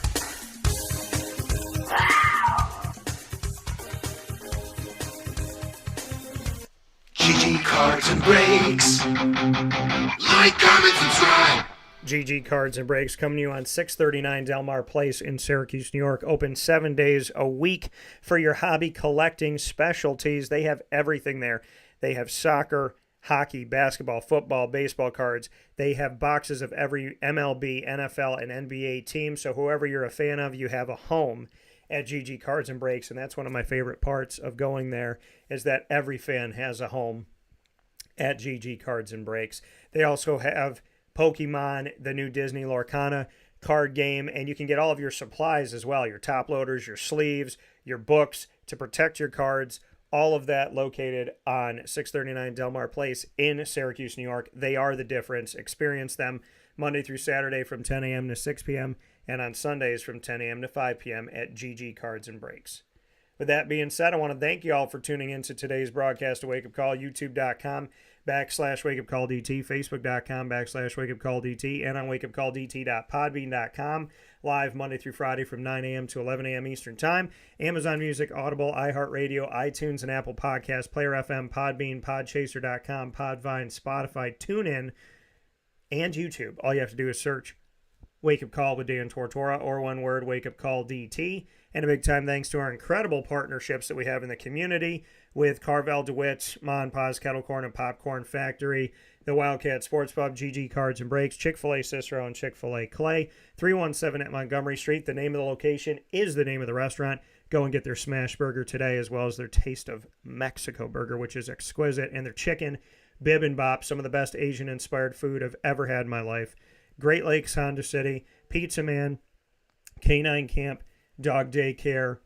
GG Cards and Breaks. Like, comment, subscribe. GG Cards and Breaks coming to you on 639 Delmar Place in Syracuse, New York. Open 7 days a week for your hobby collecting specialties. They have everything there. They have soccer, hockey, basketball, football, baseball cards. They have boxes of every MLB, NFL, and NBA team. So whoever you're a fan of, you have a home at GG Cards and Breaks. And that's one of my favorite parts of going there is that every fan has a home at GG Cards and Breaks. They also have Pokemon, the new Disney Lorcana card game, and you can get all of your supplies as well, your top loaders, your sleeves, your books to protect your cards, All of that located on 639 Delmar Place in Syracuse, New York. They are the difference. Experience them Monday through Saturday from 10 a.m. to 6 p.m. and on Sundays from 10 a.m. to 5 p.m. at GG Cards and Breaks. With that being said, I want to thank you all for tuning into today's broadcast of Wake Up Call, youtube.com/wakeupcalldt, facebook.com/wakeupcalldt, and on wakeupcalldt.podbean.com. Live Monday through Friday from 9 a.m. to 11 a.m. Eastern Time. Amazon Music, Audible, iHeartRadio, iTunes, and Apple Podcasts, Player FM, Podbean, Podchaser.com, Podvine, Spotify, TuneIn, and YouTube. All you have to do is search Wake Up Call with Dan Tortora, or one word, Wake Up Call DT. And a big time thanks to our incredible partnerships that we have in the community with Carvel DeWitt's, Ma and Pa's Kettle Corn and Popcorn Factory, the Wildcat Sports Pub, GG Cards and Breaks, Chick-fil-A Cicero, and Chick-fil-A Clay, 317 at Montgomery Street. The name of the location is the name of the restaurant. Go and get their smash burger today, as well as their Taste of Mexico burger, which is exquisite, and their chicken bibimbap, some of the best Asian-inspired food I've ever had in my life. Great Lakes, Honda City, Pizza Man, Canine Camp, Dog Daycare,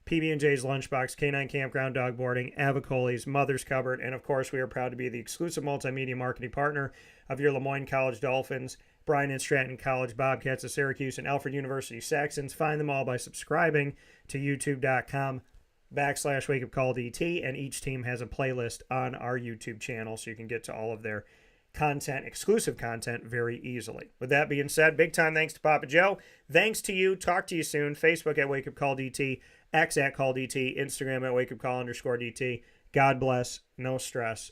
PB&J's Lunchbox, Canine Campground, Dog Boarding, Avicoli's, Mother's Cupboard, and of course we are proud to be the exclusive multimedia marketing partner of your Lemoyne College Dolphins, Bryan and Stratton College Bobcats of Syracuse, and Alfred University Saxons. Find them all by subscribing to youtube.com/wakeupcalldt, and each team has a playlist on our YouTube channel so you can get to all of their content, exclusive content, very easily. With that being said, big time thanks to Papa Joe. Thanks to you. Talk to you soon. Facebook at WakeUpCallDT, X at CallDT, Instagram at WakeUpCall_DT. God bless. No stress.